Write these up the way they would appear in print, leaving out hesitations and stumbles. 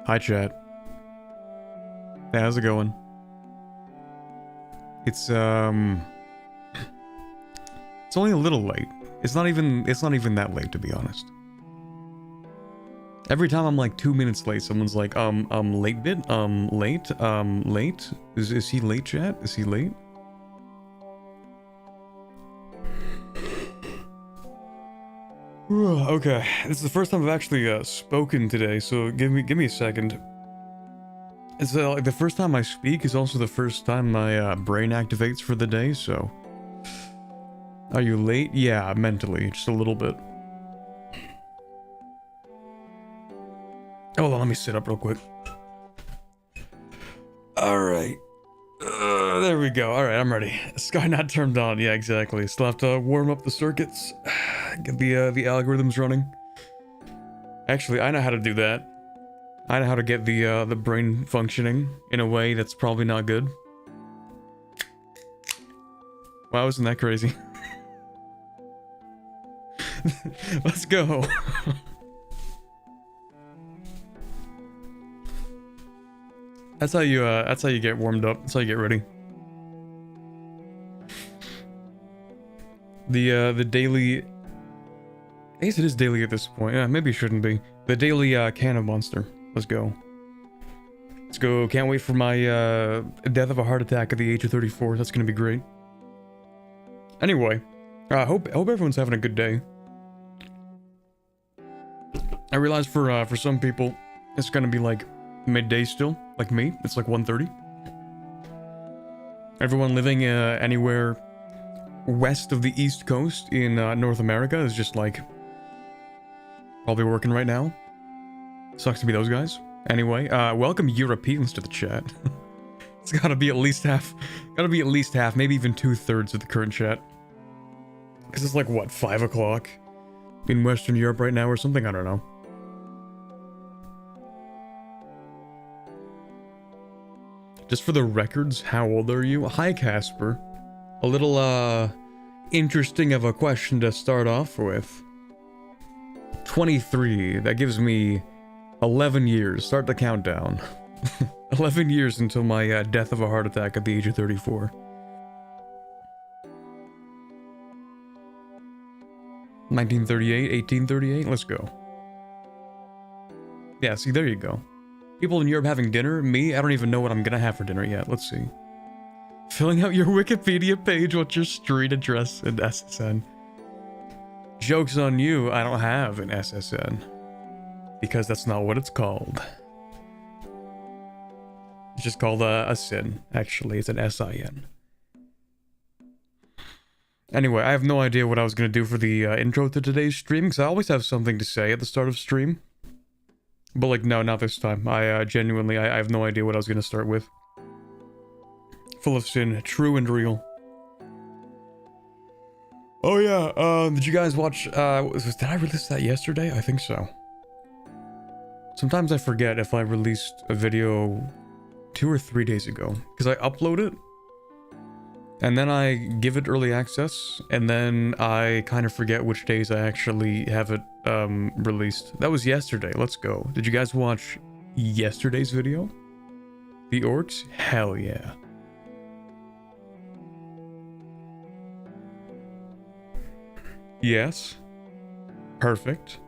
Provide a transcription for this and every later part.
Hi, chat. Hey, how's it going? It's only a little late. It's not even that late, to be honest. Every time I'm like 2 minutes late, someone's like, late bit? Late? Is he late, chat? Is he late? Okay, this is the first time I've actually spoken today, so give me a second. It's like the first time I speak is also the first time my brain activates for the day, so... Are you late? Yeah, mentally, just a little bit. Hold on, let me sit up real quick. Alright. There we go. Alright, I'm ready. Sky not turned on. Yeah, exactly. Still have to warm up the circuits. Get the algorithms running. Actually, I know how to do that. I know how to get the brain functioning in a way that's probably not good. Wow, isn't that crazy? Let's go. That's how you get warmed up. That's how you get ready. The daily, I guess it is daily at this point. Yeah, maybe it shouldn't be. The daily can of Monster. Let's go. Let's go. Can't wait for my death of a heart attack at the age of 34. That's gonna be great. Anyway, I hope everyone's having a good day. I realize for some people, it's gonna be like midday still, like me. It's like 1:30. Everyone living anywhere west of the East Coast in North America is just like probably working right now. Sucks to be those guys. Anyway, welcome Europeans to the chat. It's gotta be at least half, maybe even 2/3 of the current chat. Because it's like, what, 5 o'clock in Western Europe right now or something? I don't know. Just for the records, how old are you? Hi, Casper. A little, interesting of a question to start off with. 23. That gives me 11 years. Start the countdown. 11 years until my death of a heart attack at the age of 34. 1938, 1838, let's go. Yeah, see, there you go. People in Europe having dinner, me, I don't even know what I'm gonna have for dinner yet, let's see. Filling out your Wikipedia page, what's your street address in SSN? Joke's on you, I don't have an SSN. Because that's not what it's called. It's just called a SIN, actually, it's an SIN. Anyway, I have no idea what I was going to do for the intro to today's stream, because I always have something to say at the start of stream. But like, no, not this time. I genuinely, I have no idea what I was going to start with. Full of sin, true and real. Oh yeah, did you guys watch, did I release that yesterday? I think so. Sometimes I forget if I released a video 2 or 3 days ago, because I upload it. And then I give it early access, and then I kind of forget which days I actually have it released. That was yesterday, let's go. Did you guys watch yesterday's video? The orcs? Hell yeah. Yes. Perfect.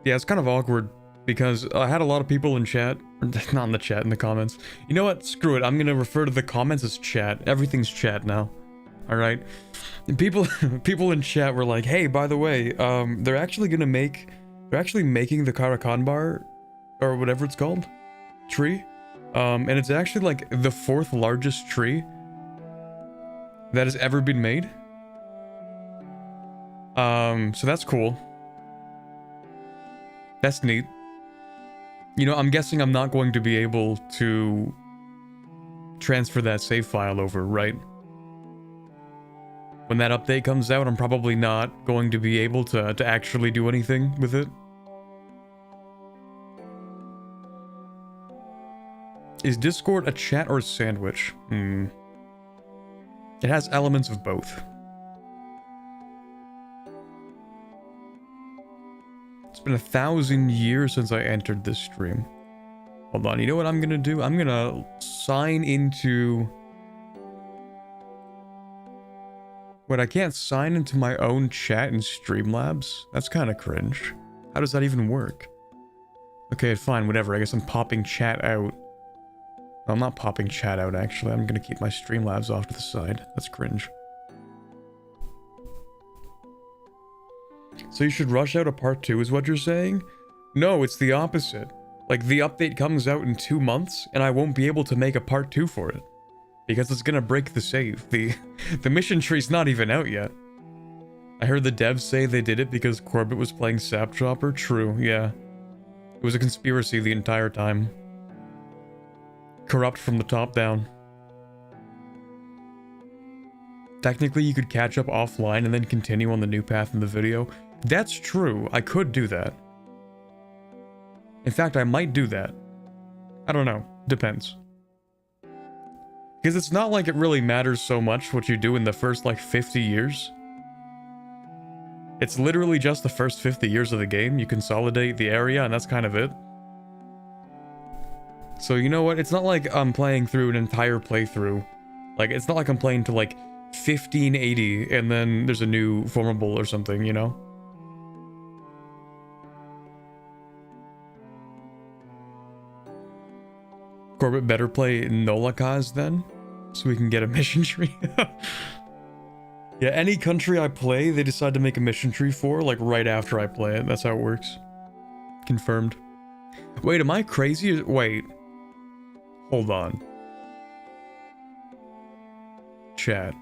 Yeah, it's kind of awkward, because I had a lot of people in chat, not in the chat, in the comments. You know what, screw it, I'm gonna refer to the comments as chat. Everything's chat now. Alright, people in chat were like, hey, by the way, they're actually making the Karakan bar, or whatever it's called, tree, and it's actually like the 4th largest tree that has ever been made. So that's cool. That's neat. You know, I'm guessing I'm not going to be able to transfer that save file over, right? When that update comes out, I'm probably not going to be able to actually do anything with it. Is Discord a chat or a sandwich? It has elements of both. It's been 1,000 years since I entered this stream. Hold on, you know what I'm gonna do? I'm gonna sign into... Wait, I can't sign into my own chat in Streamlabs? That's kind of cringe. How does that even work? Okay, fine, whatever. I guess I'm popping chat out. No, I'm not popping chat out, actually. I'm gonna keep my Streamlabs off to the side. That's cringe. So you should rush out a part 2 is what you're saying? No, it's the opposite. Like, the update comes out in 2 months, and I won't be able to make a part 2 for it. Because it's gonna break the save. The mission tree's not even out yet. I heard the devs say they did it because Corbett was playing Sap Chopper. True, yeah. It was a conspiracy the entire time. Corrupt from the top down. Technically, you could catch up offline and then continue on the new path in the video. That's true, I could do that. In fact, I might do that. I don't know. Depends. Because it's not like it really matters so much what you do in the first, like, 50 years. It's literally just the first 50 years of the game. You consolidate the area, and that's kind of it. So, you know what? It's not like I'm playing through an entire playthrough. Like, it's not like I'm playing to, like, 1580, and then there's a new formable or something, you know? Corbett better play Nolakaz then, so we can get a mission tree. Yeah, any country I play, they decide to make a mission tree for, like, right after I play it. That's how it works. Confirmed. Wait, am I crazy? Wait. Hold on. Chat.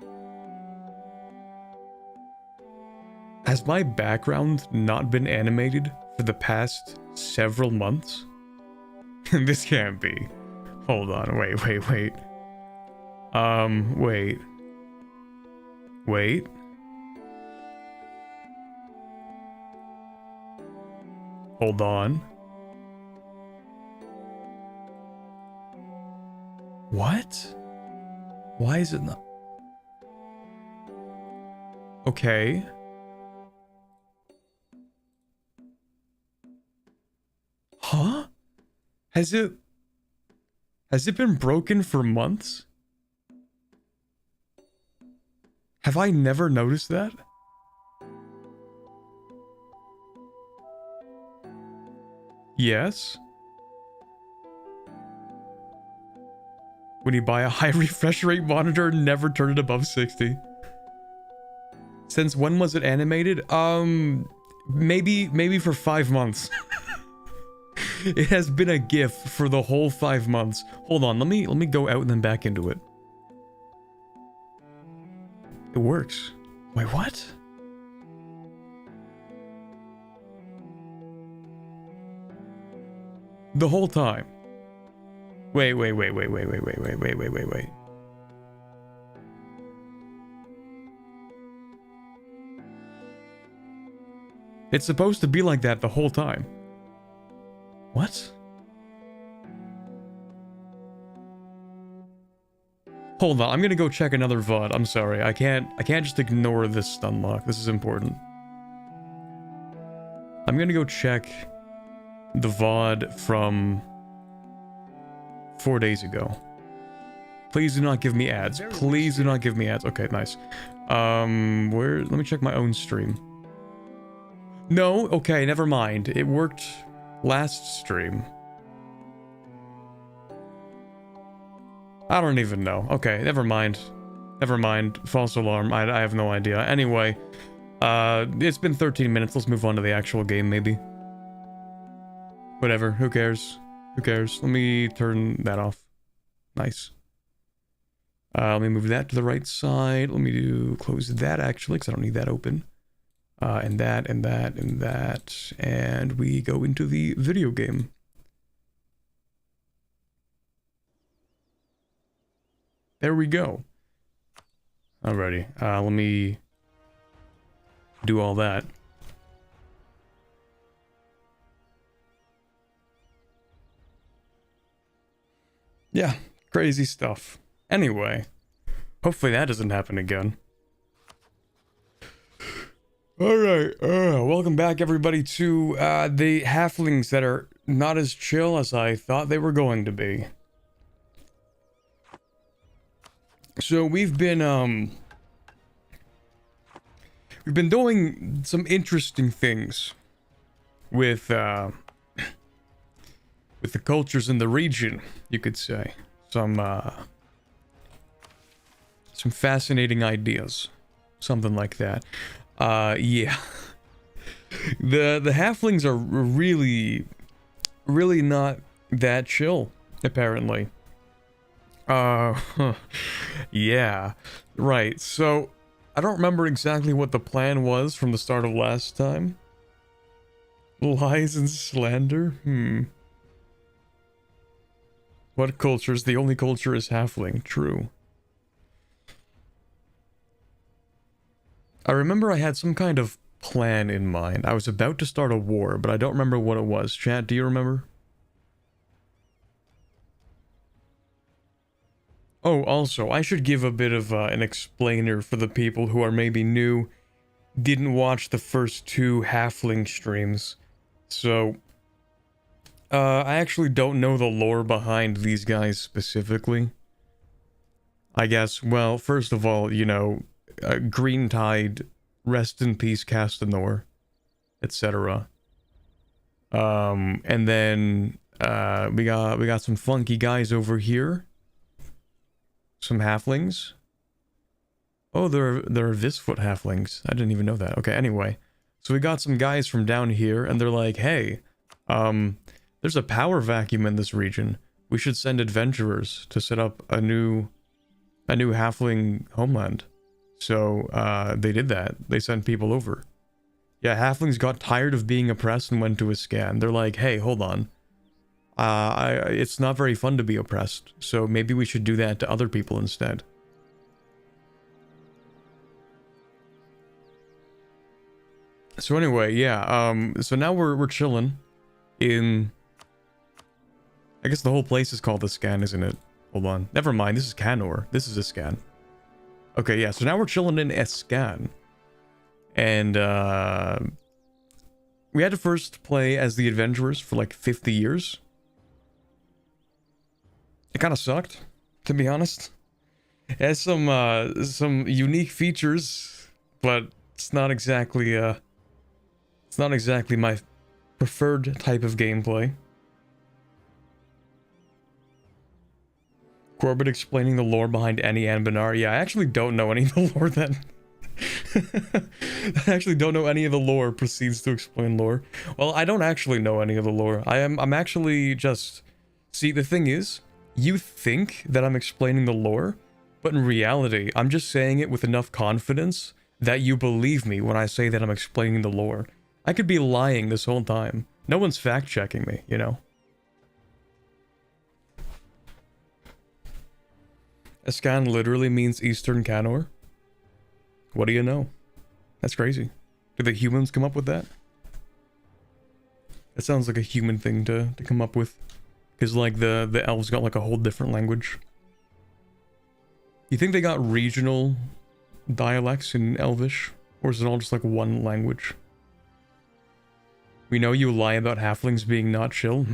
Has my background not been animated for the past several months? This can't be. Hold on, wait. Wait. Hold on. What? Why is it not? Okay. Huh? Has it been broken for months? Have I never noticed that? Yes. When you buy a high refresh rate monitor, never turn it above 60. Since when was it animated? Maybe for 5 months. It has been a GIF for the whole 5 months. Hold on, let me go out and then back into it. It works. Wait, what? The whole time. Wait. It's supposed to be like that the whole time. What? Hold on, I'm gonna go check another VOD. I'm sorry, I can't just ignore this stun lock. This is important. I'm gonna go check the VOD from 4 days ago. Please do not give me ads. Please do not give me ads. Okay, nice. Let me check my own stream. No, okay, never mind. It worked last stream. I don't even know. Okay, never mind. Never mind. False alarm. I have no idea. Anyway, it's been 13 minutes. Let's move on to the actual game, maybe. Whatever. Who cares? Who cares? Let me turn that off. Nice. Let me move that to the right side. Let me close that, actually, because I don't need that open. And that. And we go into the video game. There we go. Alrighty, let me do all that. Yeah, crazy stuff. Anyway, hopefully that doesn't happen again. Alright, welcome back everybody to the halflings that are not as chill as I thought they were going to be. So we've been doing some interesting things with the cultures in the region, you could say. Some fascinating ideas. Something like that. Yeah. The halflings are really not that chill, apparently. Yeah. Right. So, I don't remember exactly what the plan was from the start of last time. Lies and slander? What cultures? The only culture is halfling. True. I remember I had some kind of plan in mind. I was about to start a war, but I don't remember what it was. Chat, do you remember? Oh, also, I should give a bit of an explainer for the people who are maybe new, didn't watch the first two halfling streams. So, I actually don't know the lore behind these guys specifically. I guess, well, first of all, you know, Green Tide, rest in peace, Castanor, etc. And then we got some funky guys over here, some halflings. Oh, there are Visfoot halflings. I didn't even know that. Okay, anyway, so we got some guys from down here, and they're like, hey, there's a power vacuum in this region. We should send adventurers to set up a new halfling homeland. So, they did that. They sent people over. Yeah, halflings got tired of being oppressed and went to a scan. They're like, hey, hold on. It's not very fun to be oppressed, so maybe we should do that to other people instead. So anyway, yeah, so now we're chilling in... I guess the whole place is called the scan, isn't it? Hold on. Never mind, this is Canor. This is a scan. Okay, yeah, so now we're chilling in Escan. And, we had to first play as the adventurers for like 50 years. It kind of sucked, to be honest. It has some unique features, but it's not exactly my preferred type of gameplay. Corbett explaining the lore behind any Anbennar. Yeah, I actually don't know any of the lore then. I actually don't know any of the lore. Proceeds to explain lore. Well, I don't actually know any of the lore. I'm actually just... See, the thing is, you think that I'm explaining the lore, but in reality, I'm just saying it with enough confidence that you believe me when I say that I'm explaining the lore. I could be lying this whole time. No one's fact-checking me, you know? Escan literally means Eastern Canor. What do you know? That's crazy. Did the humans come up with that? That sounds like a human thing to come up with. Because, like, the elves got, like, a whole different language. You think they got regional dialects in Elvish? Or is it all just, like, one language? We know you lie about halflings being not chill?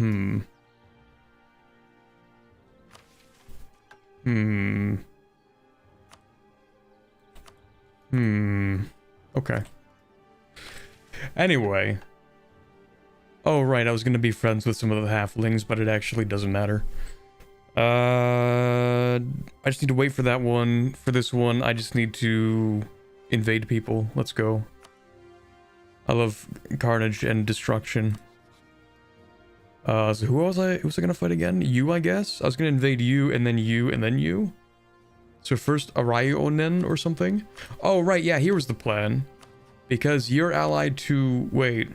Okay. Anyway. Oh, right, I was gonna be friends with some of the halflings, but it actually doesn't matter. I just need to wait for that one. For this one, I just need to invade people. Let's go. I love carnage and destruction. So who was I gonna fight again? You, I guess? I was gonna invade you, and then you, and then you? So first Araionen or something? Oh, right, yeah, here was the plan. Because you're allied to... Wait.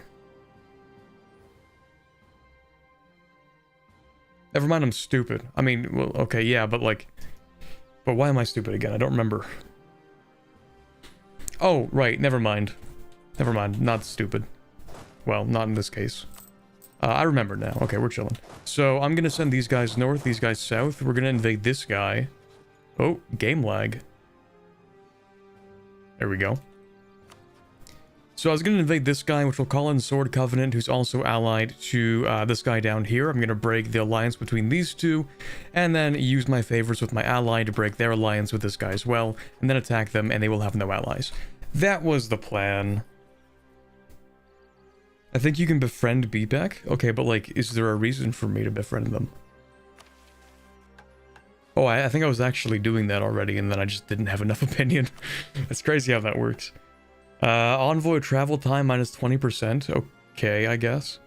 Never mind, I'm stupid. I mean, well, okay, yeah, but like... But why am I stupid again? I don't remember. Oh, right, never mind. Never mind, not stupid. Well, not in this case. I remember now. Okay, we're chilling. So, I'm gonna send these guys north, these guys south. We're gonna invade this guy. Oh, game lag. There we go. So I was going to invade this guy, which we'll call in Sword Covenant, who's also allied to this guy down here. I'm going to break the alliance between these two, and then use my favors with my ally to break their alliance with this guy as well, and then attack them, and they will have no allies. That was the plan. I think you can befriend BPAC. Okay, but like, is there a reason for me to befriend them? Oh, I think I was actually doing that already, and then I just didn't have enough opinion. It's crazy how that works. Envoy travel time minus 20%. Okay, I guess.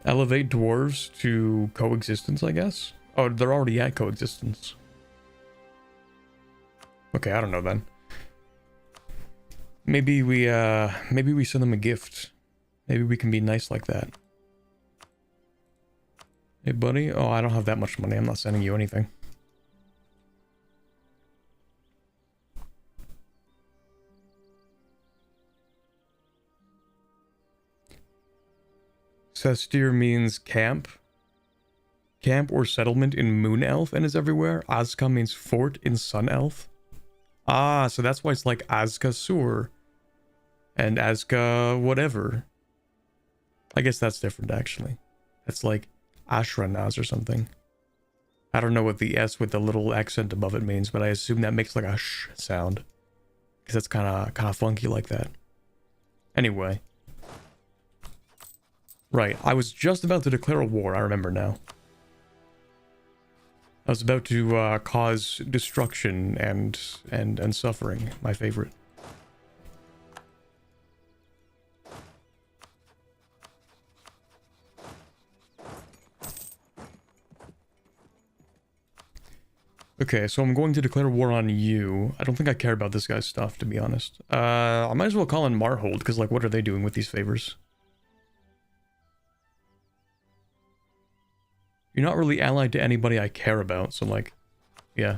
Elevate dwarves to coexistence, I guess. Oh, they're already at coexistence. Okay, I don't know then. Maybe we send them a gift. Maybe we can be nice like that. Hey, buddy. Oh, I don't have that much money. I'm not sending you anything. Sestir means camp. Camp or settlement in Moon Elf and is everywhere. Azka means fort in Sun Elf. Ah, so that's why it's like Azka Sur. And Azka whatever. I guess that's different actually. That's like Ashranaz or something. I don't know what the S with the little accent above it means, but I assume that makes like a sh sound. Because that's kind of funky like that. Anyway. Right, I was just about to declare a war, I remember now. I was about to cause destruction and suffering, my favorite. Okay, so I'm going to declare war on you. I don't think I care about this guy's stuff, to be honest. I might as well call in Marhold, because, like, what are they doing with these favors? You're not really allied to anybody I care about, so, like, yeah,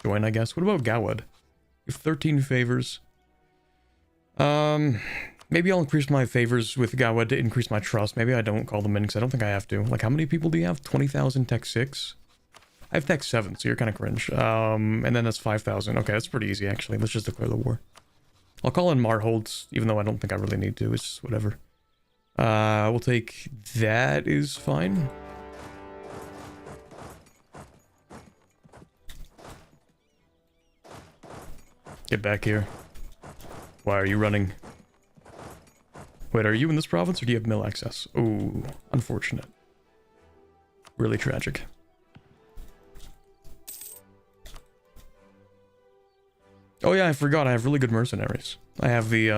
join, I guess. What about Gawad? You have 13 favors. Maybe I'll increase my favors with Gawad to increase my trust. Maybe I don't call them in, because I don't think I have to. Like, how many people do you have? 20,000 tech 6? I have tech 7, so you're kind of cringe. And then that's 5,000. Okay, that's pretty easy, actually. Let's just declare the war. I'll call in Marhold, even though I don't think I really need to. It's whatever. We'll take... That is fine. Get back here. Why are you running? Wait, are you in this province, or do you have mill access? Ooh, unfortunate. Really tragic. Oh yeah, I forgot, I have really good mercenaries. I have the,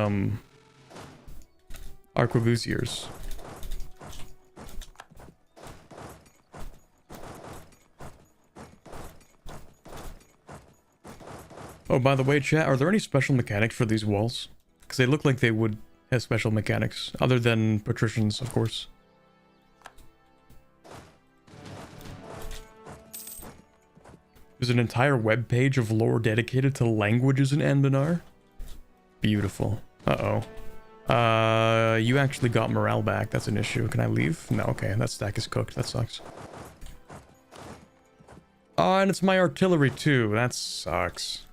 Arquebusiers. Oh, by the way, chat, are there any special mechanics for these walls? Because they look like they would have special mechanics, other than patricians, of course. There's an entire web page of lore dedicated to languages in Anbennar. Beautiful. Uh-oh. You actually got morale back. That's an issue. Can I leave? No, okay. That stack is cooked. That sucks. Oh, and it's my artillery too. That sucks.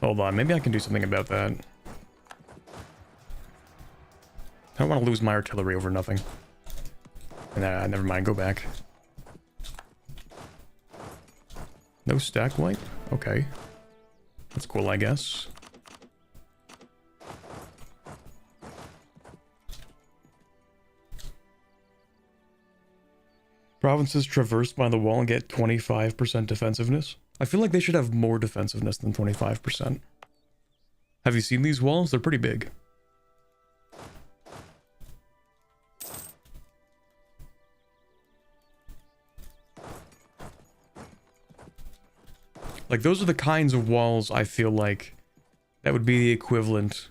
Hold on. Maybe I can do something about that. I don't want to lose my artillery over nothing. Nah, never mind. Go back. No stack wipe? Okay. That's cool, I guess. Provinces traversed by the wall and get 25% defensiveness. I feel like they should have more defensiveness than 25%. Have you seen these walls? They're pretty big. Like, those are the kinds of walls I feel like that would be the equivalent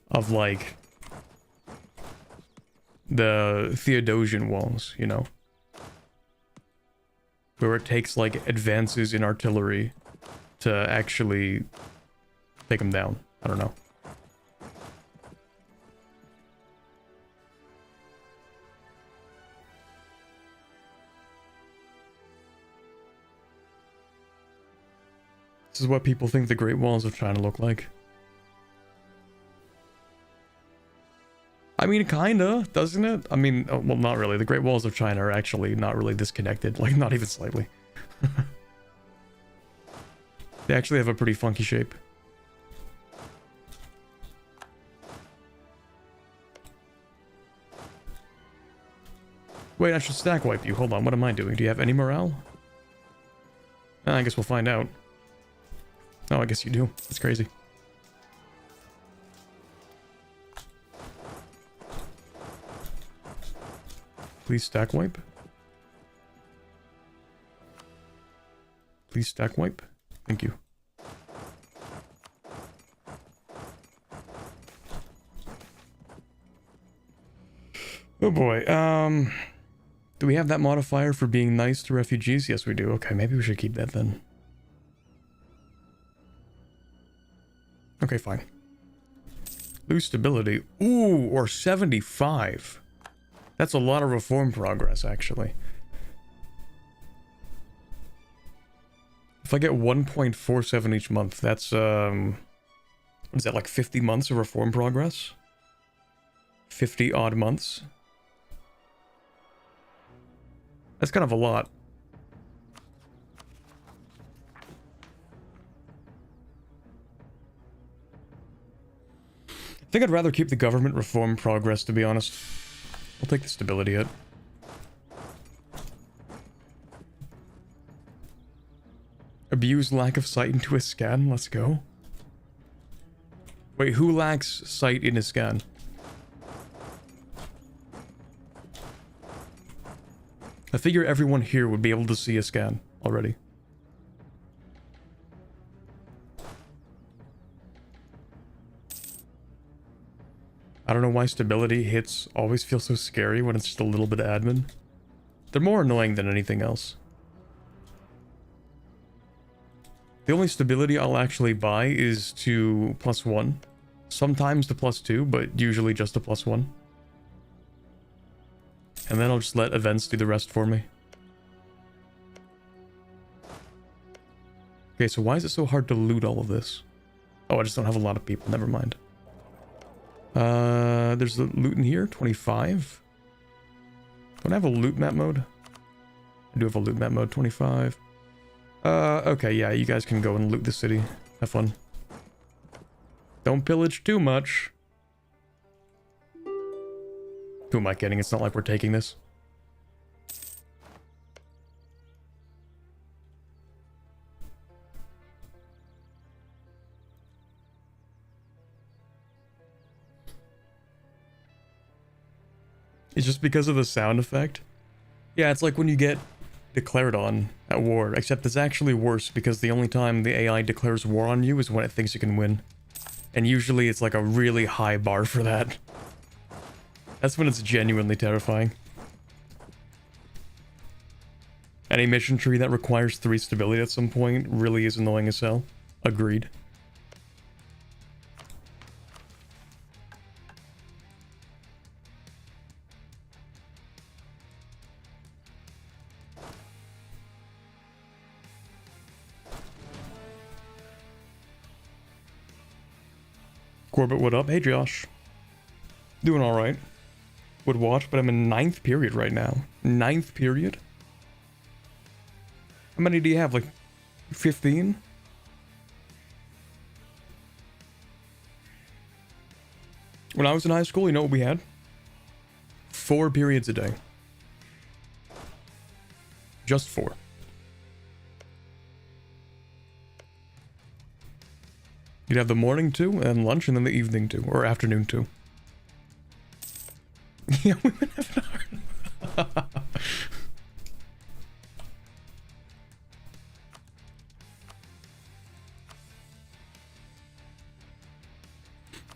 of, like, the Theodosian walls, you know? Where it takes, like, advances in artillery to actually take them down. I don't know. This is what people think the Great Walls of China look like. I mean, kinda, doesn't it? I mean, well, not really. The Great Walls of China are actually not really disconnected, like, not even slightly. They actually have a pretty funky shape. Wait, I should stack wipe you. Hold on, what am I doing? Do you have any morale? I guess we'll find out. Oh, I guess you do. That's crazy. Please stack wipe. Please stack wipe. Thank you. Oh boy. Do we have that modifier for being nice to refugees? Yes, we do. Okay, maybe we should keep that then. Okay, fine. Lose stability. Ooh, or 75. That's a lot of reform progress, actually. If I get 1.47 each month, that's, what is that, like 50 months of reform progress? 50 odd months? That's kind of a lot. I think I'd rather keep the government reform progress, to be honest. I'll take the stability hit. Abuse lack of sight into a scan. Let's go. Wait, who lacks sight in a scan? I figure everyone here would be able to see a scan already. I don't know why stability hits always feel so scary when it's just a little bit of admin. They're more annoying than anything else. The only stability I'll actually buy is to +1. Sometimes to +2, but usually just to +1. And then I'll just let events do the rest for me. Okay, so why is it so hard to loot all of this? Oh, I just don't have a lot of people. Never mind. There's the loot in here. 25. Don't I have a loot map mode? I do have a loot map mode. 25. Okay, yeah, you guys can go and loot the city. Have fun. Don't pillage too much. Who am I kidding? It's not like we're taking this. It's just because of the sound effect. Yeah, it's like when you get declared on at war, except it's actually worse because the only time the AI declares war on you is when it thinks it can win. And usually it's like a really high bar for that. That's when it's genuinely terrifying. Any mission tree that requires 3 stability at some point really is annoying as hell. Agreed. Corbett, what up? Hey, Josh. Doing alright. Would watch, but I'm in 9th period right now. 9th period? How many do you have? Like, 15? When I was in high school, you know what we had? 4 periods a day. Just 4. You'd have the morning 2, and lunch, and then the evening 2, or afternoon 2. Yeah, we've been having a hard...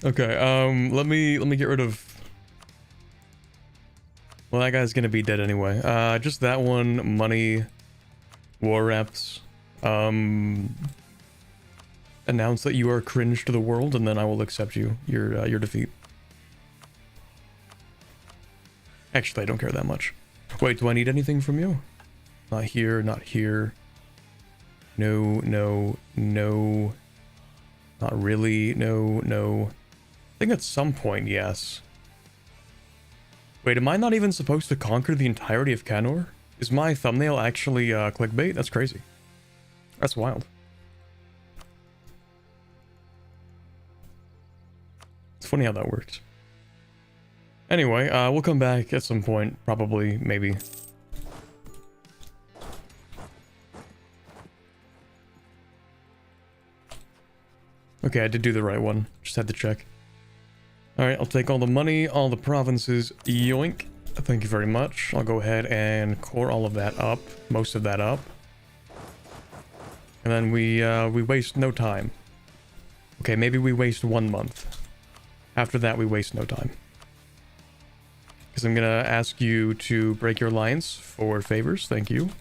Okay, let me get rid of... Well, that guy's gonna be dead anyway. Just that one, money, war reps, announce that you are cringe to the world, and then I will accept your defeat. Actually, I don't care that much. Wait, do I need anything from you? Not here, not here. No, no, no. Not really, no, no. I think at some point, yes. Wait, am I not even supposed to conquer the entirety of Canor? Is my thumbnail actually clickbait? That's crazy. That's wild. It's funny how that works. Anyway, we'll come back at some point, probably, maybe. Okay, I did do the right one. Just had to check. Alright, I'll take all the money, all the provinces, yoink. Thank you very much. I'll go ahead and core all of that up, most of that up. And then we waste no time. Okay, maybe we waste 1 month. After that, we waste no time. Because I'm gonna ask you to break your alliance for favors, thank you.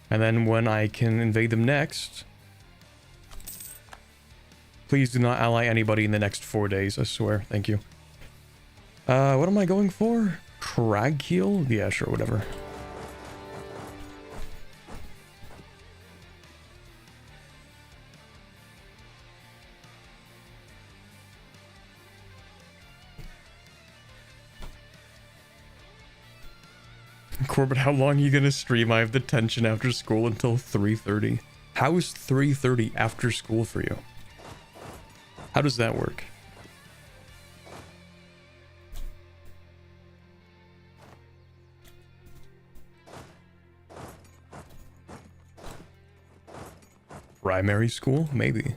And then when I can invade them next... Please do not ally anybody in the next 4 days, I swear. Thank you. What am I going for? Cragkeel? Yeah, sure, whatever. Corbett, how long are you gonna stream? I have detention after school until 3:30. How is 3:30 after school for you? How does that work? Primary school? Maybe.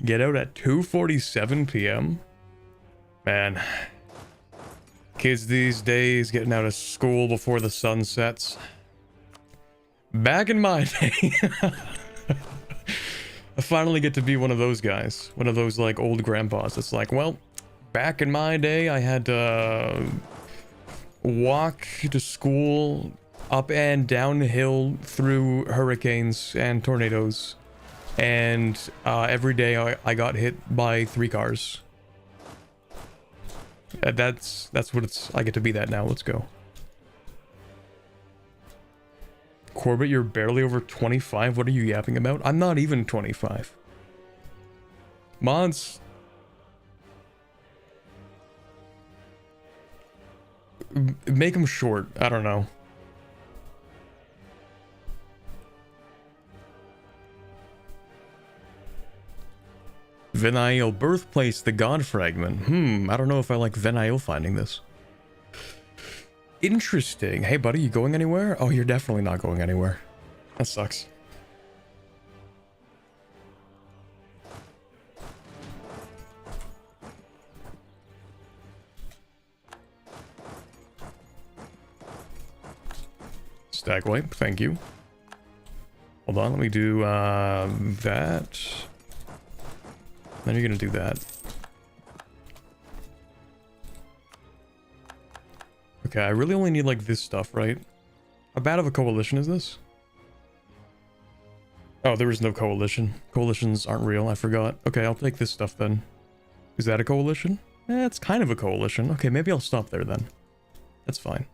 Get out at 2:47 p.m. Man. Kids these days getting out of school before the sun sets. Back in my day. I finally get to be one of those guys. One of those like old grandpas. It's like, well, back in my day I had to walk to school up and down the hill through hurricanes and tornadoes. And every day I got hit by 3 cars. That's what it's... I get to be that now. Let's go. Corbett, you're barely over 25. What are you yapping about? I'm not even 25. Mods. Make them short. I don't know. Venail birthplace, the god fragment. I don't know if I like Venail finding this. Interesting. Hey buddy, you going anywhere? Oh, you're definitely not going anywhere. That sucks. Stag wipe, thank you. Hold on, let me do that. Then you're gonna do that. Okay, I really only need like this stuff, right? How bad of a coalition is this? Oh, there is no coalition. Coalitions aren't real, I forgot. Okay, I'll take this stuff then. Is that a coalition? Eh, it's kind of a coalition. Okay, maybe I'll stop there then. That's fine.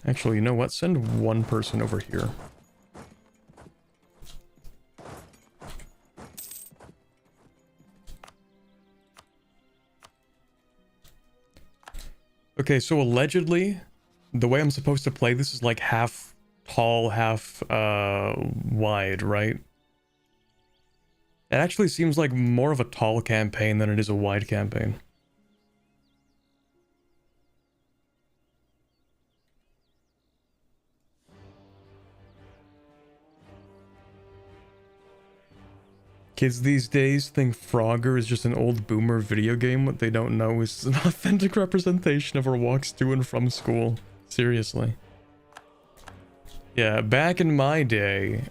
Actually, you know what? Send one person over here. Okay, so allegedly, the way I'm supposed to play this is like half tall, half wide, right? It actually seems like more of a tall campaign than it is a wide campaign. Kids these days think Frogger is just an old boomer video game. What they don't know is an authentic representation of our walks to and from school. Seriously. Yeah, back in my day,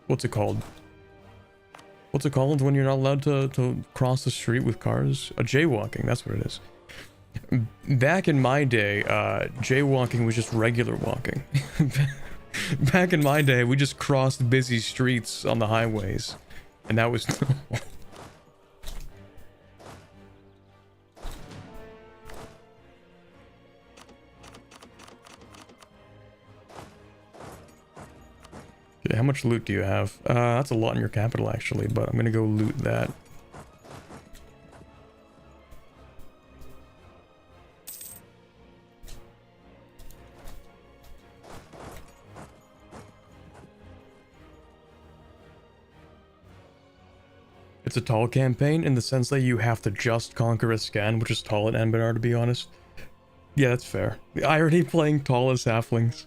what's it called? What's it called when you're not allowed to cross the street with cars? Jaywalking, that's what it is. Back in my day, jaywalking was just regular walking. Back in my day, we just crossed busy streets on the highways. And that was normal. Okay, how much loot do you have? That's a lot in your capital, actually, but I'm gonna go loot that. It's a tall campaign in the sense that you have to just conquer a scan, which is tall at Anbennar, to be honest. Yeah, that's fair. The irony playing tall as halflings.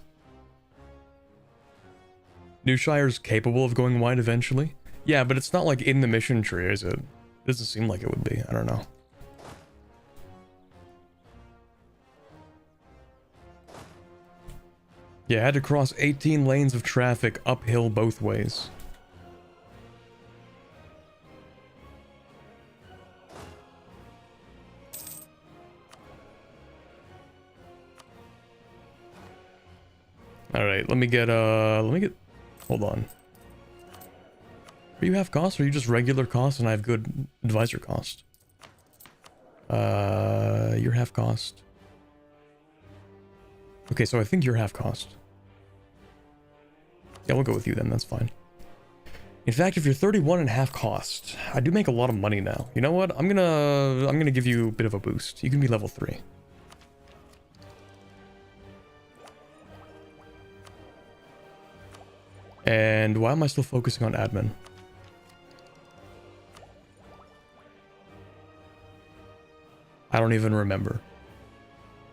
Newshire's capable of going wide eventually. Yeah, but it's not like in the mission tree, is it? Doesn't seem like it would be. I don't know. Yeah, I had to cross 18 lanes of traffic uphill both ways. Alright, let me get, hold on. Are you half cost or are you just regular cost and I have good advisor cost? You're half cost. Okay, so I think you're half cost. Yeah, we'll go with you then, that's fine. In fact, if you're 31 and half cost, I do make a lot of money now. You know what? I'm gonna give you a bit of a boost. You can be level 3. And why am I still focusing on admin? I don't even remember.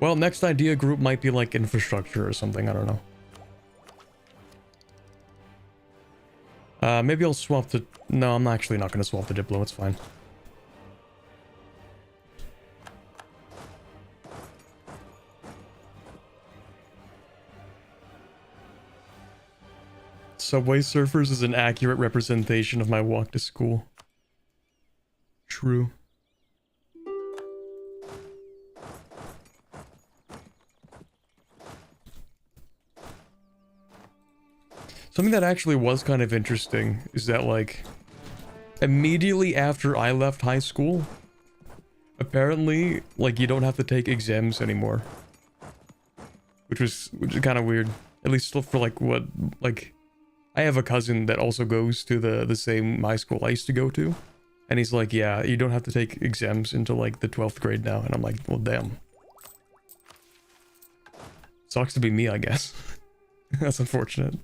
Well, next idea group might be like infrastructure or something, I don't know. Maybe I'll swap the... No, I'm actually not going to swap the Diplo, it's fine. Subway Surfers is an accurate representation of my walk to school. True. Something that actually was kind of interesting is that, like, immediately after I left high school, apparently, like, you don't have to take exams anymore. Which is kind of weird. At least for, like, what, like... I have a cousin that also goes to the same high school I used to go to. And he's like, yeah, you don't have to take exams until, like, the 12th grade now. And I'm like, well, damn. Sucks to be me, I guess. That's unfortunate.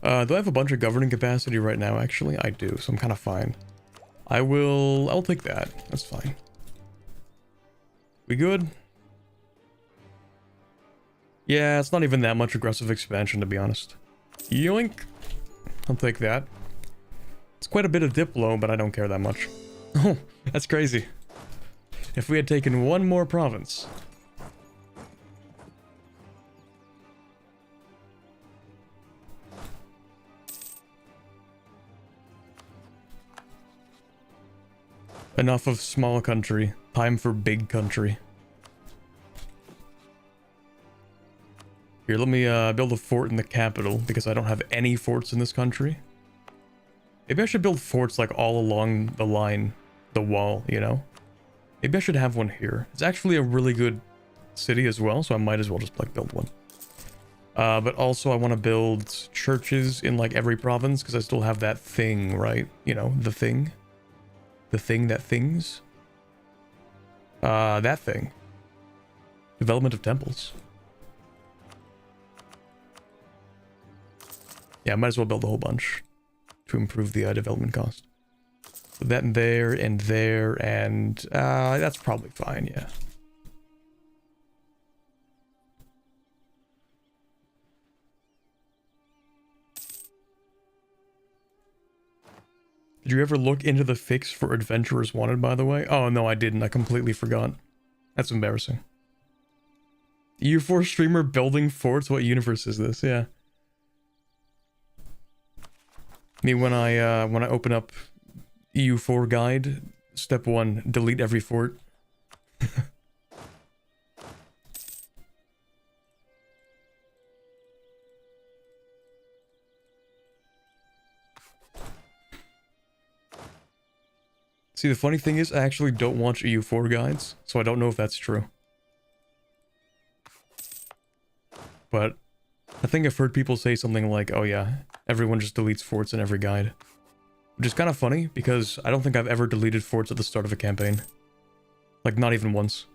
Do I have a bunch of governing capacity right now, actually? I do, so I'm kind of fine. I'll take that. That's fine. We good? Yeah, it's not even that much aggressive expansion, to be honest. Yoink! I'll take that. It's quite a bit of Diplo, but I don't care that much. Oh, that's crazy. If we had taken one more province... Enough of small country. Time for big country. Here, let me build a fort in the capital, because I don't have any forts in this country. Maybe I should build forts, like, all along the line, the wall, you know? Maybe I should have one here. It's actually a really good city as well, so I might as well just, like, build one. But also I want to build churches in, like, every province, because I still have that thing, right? You know, the thing. The thing that things? That thing. Development of temples. Yeah, I might as well build a whole bunch to improve the development cost. So that and there, and that's probably fine, yeah. Did you ever look into the fix for Adventurers Wanted, by the way? Oh, no, I didn't. I completely forgot. That's embarrassing. EU4 streamer building forts? What universe is this? Yeah. Me when I open up EU4 guide. Step 1, delete every fort. See, the funny thing is, I actually don't watch EU4 guides, so I don't know if that's true. But I think I've heard people say something like, oh yeah, everyone just deletes forts in every guide. Which is kind of funny, because I don't think I've ever deleted forts at the start of a campaign. Like, not even once.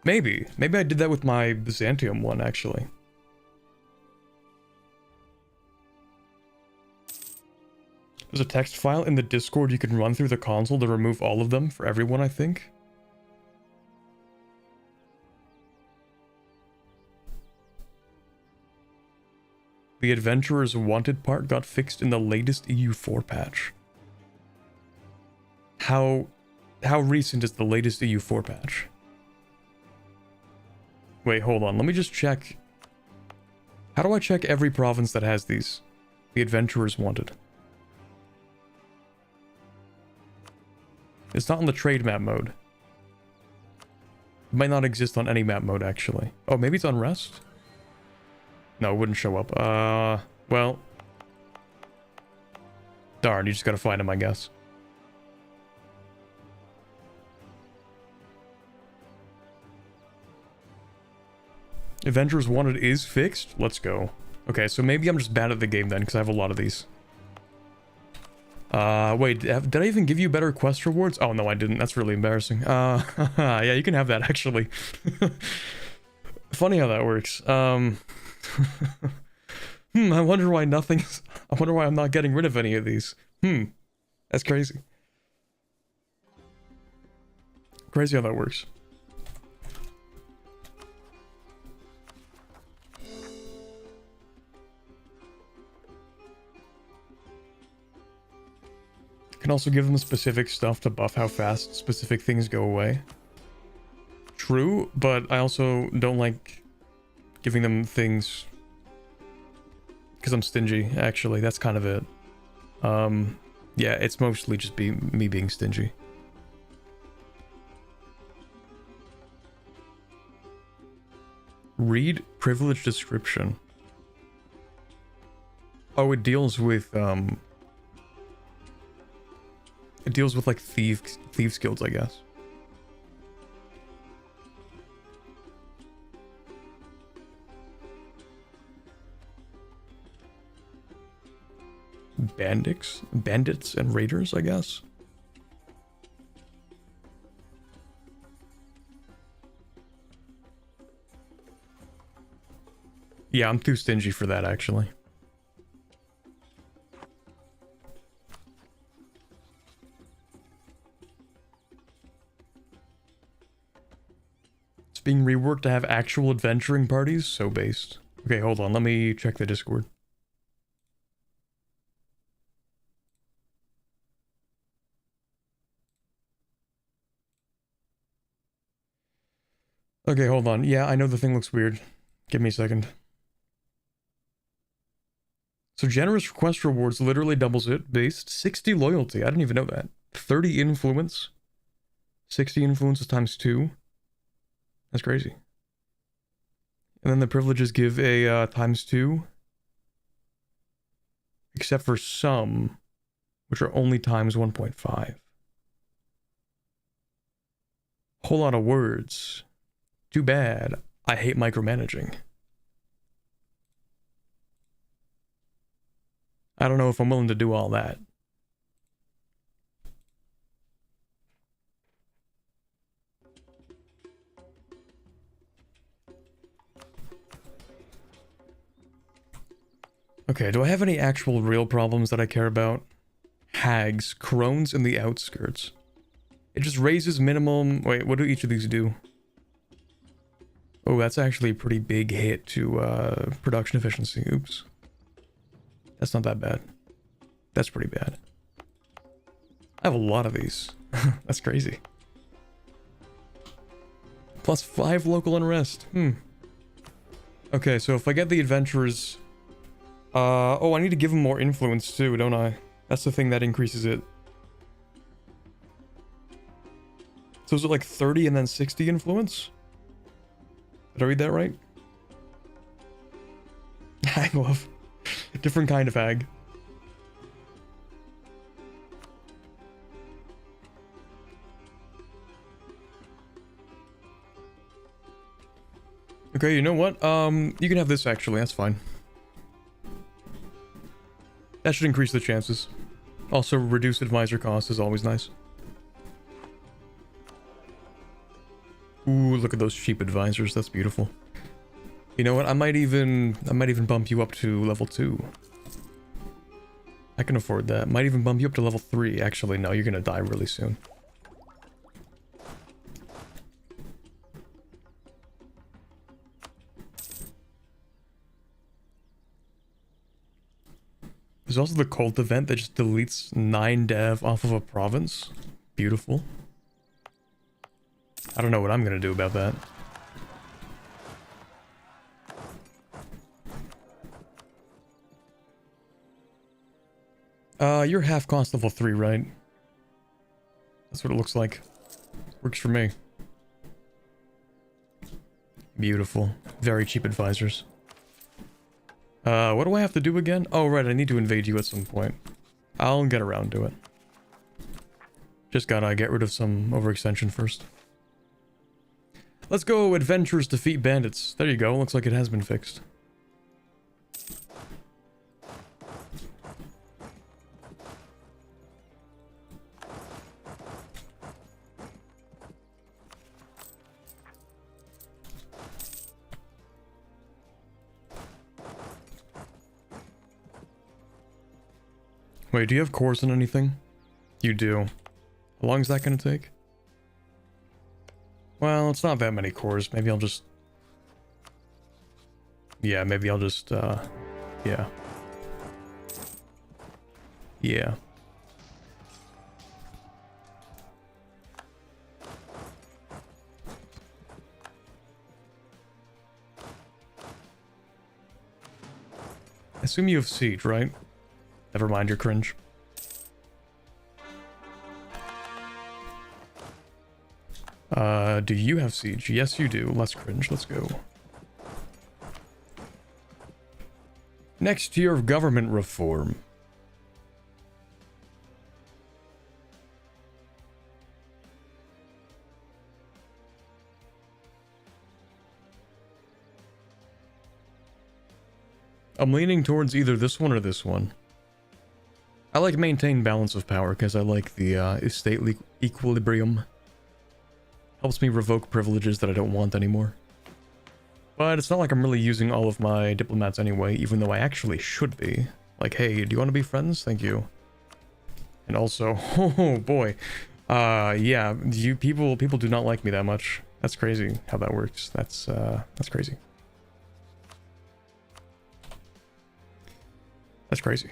Maybe. Maybe I did that with my Byzantium one, actually. There's a text file in the Discord you can run through the console to remove all of them for everyone, I think. The Adventurer's Wanted part got fixed in the latest EU4 patch. How recent is the latest EU4 patch? Wait, hold on. Let me just check. How do I check every province that has these? The Adventurer's Wanted. It's not on the trade map mode. It might not exist on any map mode, actually. Oh, maybe it's on rest? No, it wouldn't show up. Well. Darn, you just gotta find him, I guess. Adventurers Wanted is fixed? Let's go. Okay, so maybe I'm just bad at the game then, because I have a lot of these. Wait, did I even give you better quest rewards? Oh, no, I didn't. That's really embarrassing. Yeah, you can have that, actually. Funny how that works. I wonder why nothing's... I wonder why I'm not getting rid of any of these. That's crazy. Crazy how that works. Can also give them specific stuff to buff how fast specific things go away. True, but I also don't like giving them things because I'm stingy, actually. That's kind of it. Yeah, it's mostly just me being stingy. Read privilege description. Oh, it deals with it deals with like thieves guilds, I guess. Bandits and raiders, I guess. Yeah, I'm too stingy for that, actually. It's being reworked to have actual adventuring parties, so based. Okay, hold on, let me check the Discord. Okay, hold on. Yeah, I know the thing looks weird. Give me a second. So generous quest rewards literally doubles it. Based 60 loyalty. I didn't even know that. 30 influence. 60 influence is times 2. That's crazy. And then the privileges give a times 2. Except for some, which are only times 1.5. Whole lot of words. Too bad. I hate micromanaging. I don't know if I'm willing to do all that. Okay, do I have any actual real problems that I care about? Hags, crones in the outskirts. It just raises minimum... Wait, what do each of these do? Oh, that's actually a pretty big hit to production efficiency. Oops. That's not that bad. That's pretty bad. I have a lot of these. That's crazy. Plus 5 local unrest. Okay, so if I get the adventurers... oh, I need to give them more influence too, don't I? That's the thing that increases it. So is it like 30 and then 60 influence? Did I read that right? Hag love. Different kind of hag. Okay, you know what? You can have this actually, that's fine. That should increase the chances. Also, reduce advisor cost is always nice. Ooh, look at those cheap advisors, that's beautiful. You know what? I might even bump you up to level 2. I can afford that. Might even bump you up to level 3. Actually, no, you're gonna die really soon. There's also the cult event that just deletes 9 dev off of a province. Beautiful. I don't know what I'm gonna do about that. You're half cost level 3, right? That's what it looks like. Works for me. Beautiful. Very cheap advisors. What do I have to do again? Oh, right, I need to invade you at some point. I'll get around to it. Just gotta get rid of some overextension first. Let's go, adventurers defeat bandits. There you go, looks like it has been fixed. Wait, do you have cores on anything? You do. How long is that gonna take? Well, it's not that many cores. Maybe I'll just... Yeah, maybe I'll just, yeah. Yeah. I assume you have siege, right? Never mind your cringe. Do you have siege? Yes, you do. Less cringe. Let's go. Next year of government reform. I'm leaning towards either this one or this one. I like maintain balance of power because I like the estate equilibrium. Helps me revoke privileges that I don't want anymore. But it's not like I'm really using all of my diplomats anyway, even though I actually should be. Like, hey, do you want to be friends? Thank you. And also, oh boy. Yeah, people do not like me that much. That's crazy how that works. That's crazy. That's crazy.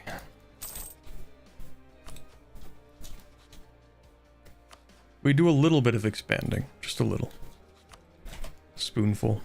We do a little bit of expanding, just a little. Spoonful.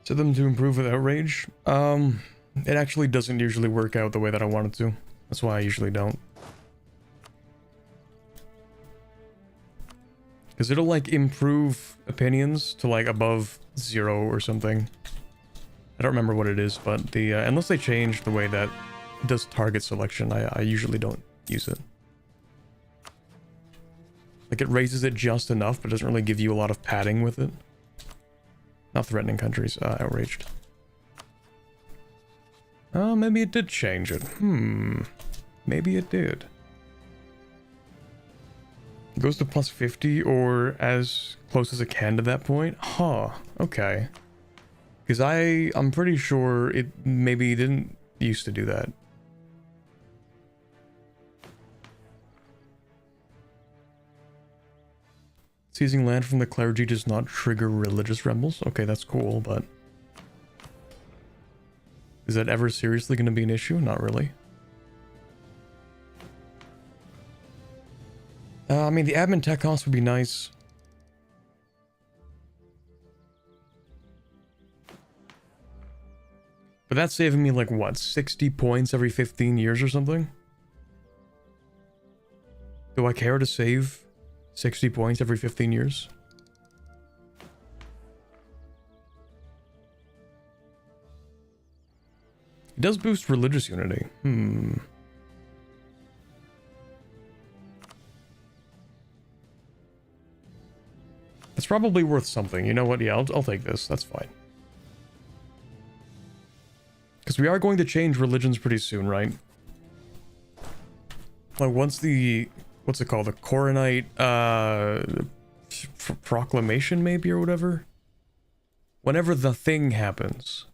To them to improve with outrage? It actually doesn't usually work out the way that I want it to. That's why I usually don't. Because it'll, like, improve opinions to, like, above 0 or something. I don't remember what it is, but the, unless they change the way that it does target selection, I usually don't use it. Like, it raises it just enough, but doesn't really give you a lot of padding with it. Not threatening countries, outraged. Oh, maybe it did change it. Maybe it did. It goes to plus 50 or as close as it can to that point? Huh, okay. Because I'm pretty sure it maybe didn't used to do that. Seizing land from the clergy does not trigger religious rebels. Okay, that's cool, but... Is that ever seriously going to be an issue? Not really. I mean, the admin tech cost would be nice. But that's saving me like, what, 60 points every 15 years or something? Do I care to save 60 points every 15 years? It does boost religious unity. It's probably worth something. You know what? Yeah, I'll take this. That's fine. Because we are going to change religions pretty soon, right? Like, once the... What's it called? The Coronite, proclamation, maybe, or whatever? Whenever the thing happens.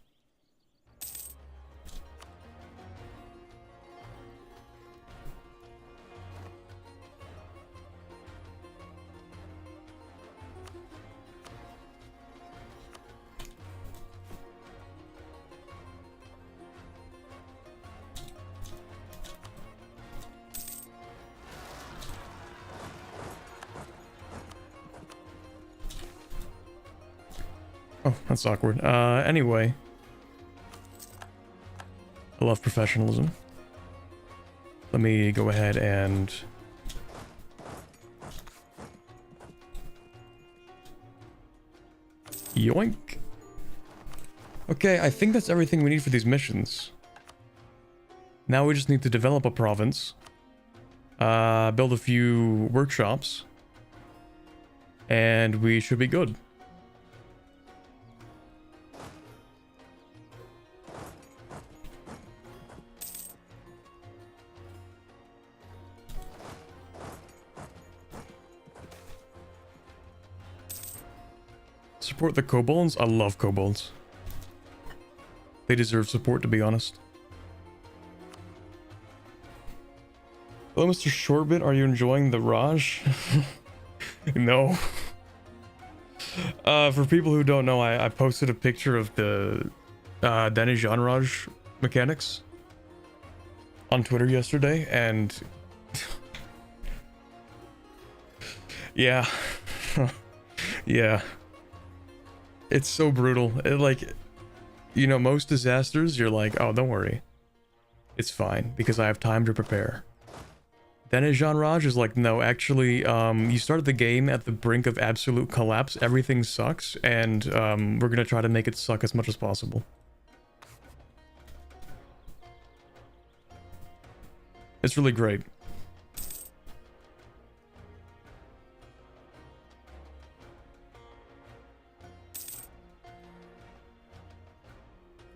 Oh, that's awkward. Anyway. I love professionalism. Let me go ahead and... Yoink! Okay, I think that's everything we need for these missions. Now we just need to develop a province. Build a few workshops. And we should be good. Support the kobolds? I love kobolds. They deserve support, to be honest. Hello, Mr. Shortbit. Are you enjoying the Raj? No. For people who don't know, I posted a picture of the Denijan Raj mechanics on Twitter yesterday, and... yeah. Yeah. It's so brutal. Like, you know, most disasters, you're like, oh, don't worry. It's fine, because I have time to prepare. Denijan Raj is like, no, actually, you start the game at the brink of absolute collapse, everything sucks, and we're gonna try to make it suck as much as possible. It's really great.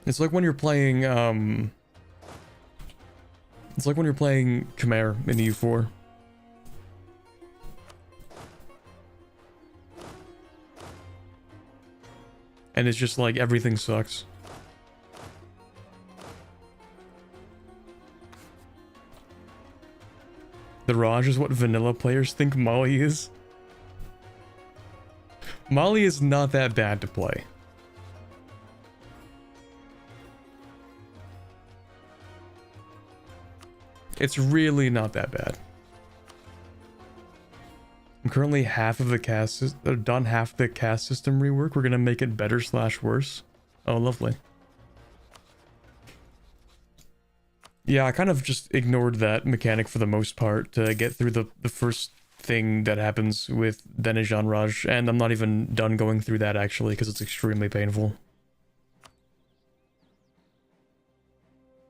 It's like when you're playing, it's like when you're playing Khmer in EU4. And it's just like, everything sucks. The Raj is what vanilla players think Mali is. Mali is not that bad to play. It's really not that bad. I'm currently done half the cast system rework. We're gonna make it better / worse. Oh, lovely. Yeah, I kind of just ignored that mechanic for the most part to get through the first thing that happens with Denijan Raj, and I'm not even done going through that actually, because it's extremely painful.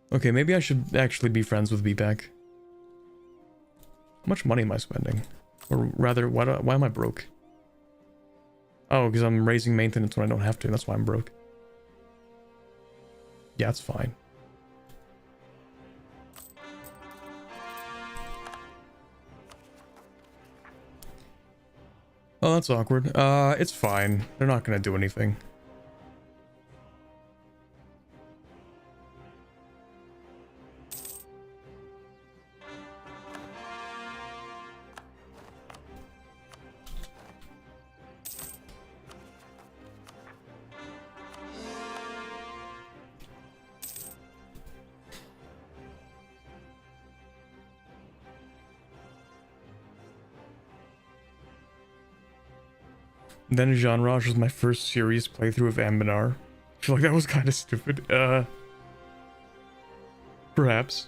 Okay, maybe I should actually be friends with BPAC. How much money am I spending? Or rather, why am I broke? Oh, because I'm raising maintenance when I don't have to, that's why I'm broke. Yeah, it's fine. Oh, that's awkward. It's fine. They're not gonna do anything. Then Genre was my first serious playthrough of Anbennar. I feel like that was kind of stupid. Perhaps.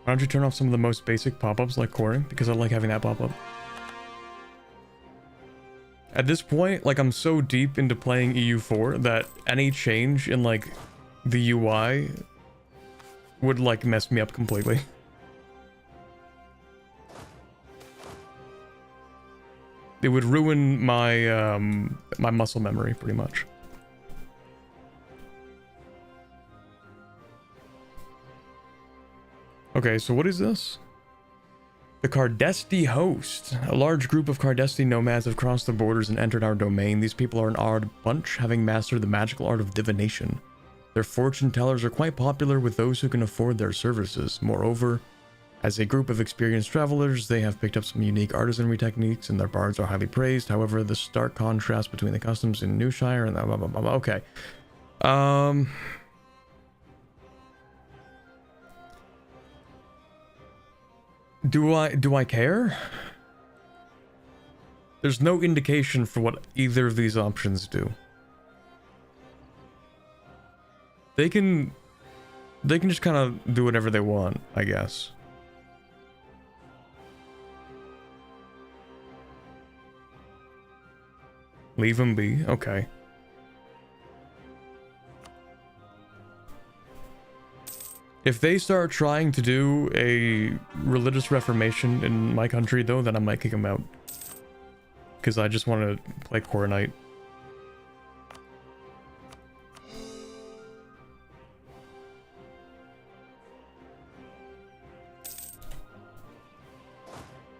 Why don't you turn off some of the most basic pop-ups like coring? Because I like having that pop-up. At this point, like, I'm so deep into playing EU4 that any change in, like, the UI would, like, mess me up completely. It would ruin my, my muscle memory, pretty much. Okay, so what is this? The Cardesti host. A large group of Cardesti nomads have crossed the borders and entered our domain. These people are an odd bunch, having mastered the magical art of divination. Their fortune tellers are quite popular with those who can afford their services. Moreover, as a group of experienced travelers, they have picked up some unique artisanry techniques, and their bards are highly praised. However, the stark contrast between the customs in Newshire and blah, blah, blah, blah. Okay. Do I care? There's no indication for what either of these options do. They can just kind of do whatever they want, I guess. Leave them be. Okay. If they start trying to do a religious reformation in my country, though, then I might kick them out. Because I just want to play Core Knight.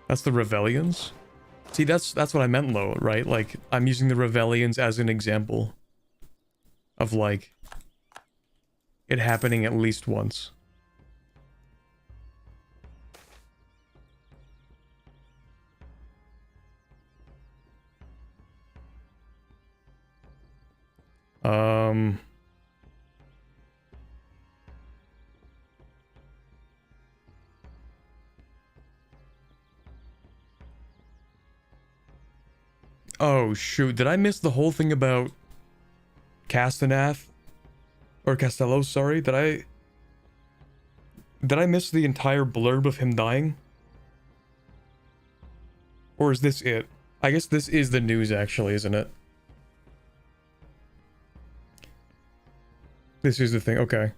That's the Revellions? See, that's what I meant, though, right? Like, I'm using the Revellions as an example of, like, it happening at least once. Oh, shoot. Did I miss the whole thing about Castaneath? Or Castello, sorry. Did I miss the entire blurb of him dying? Or is this it? I guess this is the news, actually, isn't it? This is the thing, okay.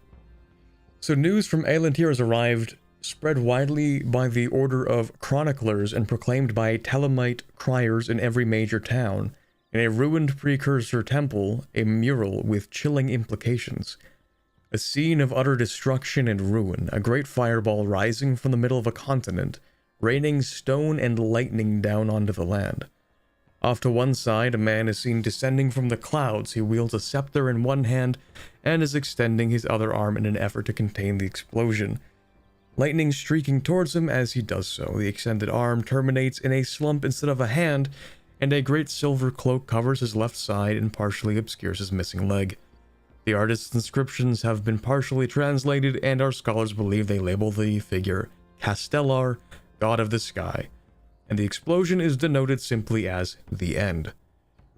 So news from Elantir has arrived, spread widely by the order of chroniclers and proclaimed by Telemite criers in every major town. In a ruined precursor temple, a mural with chilling implications. A scene of utter destruction and ruin, a great fireball rising from the middle of a continent, raining stone and lightning down onto the land. Off to one side, a man is seen descending from the clouds. He wields a scepter in one hand and is extending his other arm in an effort to contain the explosion. Lightning streaking towards him as he does so. The extended arm terminates in a slump instead of a hand, and a great silver cloak covers his left side and partially obscures his missing leg. The artist's inscriptions have been partially translated, and our scholars believe they label the figure Castellar, god of the sky, and the explosion is denoted simply as the end.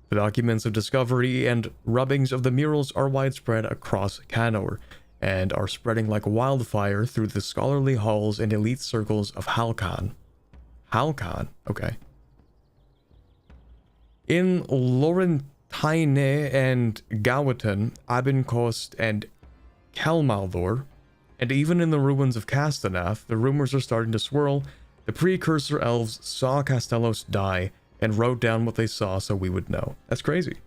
The documents of discovery and rubbings of the murals are widespread across Canor, and are spreading like wildfire through the scholarly halls and elite circles of Halkan. Halkan? Okay. In Laurentine and Gawatin, Abencost and Kalmaldor, and even in the ruins of Castaneath, the rumors are starting to swirl. The precursor elves saw Castellos die and wrote down what they saw so we would know. That's crazy.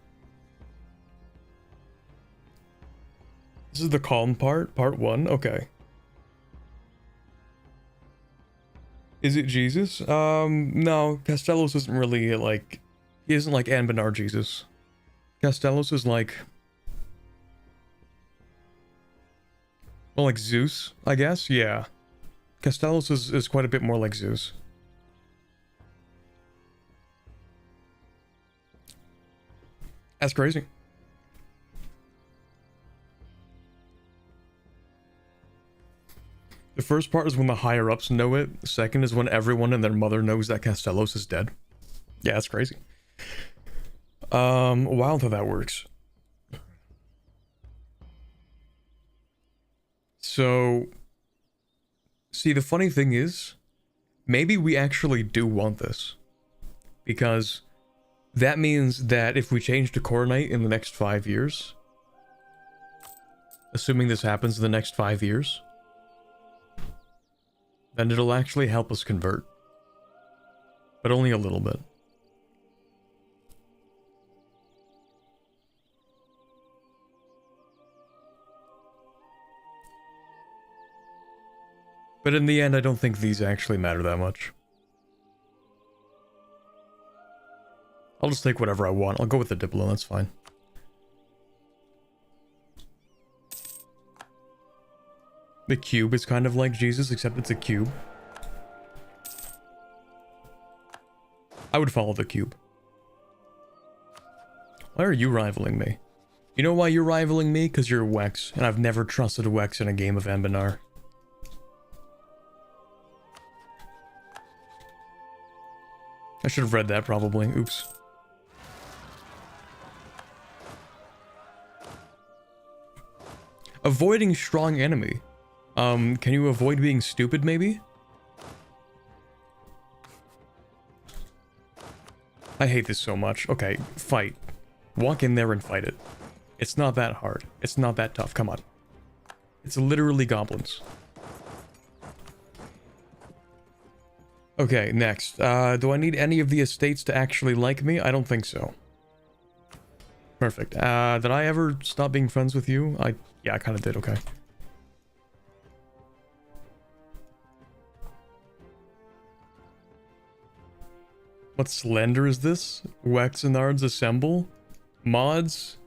This is the calm part, part 1. Okay. Is it Jesus? No, Castellos isn't really like, he isn't like Anbennar Jesus. Castellos is like, well, like Zeus, I guess? Yeah. Castellos is quite a bit more like Zeus. That's crazy. The first part is when the higher ups know it. The second is when everyone and their mother knows that Castellos is dead. Yeah, that's crazy. Wild how that works. So, see, the funny thing is, maybe we actually do want this. Because that means that if we change to Coronite in the next 5 years, assuming this happens in the next 5 years, then it'll actually help us convert. But only a little bit. But in the end, I don't think these actually matter that much. I'll just take whatever I want. I'll go with the Diplo, that's fine. The cube is kind of like Jesus, except it's a cube. I would follow the cube. Why are you rivaling me? You know why you're rivaling me? Because you're Wex, and I've never trusted Wex in a game of Anbennar. I should have read that, probably. Oops. Avoiding strong enemy. Can you avoid being stupid, maybe? I hate this so much. Okay, fight. Walk in there and fight it. It's not that hard. It's not that tough. Come on. It's literally goblins. Okay, next. Do I need any of the estates to actually like me? I don't think so. Perfect. Did I ever stop being friends with you? Yeah, I kind of did, okay. What slender is this? Wexenards assemble? Mods?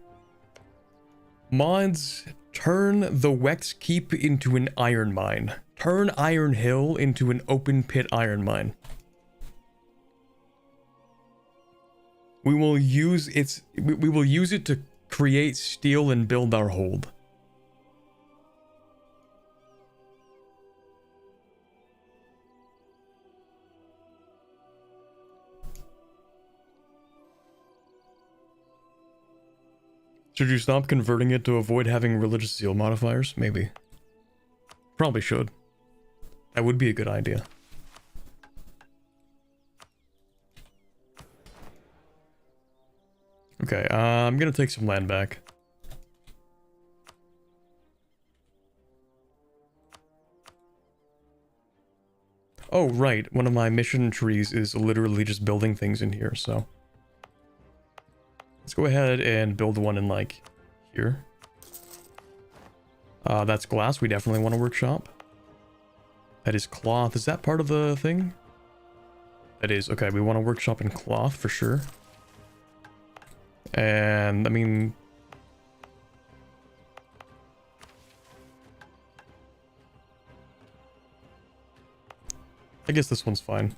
Mods, turn the Wex Keep into an iron mine. Turn Iron Hill into an open pit iron mine. We will use it to create steel and build our hold. Should you stop converting it to avoid having religious zeal modifiers? Maybe. Probably should. That would be a good idea. Okay, I'm gonna take some land back. Oh, right. One of my mission trees is literally just building things in here, so... Let's go ahead and build one in, like, here. That's glass. We definitely want a workshop. That is cloth. Is that part of the thing? That is. Okay, we want a workshop in cloth for sure. And, I mean... I guess this one's fine.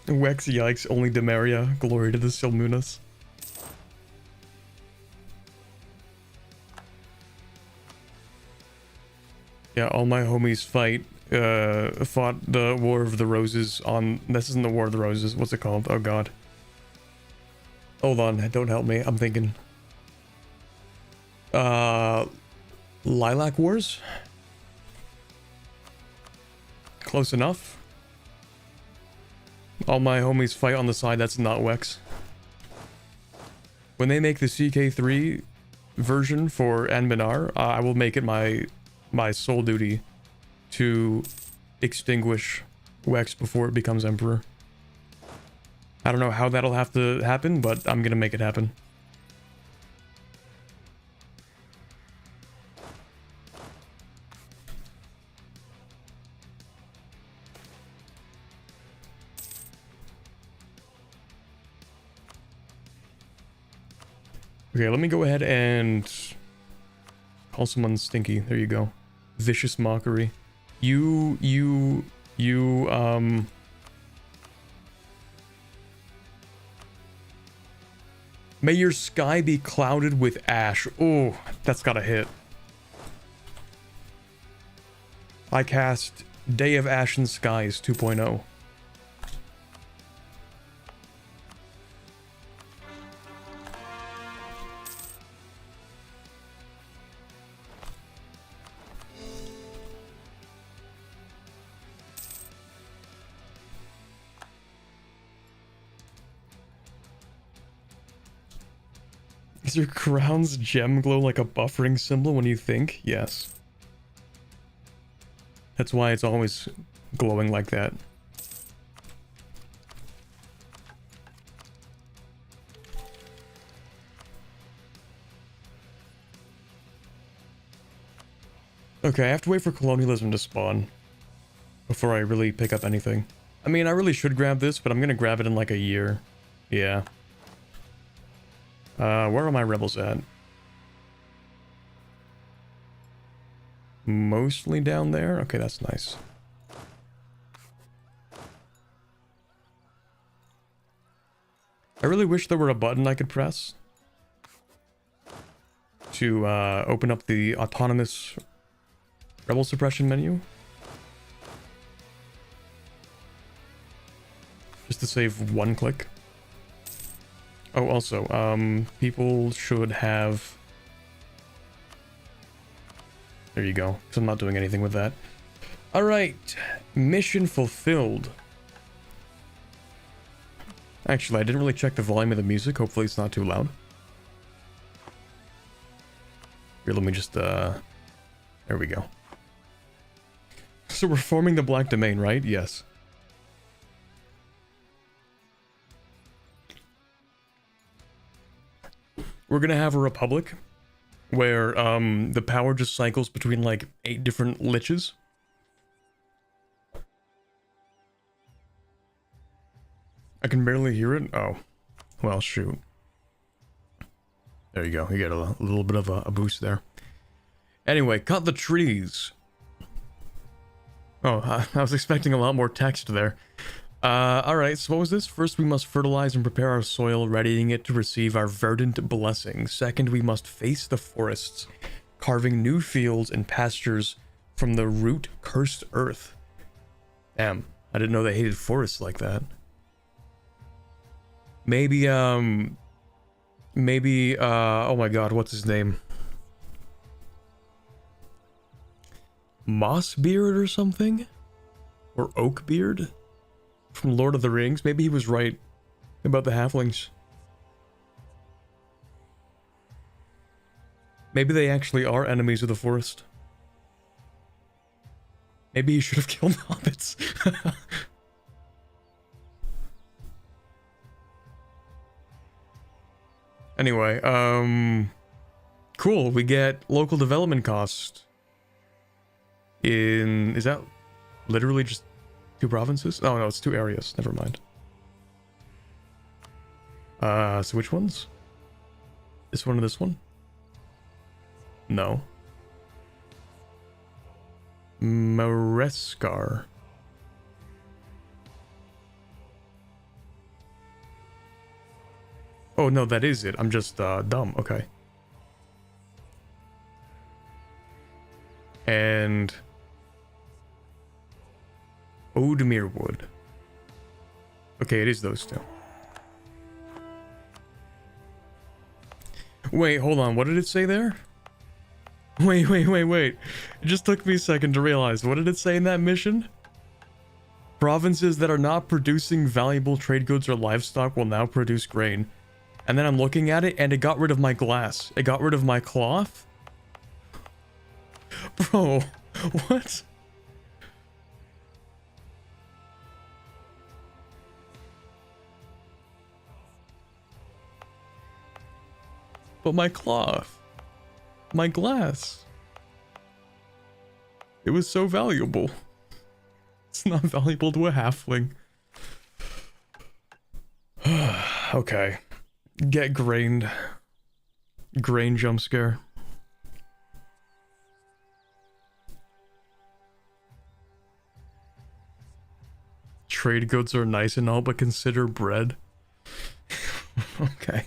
Wex, yikes, only Demaria, glory to the Silmunas. Yeah, all my homies fought the War of the Roses on... This isn't the War of the Roses, what's it called? Oh god. Hold on, don't help me, I'm thinking. Lilac Wars? Close enough. All my homies fight on the side that's not Wex. When they make the CK3 version for Anbennar, I will make it my sole duty to extinguish Wex before it becomes Emperor. I don't know how that'll have to happen, but I'm gonna make it happen. Okay, let me go ahead and call someone stinky. There you go. Vicious mockery. You, may your sky be clouded with ash. Oh, that's gotta hit. I cast Day of Ashen Skies 2.0. Does your crown's gem glow like a buffering symbol when you think? Yes. That's why it's always glowing like that. Okay, I have to wait for colonialism to spawn before I really pick up anything. I mean, I really should grab this, but I'm gonna grab it in like a year. Yeah. Where are my rebels at? Mostly down there? Okay, that's nice. I really wish there were a button I could press to open up the autonomous rebel suppression menu. Just to save one click. Oh, also, people should have... There you go, because I'm not doing anything with that. Alright, mission fulfilled. Actually, I didn't really check the volume of the music. Hopefully it's not too loud. Here, let me just, there we go. So we're forming the Black Domain, right? Yes. We're gonna have a republic where the power just cycles between like 8 different liches. I can barely hear it. Oh, well, shoot. There you go. You get a little bit of a boost there. Anyway, cut the trees. Oh, I was expecting a lot more text there. Alright, so what was this? First, we must fertilize and prepare our soil, readying it to receive our verdant blessing. Second, we must face the forests, carving new fields and pastures from the root-cursed earth. Damn, I didn't know they hated forests like that. Maybe, oh my god, what's his name? Mossbeard or something? Or Oakbeard? From Lord of the Rings. Maybe he was right about the halflings. Maybe they actually are enemies of the forest. Maybe he should have killed the hobbits. Anyway, cool. We get local development cost in... Is that literally just 2 provinces? Oh no, it's 2 areas. Never mind. So which ones? This one or this one? No. Mareskar. Oh no, that is it. I'm just dumb. Okay. And Odemere Wood. Okay, it is those 2. Wait, hold on. What did it say there? Wait. It just took me a second to realize. What did it say in that mission? Provinces that are not producing valuable trade goods or livestock will now produce grain. And then I'm looking at it and it got rid of my glass. It got rid of my cloth? Bro, what? But my cloth, my glass, it was so valuable. It's not valuable to a halfling. Okay, get grained. Grain jump scare. Trade goods are nice and all, but consider bread. Okay.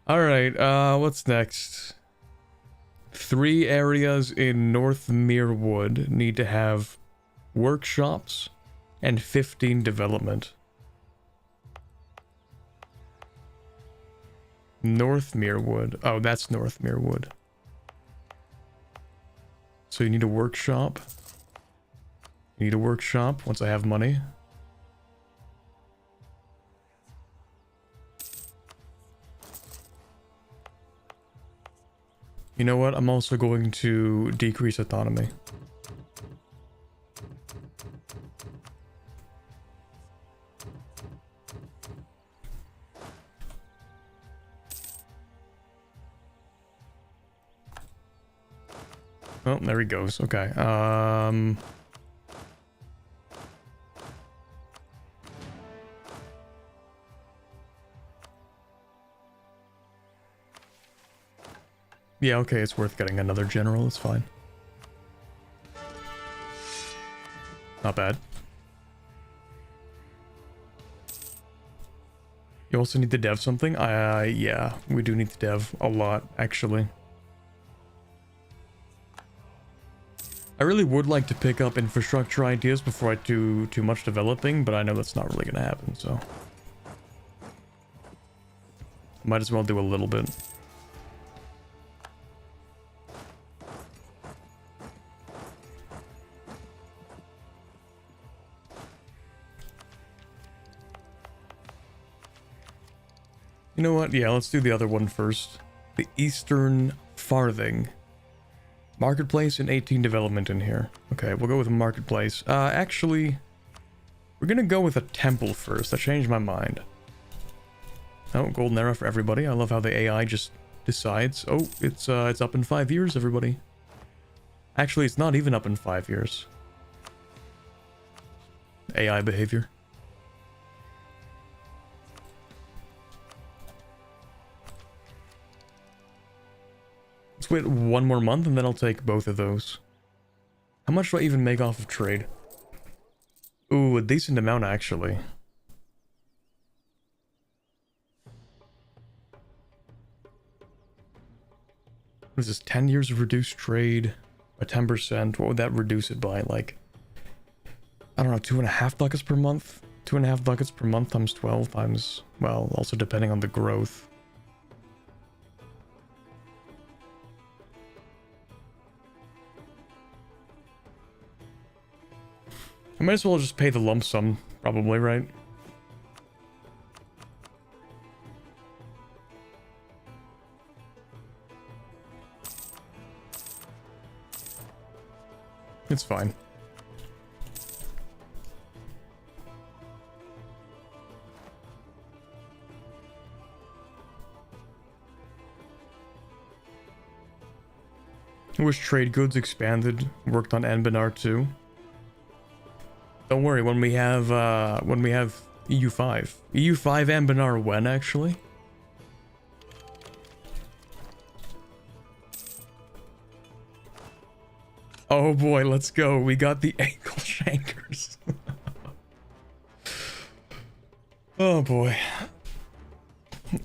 Alright, what's next? 3 areas in North Merewood need to have workshops and 15 development. North Merewood. Oh, that's North Merewood. So you need a workshop. You need a workshop once I have money. You know what? I'm also going to decrease autonomy. Oh, there he goes. Okay. Yeah, okay, it's worth getting another general. It's fine. Not bad. You also need to dev something? Yeah, we do need to dev a lot, actually. I really would like to pick up infrastructure ideas before I do too much developing, but I know that's not really going to happen, so... Might as well do a little bit. You know what? Yeah, let's do the other one first. The Eastern Farthing. Marketplace and 18 development in here. Okay, we'll go with a marketplace. Actually, we're gonna go with a temple first. I changed my mind. Oh, golden era for everybody. I love how the AI just decides. Oh, it's up in 5 years, everybody. Actually, it's not even up in 5 years. AI behavior. Let's wait 1 more month and then I'll take both of those. How much do I even make off of trade? Ooh, a decent amount actually. What is this? 10 years of reduced trade by 10%. What would that reduce it by? Like, I don't know, 2.5 ducats per month? 2.5 ducats per month times 12 times, well, also depending on the growth. I might as well just pay the lump sum, probably, right? It's fine. I wish trade goods expanded, worked on Anbennar too. Don't worry, when we have EU5. EU5 Anbennar when, actually? Oh boy, let's go. We got the ankle shankers. Oh boy.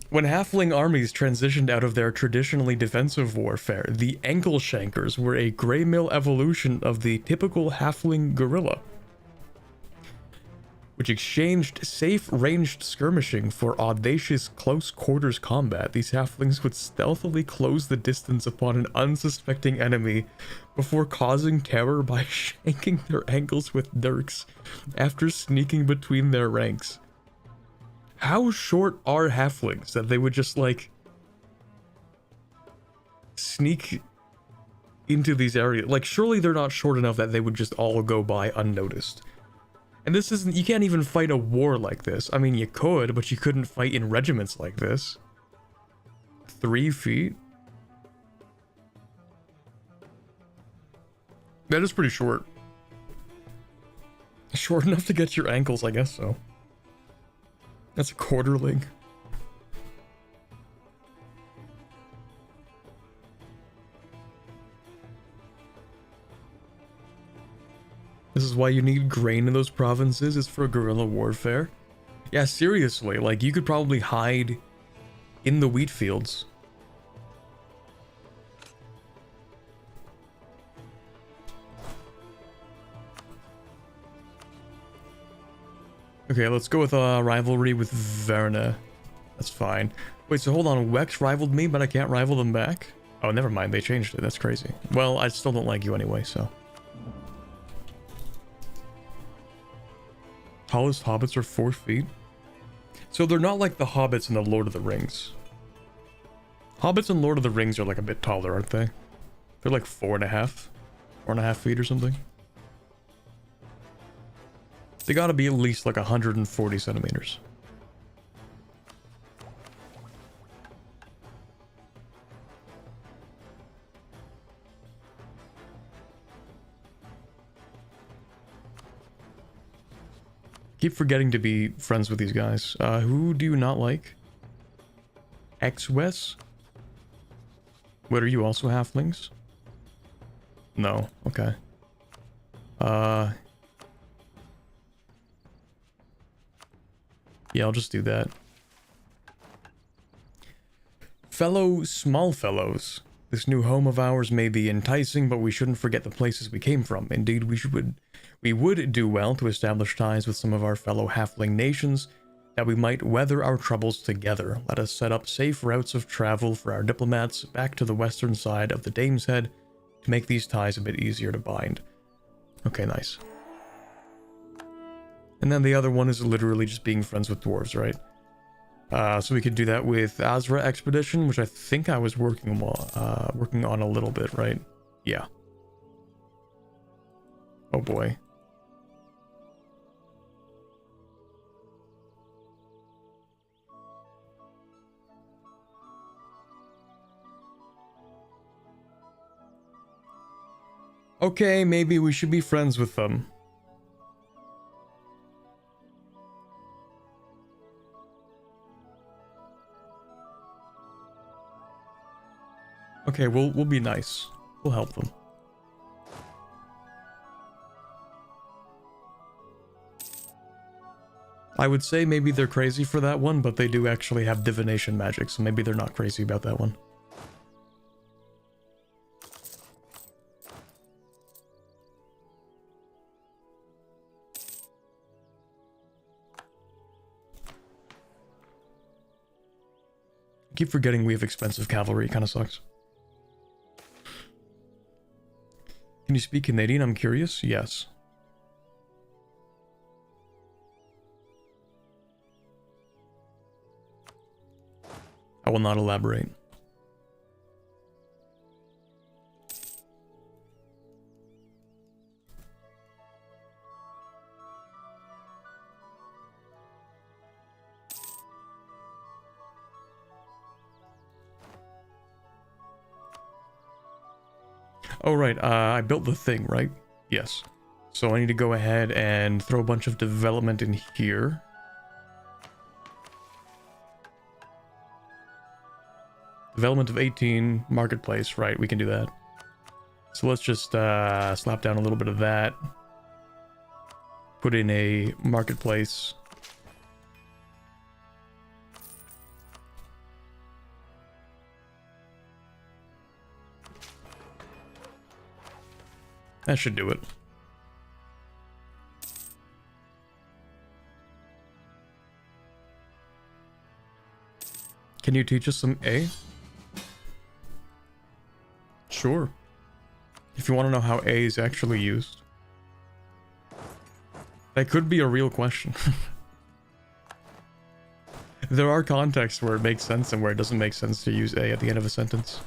When Halfling armies transitioned out of their traditionally defensive warfare, the ankle shankers were a grey mill evolution of the typical Halfling guerrilla, which exchanged safe ranged skirmishing for audacious close quarters combat. These halflings would stealthily close the distance upon an unsuspecting enemy before causing terror by shanking their ankles with dirks after sneaking between their ranks. How short are halflings that they would just like sneak into these areas? Like, surely they're not short enough that they would just all go by unnoticed. And this isn't, you can't even fight a war like this. I mean, you could, but you couldn't fight in regiments like this. 3 feet? That is pretty short. Short enough to get your ankles, I guess so. That's a quarterling. This is why you need grain in those provinces, is for guerrilla warfare. Yeah, seriously, like, you could probably hide in the wheat fields. Okay, let's go with rivalry with Verna. That's fine. Wait, so hold on, Wex rivaled me, but I can't rival them back? Oh, never mind, they changed it, that's crazy. Well, I still don't like you anyway, so. Tallest hobbits are 4 feet? So they're not like the hobbits in the Lord of the Rings. Hobbits in Lord of the Rings are like a bit taller, aren't they? They're like 4.5 feet or something. They gotta be at least like 140 centimeters. Keep forgetting to be friends with these guys. Who do you not like? X-Wes? What, are you also halflings? No, okay. Yeah, I'll just do that. Fellow small fellows. This new home of ours may be enticing, but we shouldn't forget the places we came from. Indeed, we would do well to establish ties with some of our fellow halfling nations, that we might weather our troubles together. Let us set up safe routes of travel for our diplomats back to the western side of the Dame's Head to make these ties a bit easier to bind. Okay, nice. And then the other one is literally just being friends with dwarves, right? So we could do that with Azra Expedition, which I think I was working on a little bit, right? Yeah. Oh boy. Okay, maybe we should be friends with them. Okay, we'll be nice. We'll help them. I would say maybe they're crazy for that one, but they do actually have divination magic, so maybe they're not crazy about that one. I keep forgetting we have expensive cavalry, it kind of sucks. Can you speak Canadian? I'm curious. Yes. I will not elaborate. Oh, right, I built the thing, right? Yes. So I need to go ahead and throw a bunch of development in here. Development of 18, marketplace, right, we can do that. So let's just slap down a little bit of that. Put in a marketplace. That should do it. Can you teach us some A? Sure. If you want to know how A is actually used. That could be a real question. There are contexts where it makes sense and where it doesn't make sense to use A at the end of a sentence.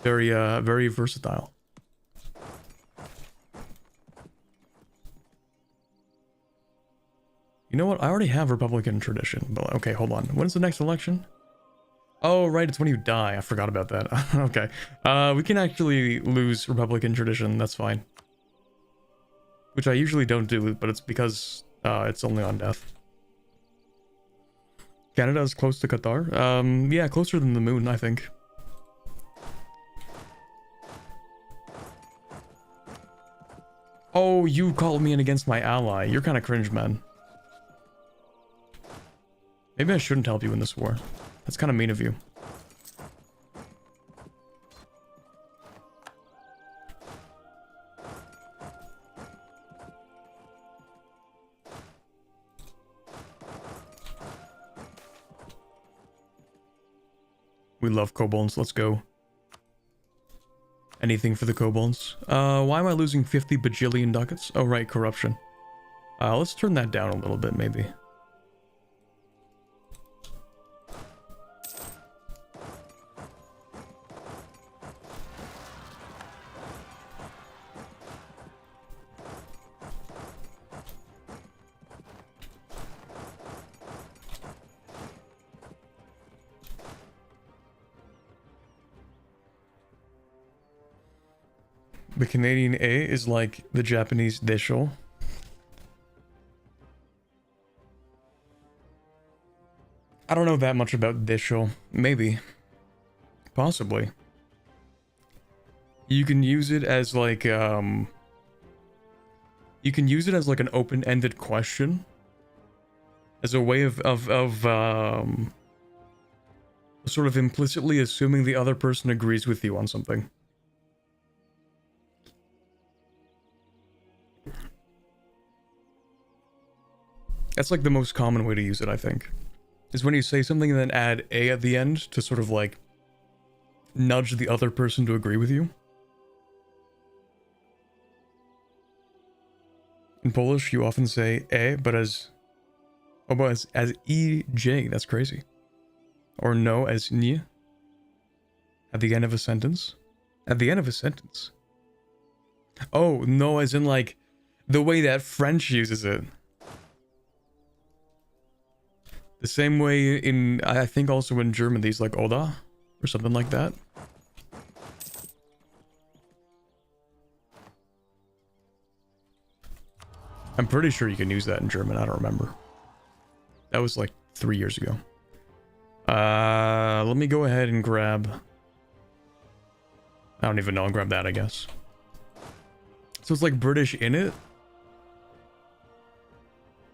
Very versatile. You know what? I already have Republican tradition, but okay, hold on. When's the next election? Oh, right, it's when you die. I forgot about that. Okay. We can actually lose Republican tradition, that's fine. Which I usually don't do, but it's because it's only on death. Canada is close to Qatar? Yeah, closer than the moon, I think. you called me in against my ally. You're kind of cringe, man. Maybe I shouldn't help you in this war. That's kind of mean of you. We love kobolds. Let's go. Anything for the kobolds. Why am I losing 50 bajillion ducats? Oh, right, corruption. Let's turn that down a little bit, maybe. The Canadian A is like the Japanese desho. I don't know that much about desho. Maybe. Possibly. You can use it as like, you can use it as like an open-ended question. As a way of sort of implicitly assuming the other person agrees with you on something. That's like the most common way to use it, I think. Is when you say something and then add A at the end to sort of like nudge the other person to agree with you. In Polish, you often say E, but as EJ, that's crazy. Or no as nie. At the end of a sentence. At the end of a sentence. Oh, no as in like the way that French uses it. The same way in, I think also in German, these like Oda, or something like that. I'm pretty sure you can use that in German, I don't remember. That was like 3 years ago. Let me go ahead and grab... I don't even know, I'll grab that, I guess. So it's like British in it?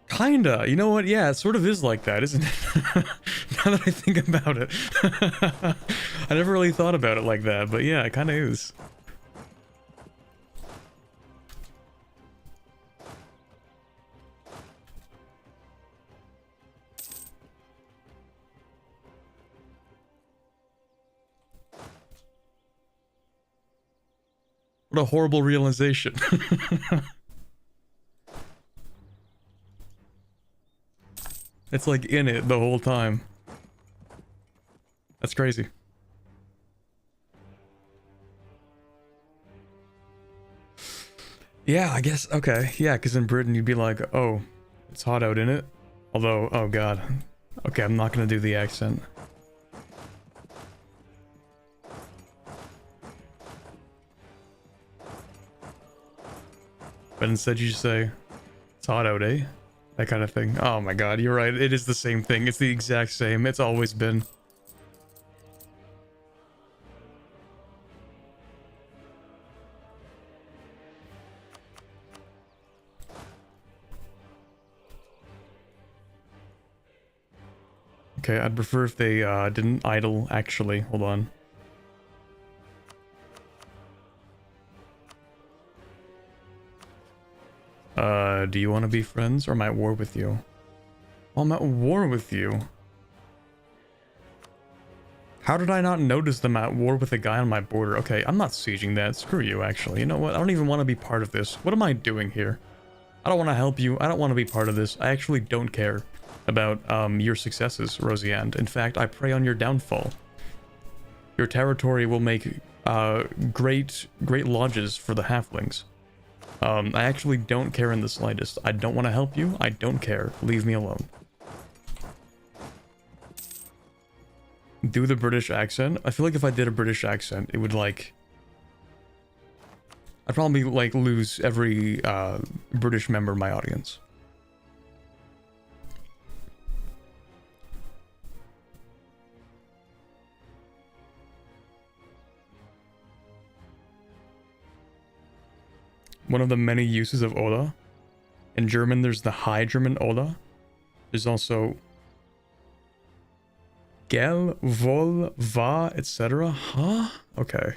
Kinda. You know what? Yeah, it sort of is like that, isn't it? Now that I think about it. I never really thought about it like that, but yeah, it kind of is. What a horrible realization. It's like in it the whole time. That's crazy. Yeah, I guess, okay. Yeah, because in Britain you'd be like, oh, it's hot out in it. Although, oh god. Okay, I'm not gonna do the accent. But instead you just say, it's hot out, eh? That kind of thing. Oh my god, you're right. It is the same thing. It's the exact same. It's always been. Okay, I'd prefer if they didn't idle, actually. Hold on. Do you want to be friends, or am I at war with you? Well, I'm at war with you. How did I not notice them at war with a guy on my border? Okay, I'm not sieging that. Screw you, actually. You know what? I don't even want to be part of this. What am I doing here? I don't want to help you. I don't want to be part of this. I actually don't care about your successes, Rosiand. In fact, I prey on your downfall. Your territory will make great lodges for the halflings. I actually don't care in the slightest. I don't want to help you. I don't care. Leave me alone. Do the British accent? I feel like if I did a British accent, it would like... I'd probably like lose every British member in my audience. One of the many uses of Oda. In German, there's the High German Oda. There's also Gel, Vol, Va, etc. Huh? Okay.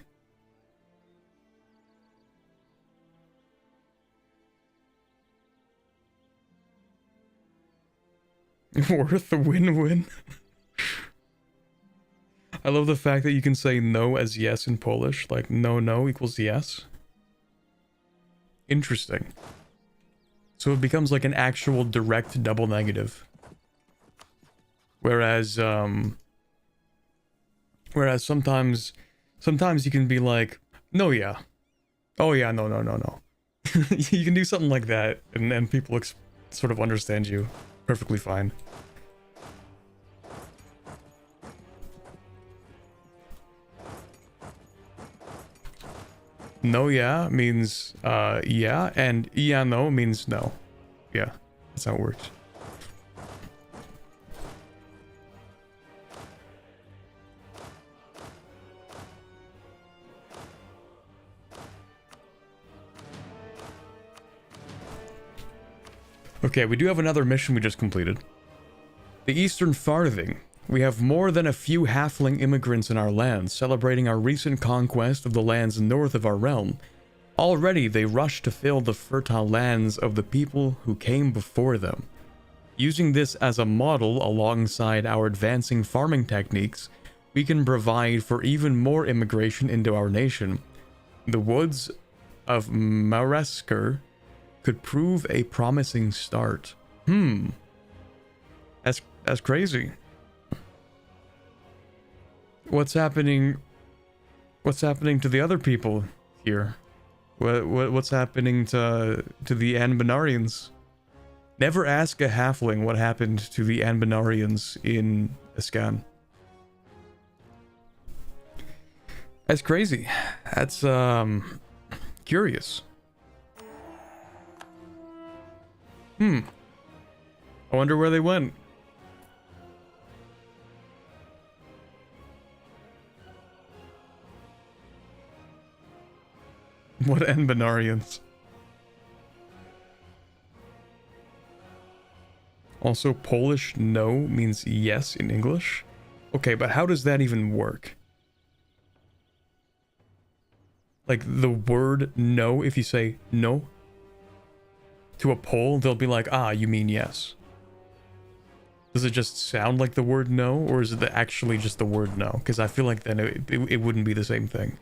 Worth a win-win. I love the fact that you can say no as yes in Polish. Like, no equals yes. Interesting. So it becomes like an actual direct double negative. Whereas sometimes you can be like, no, yeah. Oh, yeah, no. You can do something like that, and people sort of understand you perfectly fine. No, yeah means yeah, and yeah, no means no. Yeah, that's how it works. Okay, we do have another mission we just completed. The Eastern Farthing. We have more than a few Halfling immigrants in our land, celebrating our recent conquest of the lands north of our realm. Already they rush to fill the fertile lands of the people who came before them. Using this as a model alongside our advancing farming techniques, we can provide for even more immigration into our nation. The woods of Maresker could prove a promising start. That's crazy. What's happening to the other people here? What's happening to the Anbennarians? Never ask a halfling what happened to the Anbennarians in Ascan. That's crazy. That's curious. I wonder where they went. What Anbennarians? Also, Polish no means yes in English? Okay, but how does that even work? Like, the word no, if you say no to a Pole, they'll be like, ah, you mean yes. Does it just sound like the word no, or is it actually just the word no? Because I feel like then it wouldn't be the same thing.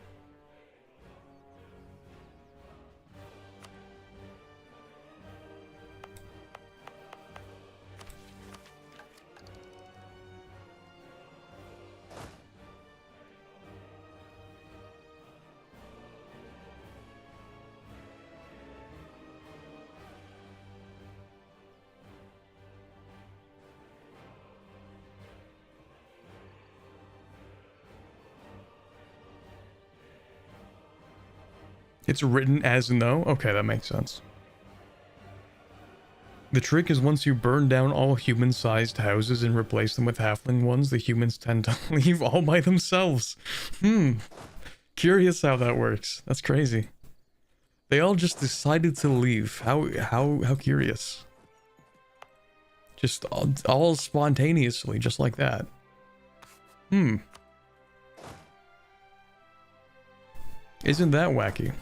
It's written as no? Okay, that makes sense. The trick is once you burn down all human-sized houses and replace them with halfling ones, the humans tend to leave all by themselves. Curious how that works. That's crazy. They all just decided to leave. How curious. Just all spontaneously, just like that. Isn't that wacky?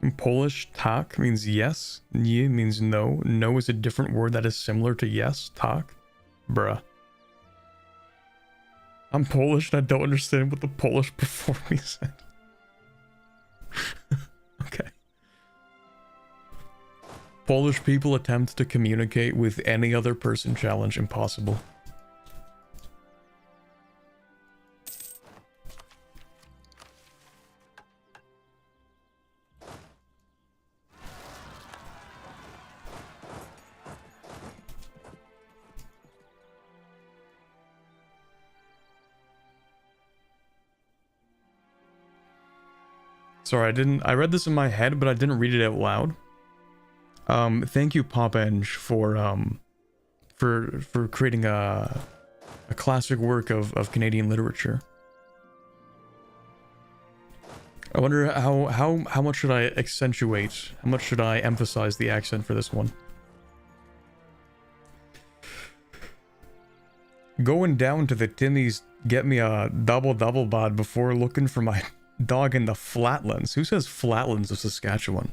In Polish, tak means yes, nie means no. No is a different word that is similar to yes, tak. Bruh. I'm Polish and I don't understand what the Polish before me said. Okay. Polish people attempt to communicate with any other person, challenge impossible. Sorry, I read this in my head, but I didn't read it out loud. Thank you, Popenge, for creating a classic work of Canadian literature. I wonder how much should I accentuate, how much should I emphasize the accent for this one? Going down to the Tinnies, get me a double bod before looking for my dog in the flatlands. Who says flatlands of Saskatchewan?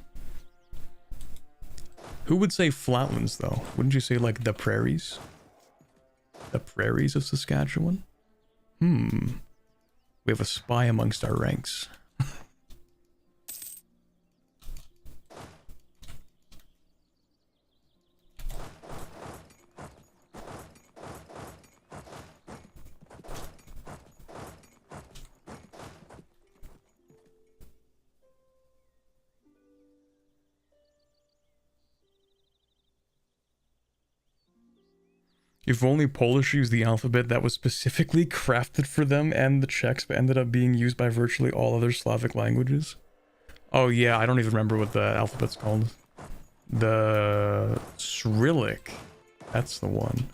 Who would say flatlands, though? Wouldn't you say, like, the prairies? The prairies of Saskatchewan? We have a spy amongst our ranks. If only Polish used the alphabet that was specifically crafted for them and the Czechs, but ended up being used by virtually all other Slavic languages. Oh yeah, I don't even remember what the alphabet's called. The Cyrillic. That's the one.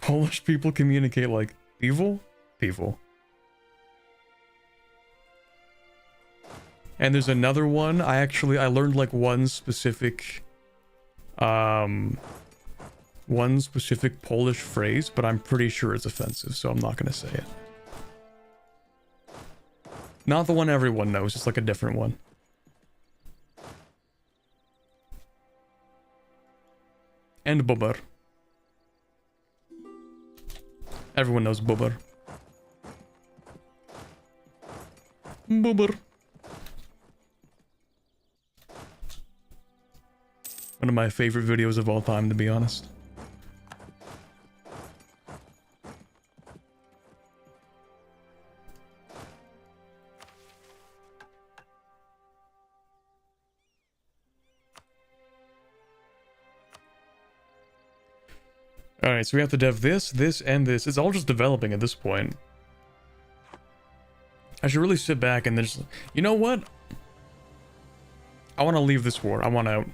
Polish people communicate like people? People. And there's another one. I learned like one specific Polish phrase, but I'm pretty sure it's offensive, so I'm not gonna say it. Not the one everyone knows, it's like a different one. And bubber. Everyone knows bubber. Bubber. One of my favorite videos of all time, to be honest. Alright, so we have to dev this, and this. It's all just developing at this point. I should really sit back and then just... You know what? I want to leave this war. I want out.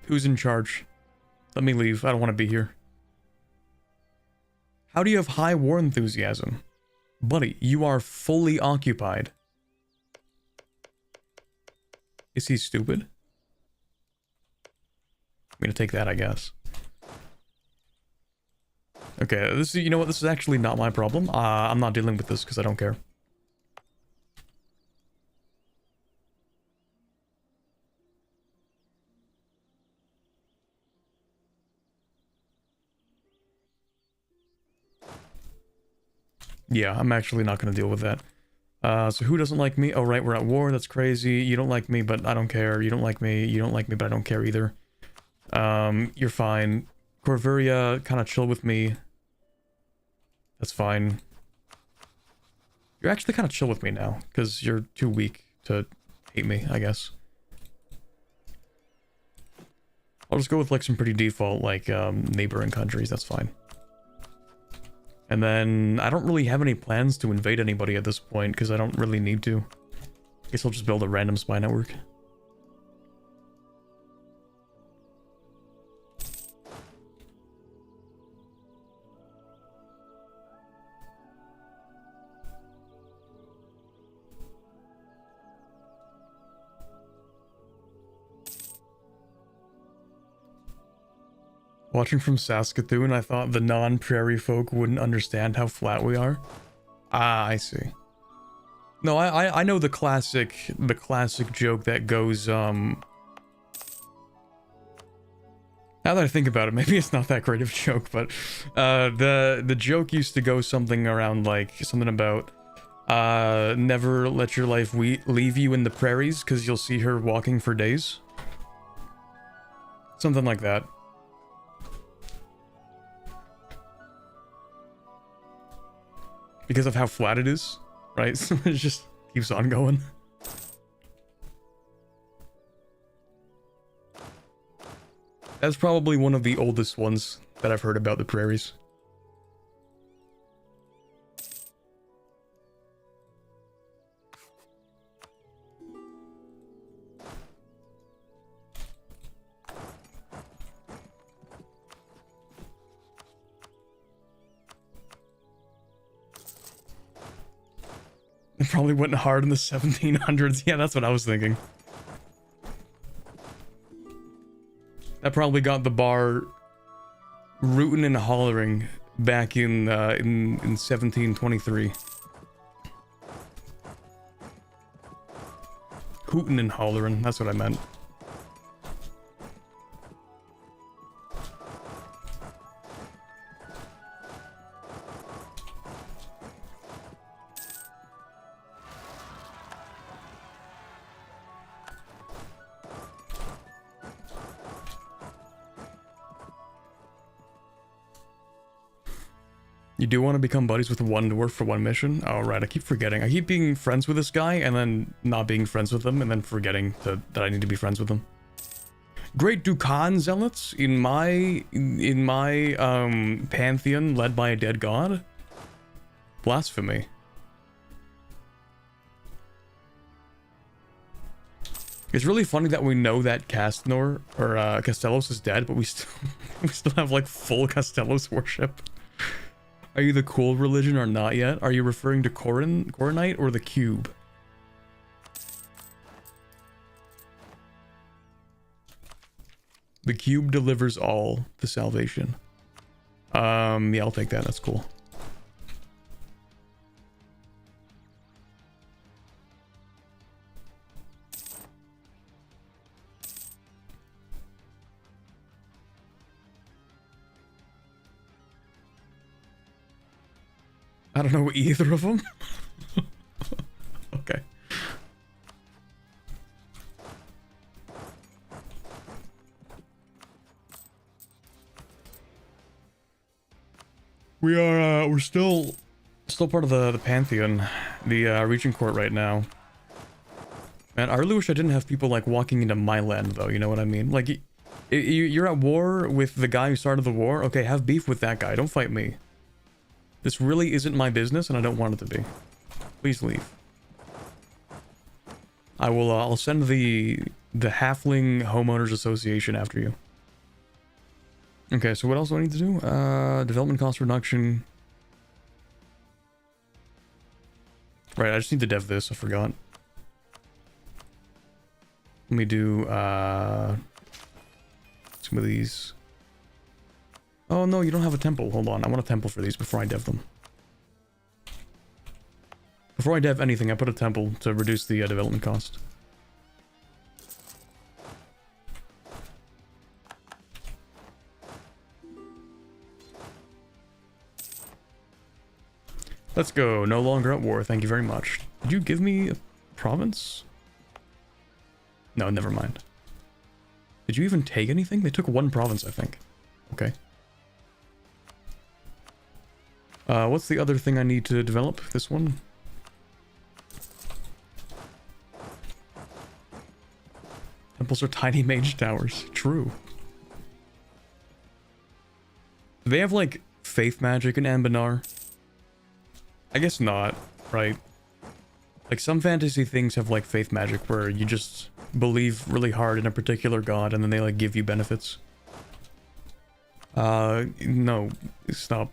Who's in charge? Let me leave. I don't want to be here. How do you have high war enthusiasm? Buddy, you are fully occupied. Is he stupid? I'm gonna take that, I guess. Okay, this is, you know what? This is actually not my problem. I'm not dealing with this because I don't care. Yeah, I'm actually not going to deal with that. So who doesn't like me? Oh, right, we're at war. That's crazy. You don't like me, but I don't care. You don't like me. You don't like me, but I don't care either. You're fine. Corvuria, kind of chill with me. That's fine. You're actually kind of chill with me now, because you're too weak to hate me, I guess. I'll just go with, like, some pretty default, like, neighboring countries. That's fine. And then, I don't really have any plans to invade anybody at this point, because I don't really need to. I guess I'll just build a random spy network. Watching from Saskatoon, I thought the non-prairie folk wouldn't understand how flat we are. Ah, I see. No, I know the classic joke that goes, now that I think about it, maybe it's not that great of a joke, but, the joke used to go something around, like, something about, never let your life leave you in the prairies, because you'll see her walking for days. Something like that. Because of how flat it is, right? So it just keeps on going. That's probably one of the oldest ones that I've heard about the prairies. Probably went hard in the 1700s. Yeah, that's what I was thinking. That probably got the bar rootin' and hollering back in 1723. Hootin' and hollering, that's what I meant. You do want to become buddies with one dwarf for one mission? Oh, right, I keep forgetting. I keep being friends with this guy and then not being friends with him and then forgetting that I need to be friends with him. Great Dukan zealots in my pantheon led by a dead god? Blasphemy. It's really funny that we know that Castnor or Castellos is dead, but we still have like full Castellos worship. Are you the cool religion or not yet? Are you referring to Coronite or the cube? The cube delivers all the salvation. Yeah, I'll take that. That's cool. I don't know either of them. Okay. We're still part of the Pantheon, the Regent Court right now. Man, I really wish I didn't have people like walking into my land though, you know what I mean? Like, you're at war with the guy who started the war, okay, have beef with that guy, don't fight me. This really isn't my business, and I don't want it to be. Please leave. I will. I'll send the Halfling Homeowners Association after you. Okay, so what else do I need to do? Development cost reduction. Right, I just need to dev this. I forgot. Let me do some of these. Oh no, you don't have a temple. Hold on, I want a temple for these before I dev them. Before I dev anything, I put a temple to reduce the development cost. Let's go. No longer at war. Thank you very much. Did you give me a province? No, never mind. Did you even take anything? They took one province, I think. Okay. What's the other thing I need to develop? This one? Temples are tiny mage towers. True. Do they have, like, faith magic in Anbennar? I guess not, right? Like, some fantasy things have, like, faith magic where you just believe really hard in a particular god and then they, like, give you benefits. No. Stop.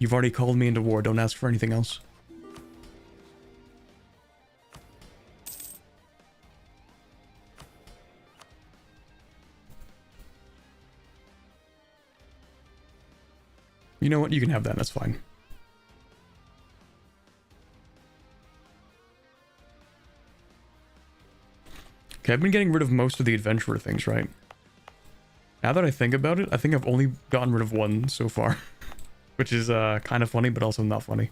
You've already called me into war. Don't ask for anything else. You know what? You can have that. That's fine. Okay, I've been getting rid of most of the adventurer things, right? Now that I think about it, I think I've only gotten rid of one so far. Which is kind of funny, but also not funny.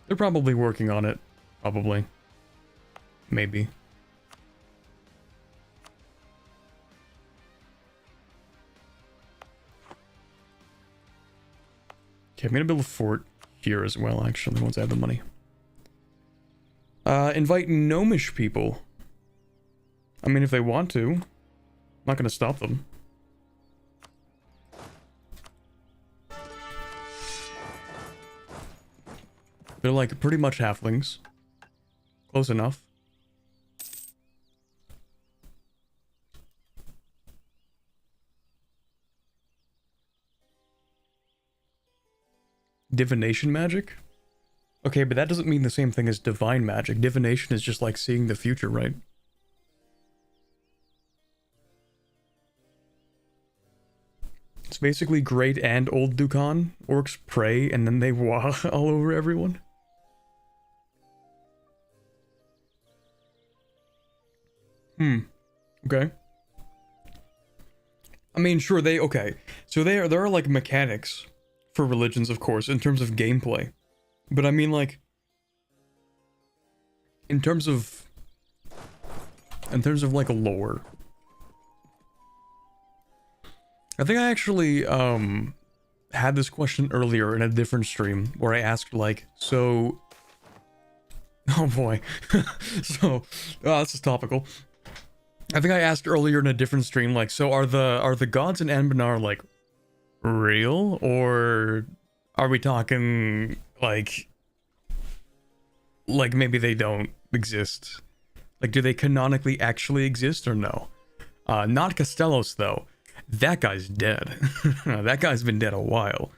They're probably working on it. Probably. Maybe. Okay, I'm gonna build a fort here as well, actually, once I have the money. Invite gnomish people. I mean, if they want to. I'm not gonna stop them. They're like pretty much halflings. Close enough. Divination magic? Okay, but that doesn't mean the same thing as divine magic. Divination is just like seeing the future, right? It's basically Great and Old Dukan. Orcs pray and then they wah all over everyone. Okay. I mean, sure, okay. So there are like mechanics for religions, of course, in terms of gameplay. But I mean, like, in terms of like lore. I think I actually had this question earlier in a different stream where I asked like, so oh boy. This is topical. I think I asked earlier in a different stream like, so are the gods in Anbennar like real, or are we talking like maybe they don't exist? Like, do they canonically actually exist or no? Not Castellos though. That guy's dead. That guy's been dead a while.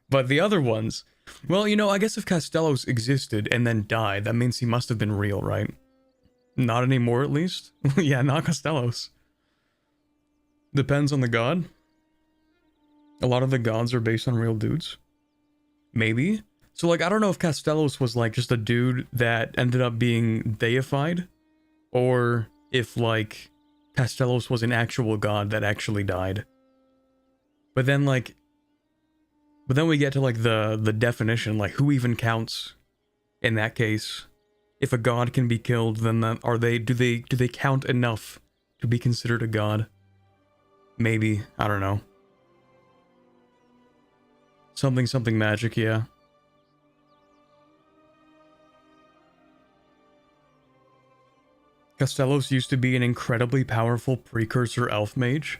But the other ones, well, you know, I guess if Castellos existed and then died, that means he must have been real, right? Not anymore, at least. Yeah, not Castellos. Depends on the god. A lot of the gods are based on real dudes. Maybe. So, like, I don't know if Castellos was, like, just a dude that ended up being deified, or if, like, Castellos was an actual god that actually died. But then, like, we get to, like, the definition, like, who even counts in that case? If a god can be killed, then do they count enough to be considered a god? Maybe, I don't know. Something magic, yeah. Castellos used to be an incredibly powerful precursor elf mage.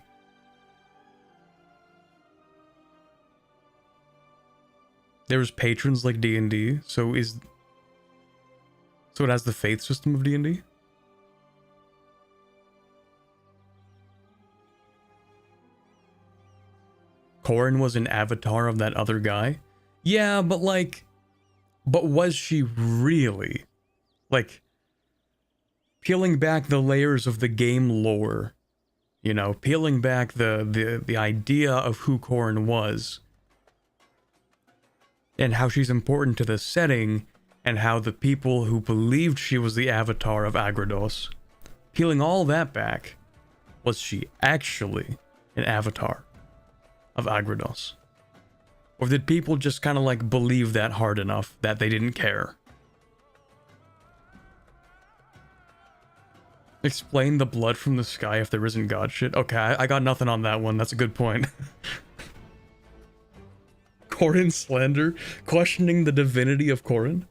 There's patrons like D&D, so it has the faith system of D&D? Corrin was an avatar of that other guy? Yeah, but was she really? Like, peeling back the layers of the game lore, you know, peeling back the idea of who Corrin was, and how she's important to the setting, and how the people who believed she was the avatar of Agrados, peeling all that back, was she actually an avatar of Agrados? Or did people just kind of like believe that hard enough that they didn't care? Explain the blood from the sky if there isn't god shit. Okay, I got nothing on that one. That's a good point. Corrin slander? Questioning the divinity of Corrin?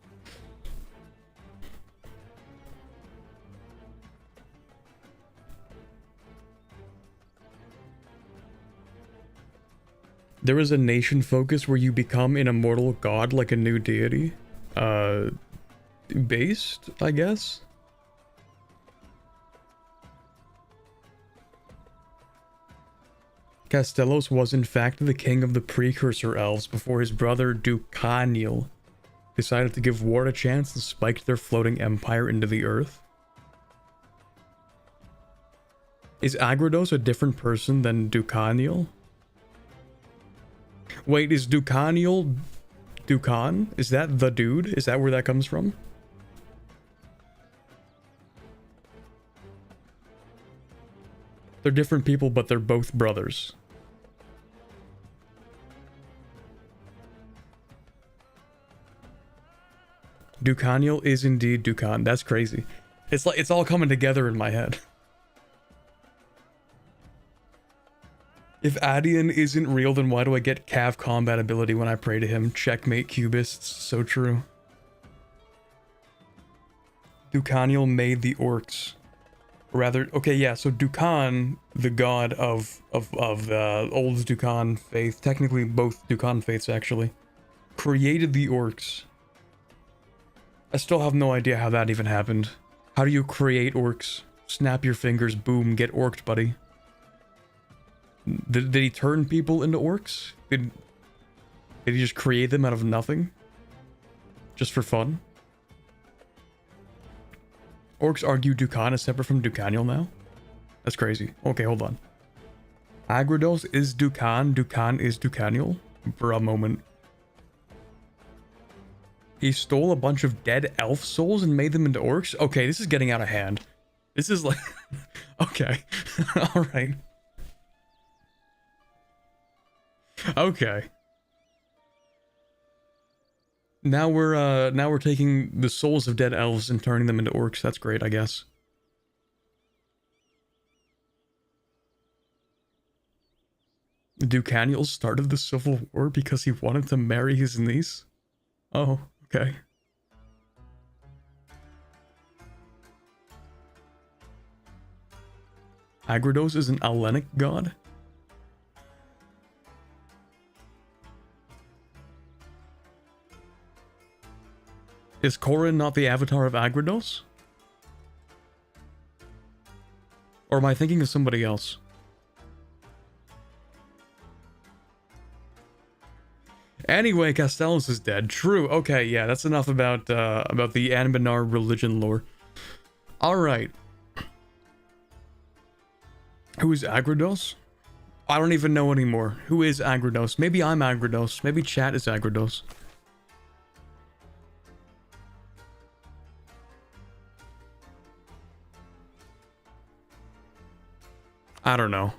There is a nation focus where you become an immortal god like a new deity. Based, I guess? Castellos was in fact the king of the precursor elves before his brother Ducaniel decided to give war a chance and spiked their floating empire into the earth. Is Agrados a different person than Ducaniel? Wait, is Ducaniel Dukan? Is that the dude? Is that where that comes from? They're different people, but they're both brothers. Ducaniel is indeed Dukan. That's crazy. It's like it's all coming together in my head. If Adian isn't real, then why do I get Cav combat ability when I pray to him? Checkmate cubists. So true. Ducaniel made the orcs. Rather, okay, yeah, so Dukan, the god of the old Dukan faith, technically both Dukan faiths actually, created the orcs. I still have no idea how that even happened. How do you create orcs? Snap your fingers, boom, get orked, buddy. Did he turn people into orcs? Did he just create them out of nothing? Just for fun? Orcs argue Dukan is separate from Ducanial now? That's crazy. Okay, hold on. Agrados is Dukan, Dukan is Ducanial? For a moment. He stole a bunch of dead elf souls and made them into orcs? Okay, this is getting out of hand. This is like... okay. Alright. Okay. Now we're taking the souls of dead elves and turning them into orcs. That's great, I guess. Ducaniel started the Civil War because he wanted to marry his niece? Oh, okay. Agrados is an Hellenic god? Is Corin not the avatar of Agrados? Or am I thinking of somebody else? Anyway, Castellos is dead. True. Okay, yeah, that's enough about the Anbennar religion lore. Alright. Who is Agrados? I don't even know anymore. Who is Agrados? Maybe I'm Agrados. Maybe chat is Agrados. I don't know.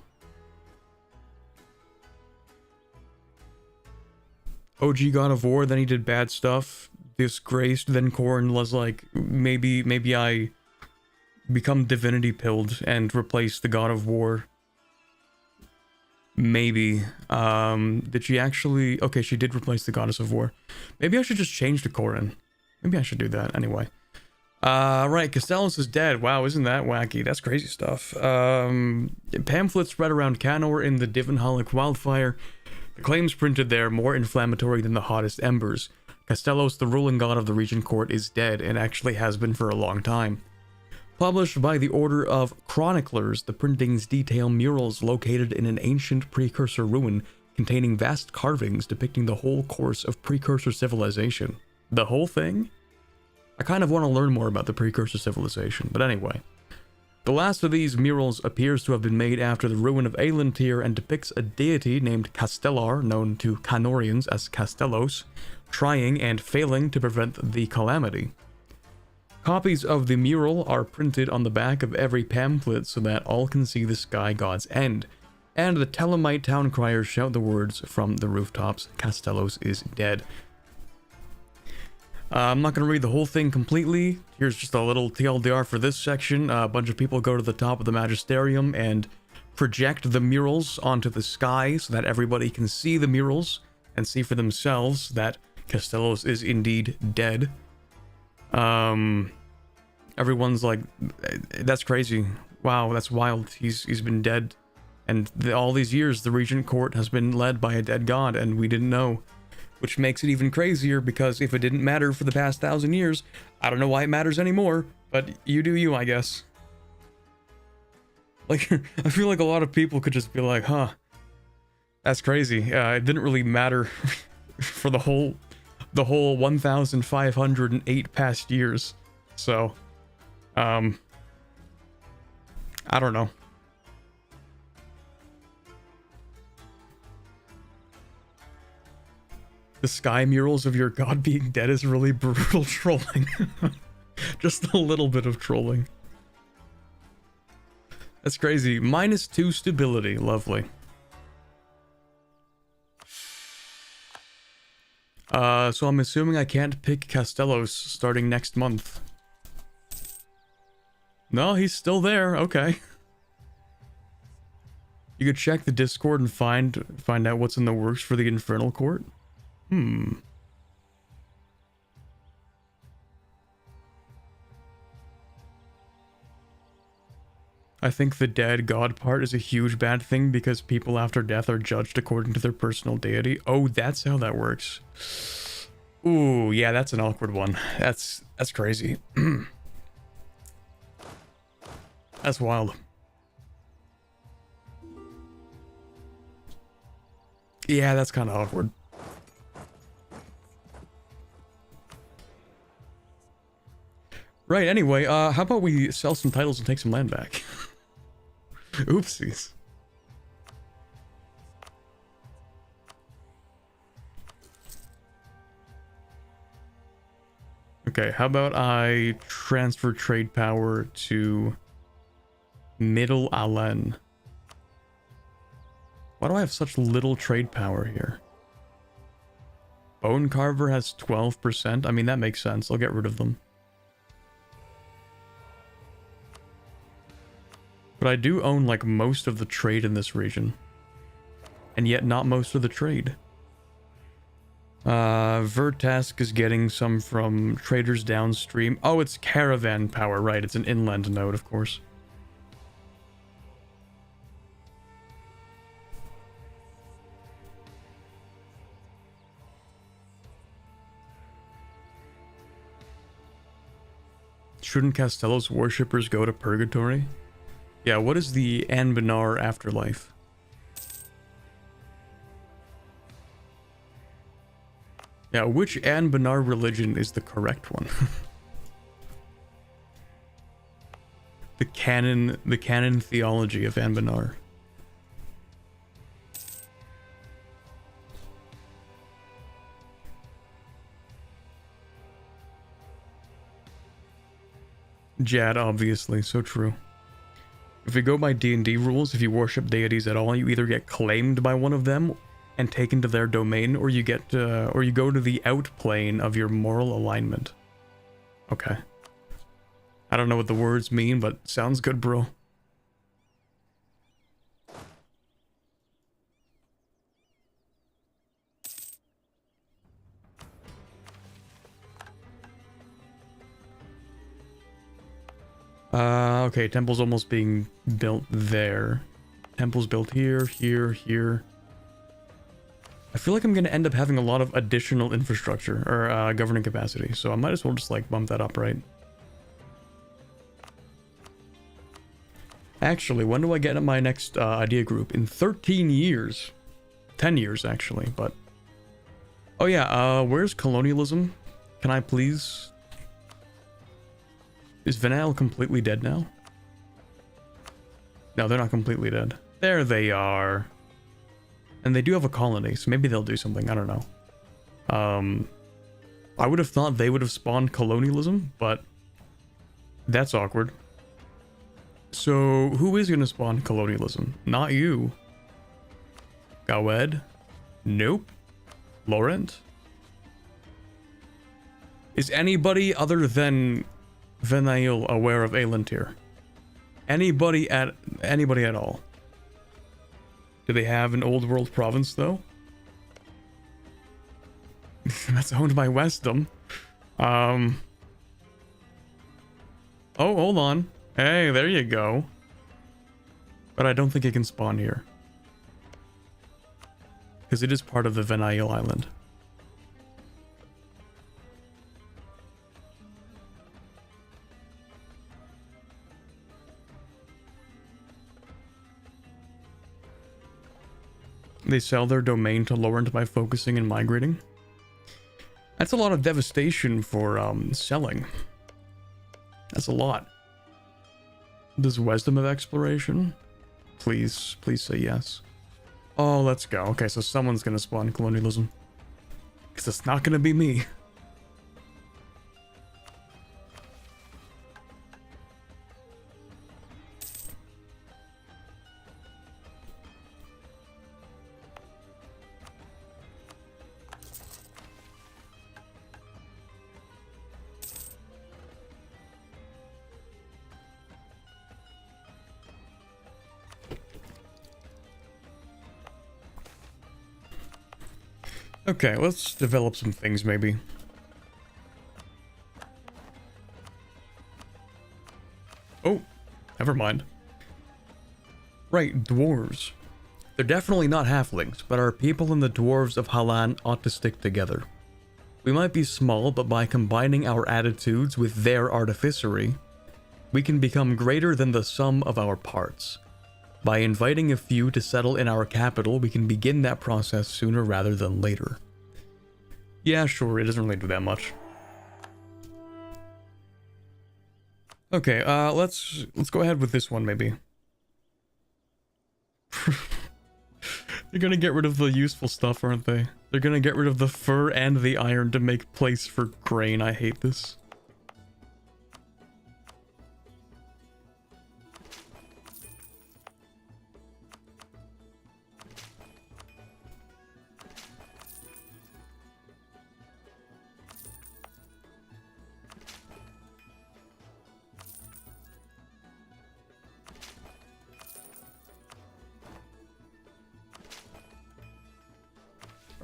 OG God of War, then he did bad stuff, disgraced, then Corrin was like, maybe I become divinity pilled and replace the God of War. Maybe. Did she actually... Okay, she did replace the Goddess of War. Maybe I should just change to Corrin. Maybe I should do that, anyway. Right, Castellos is dead. Wow, isn't that wacky? That's crazy stuff. Pamphlets spread around Canor in the Divenholic wildfire. The claims printed there more inflammatory than the hottest embers. Castellos, the ruling god of the Regent Court, is dead and actually has been for a long time. Published by the Order of Chroniclers, the printings detail murals located in an ancient precursor ruin containing vast carvings depicting the whole course of precursor civilization. The whole thing? I kind of want to learn more about the precursor civilization, but anyway. The last of these murals appears to have been made after the ruin of Aelantir and depicts a deity named Castellar, known to Canorians as Castellos, trying and failing to prevent the calamity. Copies of the mural are printed on the back of every pamphlet so that all can see the sky god's end, and the Telemite town criers shout the words from the rooftops, Castellos is dead. I'm not going to read the whole thing completely. Here's just a little TLDR for this section. A bunch of people go to the top of the Magisterium and project the murals onto the sky so that everybody can see the murals and see for themselves that Castellos is indeed dead. Everyone's like, that's crazy. Wow, that's wild. He's been dead. And all these years, the Regent Court has been led by a dead god, and we didn't know. Which makes it even crazier, because if it didn't matter for the past 1,000 years, I don't know why it matters anymore, but you do you, I guess. Like, I feel like a lot of people could just be like, huh, that's crazy. It didn't really matter for the whole 1,508 past years. So, I don't know. The sky murals of your god being dead is really brutal trolling. Just a little bit of trolling. That's crazy. -2 stability. Lovely. So I'm assuming I can't pick Castellos starting next month. No, he's still there. Okay. You could check the Discord and find out what's in the works for the Infernal Court. I think the dead god part is a huge bad thing because people after death are judged according to their personal deity. Oh, that's how that works. Ooh, yeah, that's an awkward one. That's crazy. That's wild. Yeah, that's kind of awkward. Right, anyway, how about we sell some titles and take some land back? Oopsies. Okay, how about I transfer trade power to Middle Alen? Why do I have such little trade power here? Bone Carver has 12%. I mean, that makes sense. I'll get rid of them. But I do own, like, most of the trade in this region. And yet not most of the trade. Vertask is getting some from traders downstream. Oh, it's caravan power, right. It's an inland node, of course. Shouldn't Castello's worshippers go to purgatory? Yeah, what is the Anbennar afterlife? Yeah, which Anbennar religion is the correct one? the canon theology of Anbennar. Jad, obviously, so true. If we go by D&D rules, if you worship deities at all, you either get claimed by one of them and taken to their domain, or you get, or you go to the outplane of your moral alignment. Okay. I don't know what the words mean, but sounds good, bro. Okay, temple's almost being built there. Temple's built here, here, here. I feel like I'm going to end up having a lot of additional infrastructure, or governing capacity, so I might as well just, like, bump that up, right? Actually, when do I get my next idea group? In 13 years. 10 years, actually, but... Oh yeah, where's colonialism? Can I please... Is Venal completely dead now? No, they're not completely dead. There they are. And they do have a colony, so maybe they'll do something, I don't know. I would have thought they would have spawned colonialism, but that's awkward. So, who is gonna spawn colonialism? Not you. Gawed? Nope. Laurent? Is anybody other than Venail aware of Aelintir? Anybody at all? Do they have an old world province though? That's owned by Westdom. Oh, hold on. Hey, there you go. But I don't think it can spawn here. Because it is part of the Venail Island. They sell their domain to Laurent by focusing and migrating. That's a lot of devastation for selling. That's a lot. Does Wisdom of Exploration? Please say yes. Oh, let's go. Okay, so someone's gonna spawn colonialism. Because it's not gonna be me. Okay, let's develop some things, maybe. Oh, never mind. Right, dwarves. They're definitely not halflings, but our people and the dwarves of Halan ought to stick together. We might be small, but by combining our attitudes with their artificery, we can become greater than the sum of our parts. By inviting a few to settle in our capital, we can begin that process sooner rather than later. Yeah, sure, it doesn't really do that much. Okay, let's go ahead with this one maybe. They're gonna get rid of the useful stuff, aren't they? They're gonna get rid of the fur and the iron to make place for grain. I hate this.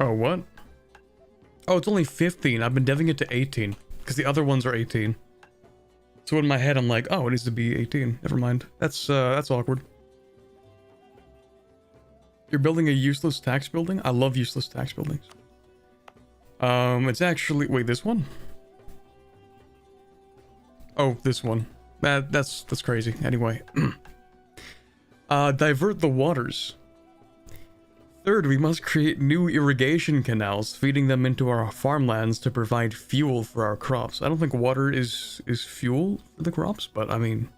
Oh, what? Oh, it's only 15. I've been deving it to 18. Because the other ones are 18. So in my head, I'm like, oh, it needs to be 18. Never mind. That's awkward. You're building a useless tax building? I love useless tax buildings. It's actually... Wait, this one? Oh, this one. That's crazy. Anyway. Divert the waters. Third, we must create new irrigation canals, feeding them into our farmlands to provide fuel for our crops. I don't think water is fuel for the crops, but I mean,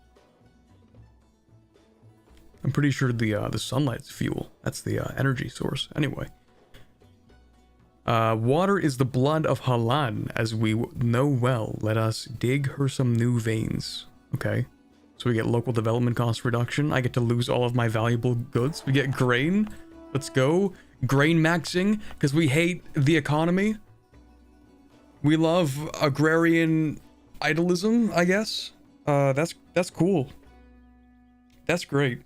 I'm pretty sure the sunlight's fuel. That's the energy source. Anyway, water is the blood of Halan, as we know well. Let us dig her some new veins. Okay, so we get local development cost reduction. I get to lose all of my valuable goods. We get grain. Let's go. Grain maxing, because we hate the economy. We love agrarian idolism, I guess. That's cool. That's great.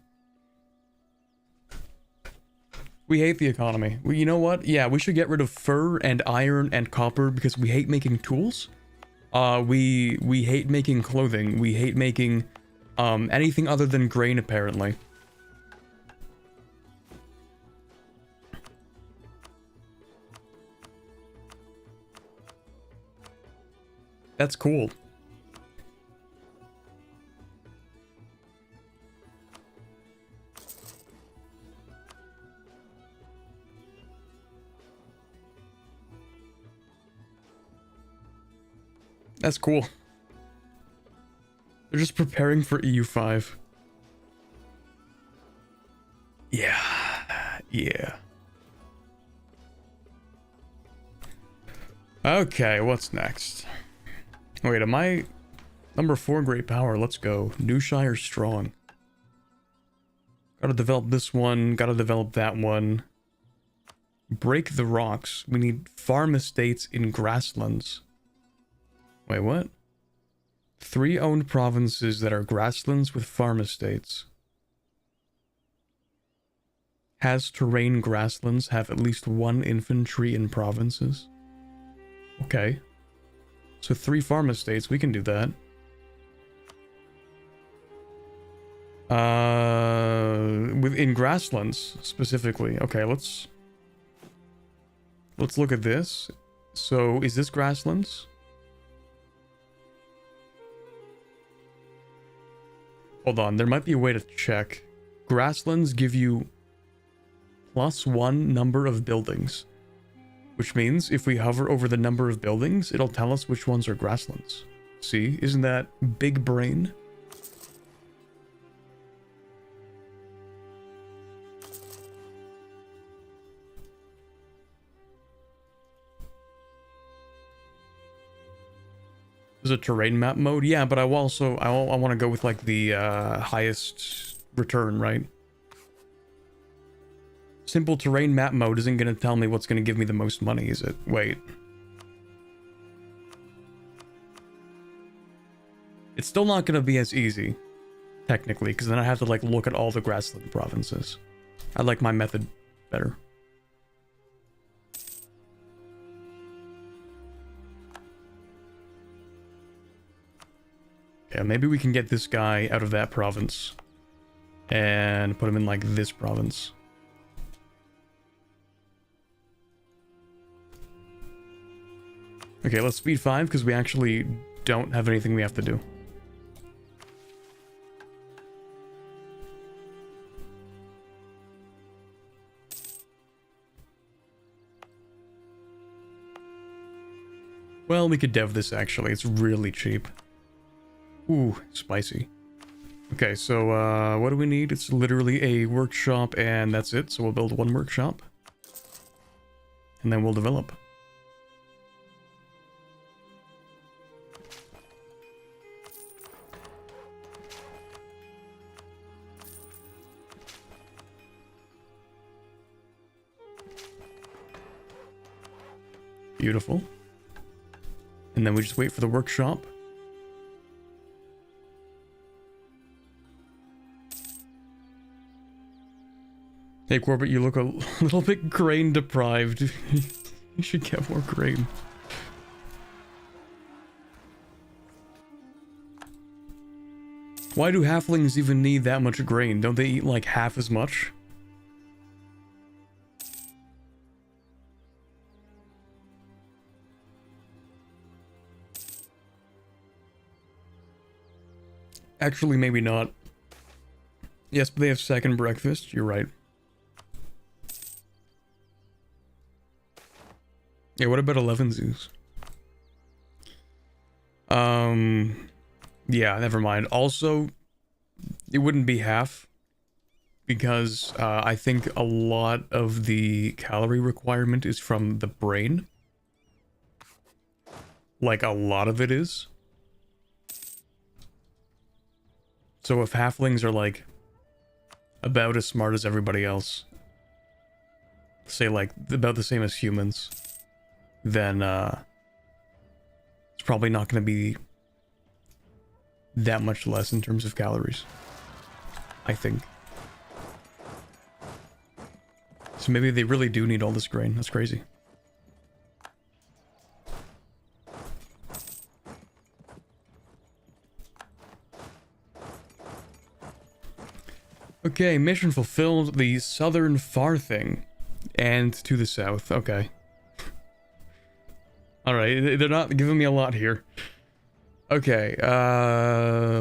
We hate the economy. You know what? Yeah, we should get rid of fur and iron and copper because we hate making tools. We hate making clothing. We hate making anything other than grain, apparently. That's cool. That's cool. They're just preparing for EU5. Yeah. Yeah. Okay, what's next? Wait, am I... Number 4, great power, let's go. Newshire strong. Gotta develop this one, gotta develop that one. Break the rocks. We need farm estates in grasslands. Wait, what? 3 owned provinces that are grasslands with farm estates. Has terrain grasslands have at least 1 infantry in provinces? Okay. So 3 farm estates, we can do that. Within grasslands, specifically. Okay, let's look at this. So, is this grasslands? Hold on, there might be a way to check. Grasslands give you +1 number of buildings. Which means, if we hover over the number of buildings, it'll tell us which ones are grasslands. See? Isn't that big brain? There's a terrain map mode? Yeah, but I want to go with, like, the highest return, right? Simple terrain map mode isn't going to tell me what's going to give me the most money, is it? Wait. It's still not going to be as easy, technically, because then I have to, like, look at all the grassland provinces. I like my method better. Yeah, maybe we can get this guy out of that province and put him in, like, this province. Okay, let's speed 5 because we actually don't have anything we have to do. Well, we could dev this actually. It's really cheap. Ooh, spicy. Okay, so what do we need? It's literally a workshop and that's it. So we'll build one workshop. And then we'll develop. Beautiful. And then we just wait for the workshop. Hey Corbett, you look a little bit grain deprived. You should get more grain. Why do halflings even need that much grain? Don't they eat like half as much? Actually, maybe not. Yes, but they have second breakfast. You're right. Yeah, what about 11 zoos? Yeah, never mind. Also, it wouldn't be half because I think a lot of the calorie requirement is from the brain. Like, a lot of it is. So if halflings are, like, about as smart as everybody else, say, like, about the same as humans, then, it's probably not going to be that much less in terms of calories. I think. So maybe they really do need all this grain. That's crazy. Okay, mission fulfilled. The southern far thing. And to the south. Okay. Alright, they're not giving me a lot here. Okay,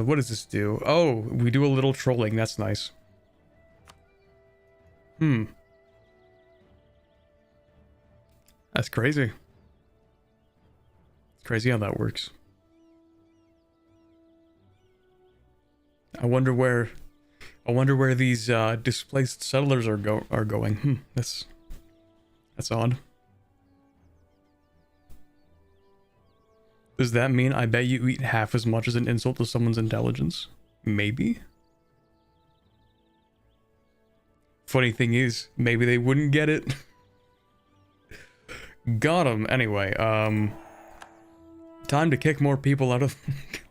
what does this do? Oh, we do a little trolling. That's nice. That's crazy. It's crazy how that works. I wonder where these displaced settlers are going. That's odd. Does that mean I bet you eat half as much as an insult to someone's intelligence? Maybe. Funny thing is, maybe they wouldn't get it. Got him. Anyway, time to kick more people out of...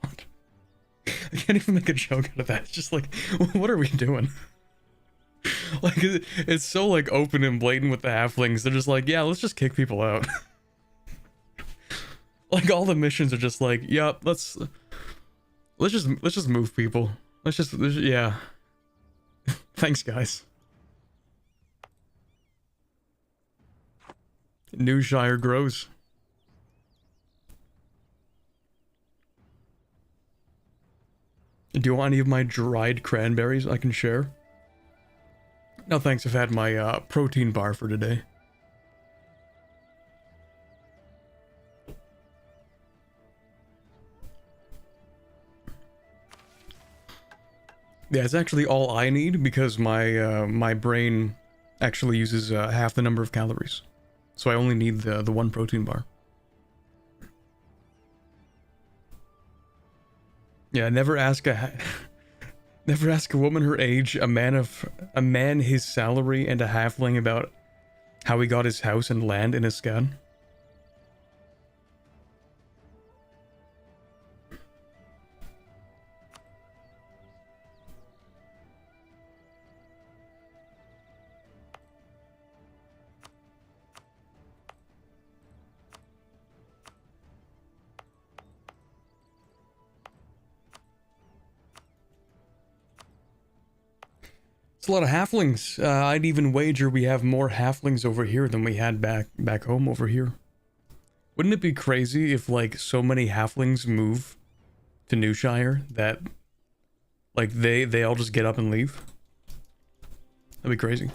God. I can't even make a joke out of that. It's just like, what are we doing? Like, it's so, like, open and blatant with the halflings. They're just like, yeah, let's just kick people out. Like, all the missions are just like, yeah, let's just move people. Let's just yeah. Thanks, guys. Newshire grows. Do you want any of my dried cranberries I can share? No thanks, I've had my protein bar for today. Yeah, it's actually all I need because my my brain actually uses half the number of calories. So I only need the one protein bar. Yeah, never ask a woman her age, a man his salary, and a halfling about how he got his house and land in his scan. It's a lot of halflings. I'd even wager we have more halflings over here than we had back home over here. Wouldn't it be crazy if, like, so many halflings move to Newshire that, like, they all just get up and leave? That'd be crazy.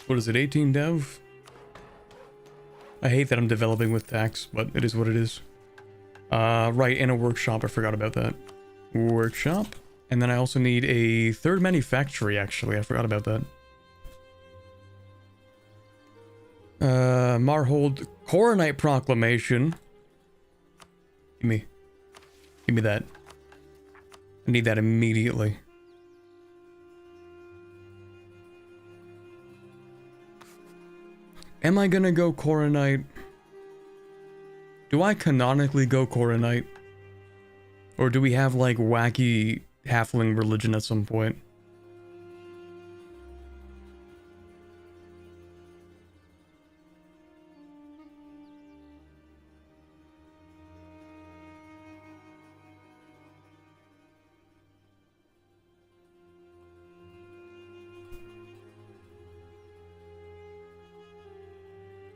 What is it, 18 dev? I hate that I'm developing with tax, but it is what it is. Right, and a workshop, I forgot about that. Workshop. And then I also need a third manufactory, actually, I forgot about that. Marhold Coronite Proclamation. Give me that. I need that immediately. Am I gonna go Coronite? Do I canonically go Coronite? Or do we have like wacky Halfling religion at some point?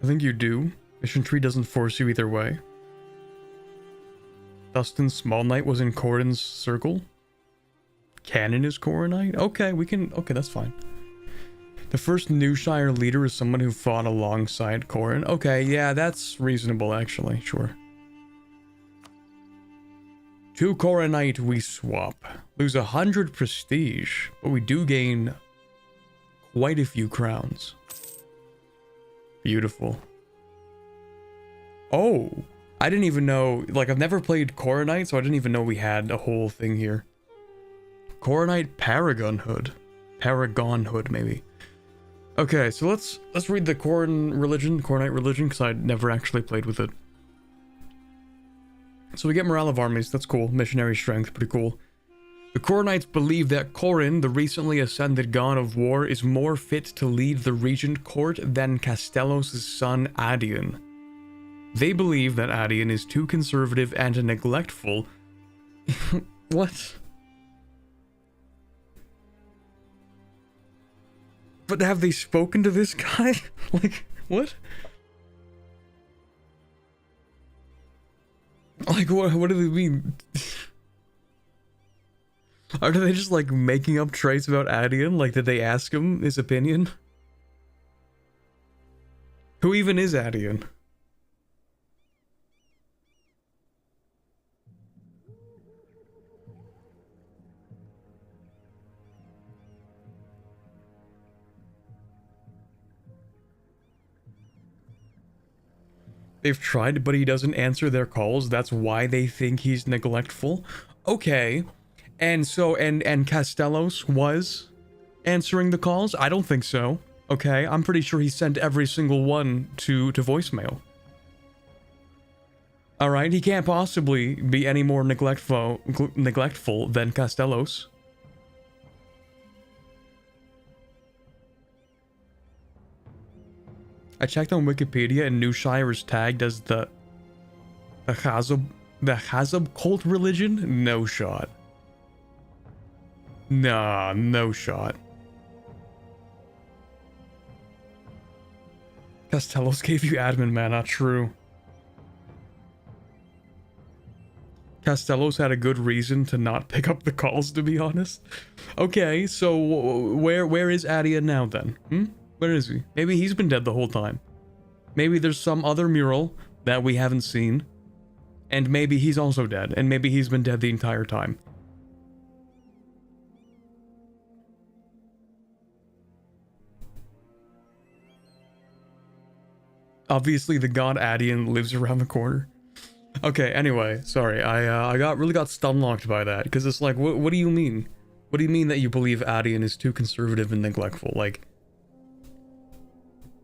I think you do. Mission tree doesn't force you either way. Dustin Small Knight was in Corin's circle. Canon is Coronite? Okay, we can... Okay, that's fine. The first Newshire leader is someone who fought alongside Corin. Okay, yeah, that's reasonable, actually. Sure. To Coronite, we swap. Lose 100 prestige, but we do gain quite a few crowns. Beautiful. Oh, I didn't even know, like, I've never played Coronite, so I didn't even know we had a whole thing here. Coronite Paragonhood. Paragonhood, maybe. Okay, so let's read the Coronite religion, because I never actually played with it. So we get morale of armies, that's cool. Missionary strength, pretty cool. The Coronites believe that Corin, the recently ascended god of war, is more fit to lead the regent court than Castellos' son Adian. They believe that Adian is too conservative and neglectful. What? But have they spoken to this guy? Like, what? Like, what do they mean? Are they just, like, making up traits about Adian? Like, did they ask him his opinion? Who even is Adian? They've tried, but he doesn't answer their calls. That's why they think he's neglectful. Okay. And so, and Castellos was answering the calls? I don't think so. Okay, I'm pretty sure he sent every single one to voicemail. Alright, he can't possibly be any more neglectful than Castellos. I checked on Wikipedia and Newshire is tagged as the Hazab cult religion? No shot. Nah, no shot. Castellos gave you admin mana, true. Castellos had a good reason to not pick up the calls, to be honest. Okay, so where is Adian now then? Where is he? Maybe he's been dead the whole time. Maybe there's some other mural that we haven't seen. And maybe he's also dead. And maybe he's been dead the entire time. Obviously, the god Adian lives around the corner. Okay, anyway, sorry. I really got stunlocked by that. Because it's like, what do you mean? What do you mean that you believe Adian is too conservative and neglectful? Like,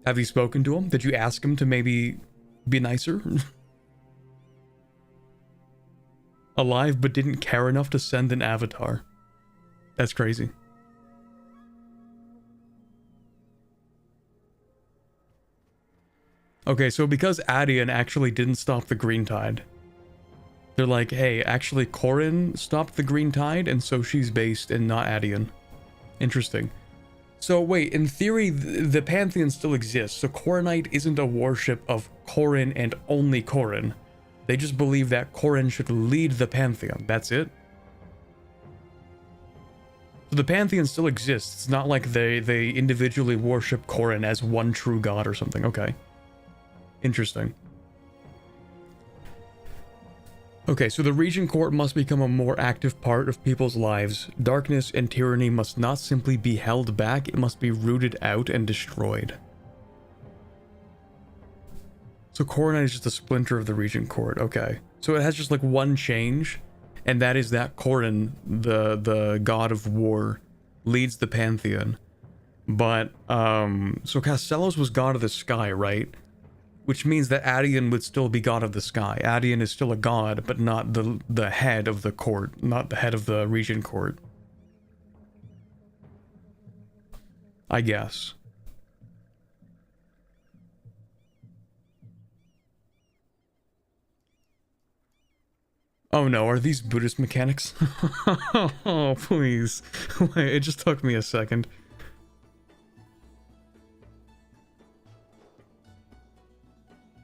have you spoken to him? Did you ask him to maybe be nicer? Alive but didn't care enough to send an avatar. That's crazy. Okay, so because Adian actually didn't stop the green tide, they're like, hey, actually Corin stopped the green tide, and so she's based and not Adian. Interesting. So wait, in theory, the Pantheon still exists, so Coronite isn't a worship of Corin and only Corin. They just believe that Corin should lead the Pantheon, that's it? So the pantheon still exists. It's not like they individually worship Corrin as one true god or something. Okay. Interesting. Okay, so the Regent Court must become a more active part of people's lives. Darkness and tyranny must not simply be held back, it must be rooted out and destroyed. So Corrin is just a splinter of the Regent Court. Okay. So it has just like one change, and that is that Corrin, the god of war, leads the pantheon. But, so Castellos was god of the sky, right? Which means that Adian would still be god of the sky. Adian is still a god, but not the head of the court, not the head of the Regent Court. I guess. Oh no, are these Buddhist mechanics? Oh, please. Wait, it just took me a second.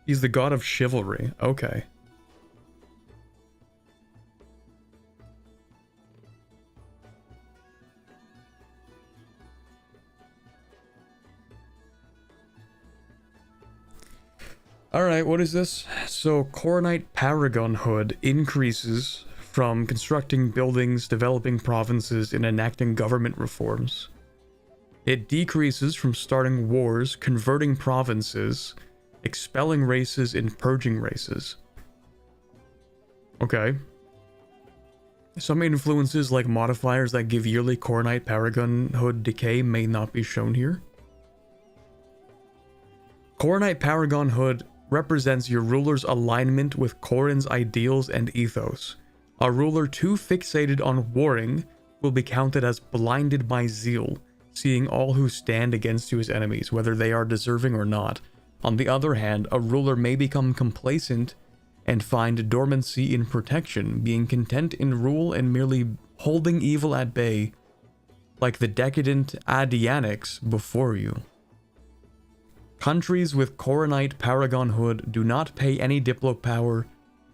He's the god of chivalry. Okay. Alright, what is this? So, Corrinite Paragonhood increases from constructing buildings, developing provinces, and enacting government reforms. It decreases from starting wars, converting provinces, expelling races, and purging races. Okay. Some influences like modifiers that give yearly Corrinite Paragonhood decay may not be shown here. Corrinite Paragonhood represents your ruler's alignment with Corrin's ideals and ethos. A ruler too fixated on warring will be counted as blinded by zeal, seeing all who stand against you as enemies, whether they are deserving or not. On the other hand, a ruler may become complacent and find dormancy in protection, being content in rule and merely holding evil at bay, like the decadent Adianics before you. Countries with Corrinite Paragonhood do not pay any diplo power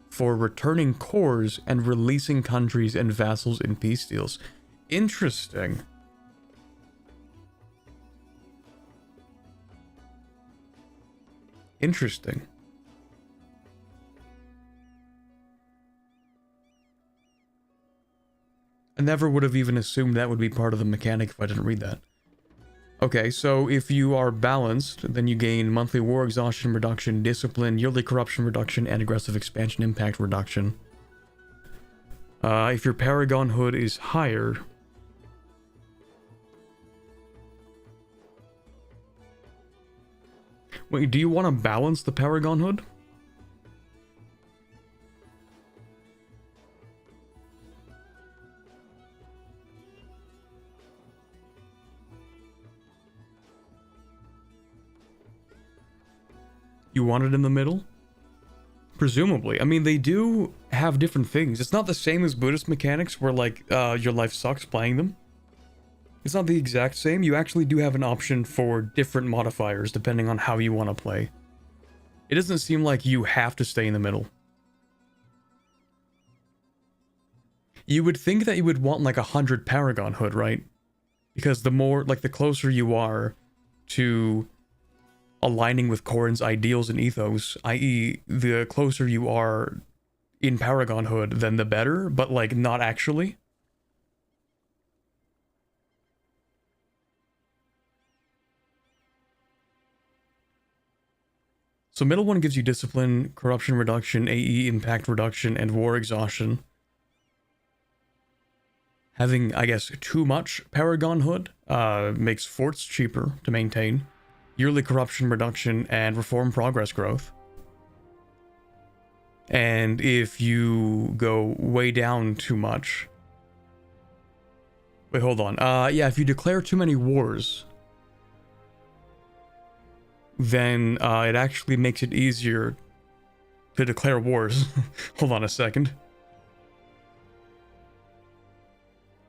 for returning cores and releasing countries and vassals in peace deals. Interesting. Interesting. I never would have even assumed that would be part of the mechanic if I didn't read that. Okay, so if you are balanced, then you gain monthly war exhaustion reduction, discipline, yearly corruption reduction, and aggressive expansion impact reduction. If your Paragonhood is higher... Wait, do you want to balance the Paragonhood? You want it in the middle? Presumably. I mean, they do have different things. It's not the same as Buddhist mechanics where, like, your life sucks playing them. It's not the exact same. You actually do have an option for different modifiers depending on how you want to play. It doesn't seem like you have to stay in the middle. You would think that you would want like 100 Paragonhood, right? Because the more, like, the closer you are to aligning with Corrin's ideals and ethos, i.e. the closer you are in Paragonhood, then the better, but like not actually. So middle one gives you discipline, corruption reduction, AE impact reduction, and war exhaustion. Having, I guess, too much Paragonhood makes forts cheaper to maintain. Yearly corruption reduction, and reform progress growth. And if you go way down too much... Wait, hold on. Yeah, if you declare too many wars, then it actually makes it easier to declare wars. Hold on a second.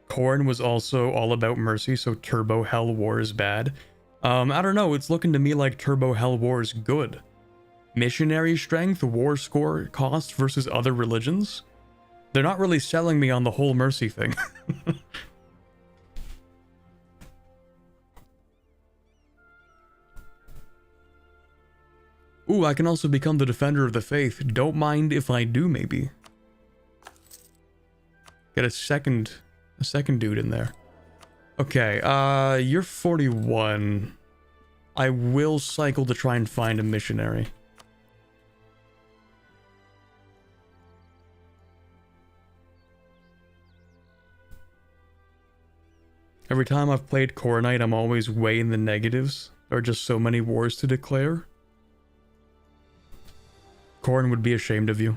Corrin was also all about mercy, so Turbo Hell War is bad. I don't know, it's looking to me like Turbo Hell War is good. Missionary strength, war score cost versus other religions? They're not really selling me on the whole mercy thing. Ooh, I can also become the defender of the faith. Don't mind if I do, maybe. Get a second dude in there. Okay, you're 41. I will cycle to try and find a missionary. Every time I've played Coronite, I'm always way in the negatives. There are just so many wars to declare. Corrin would be ashamed of you.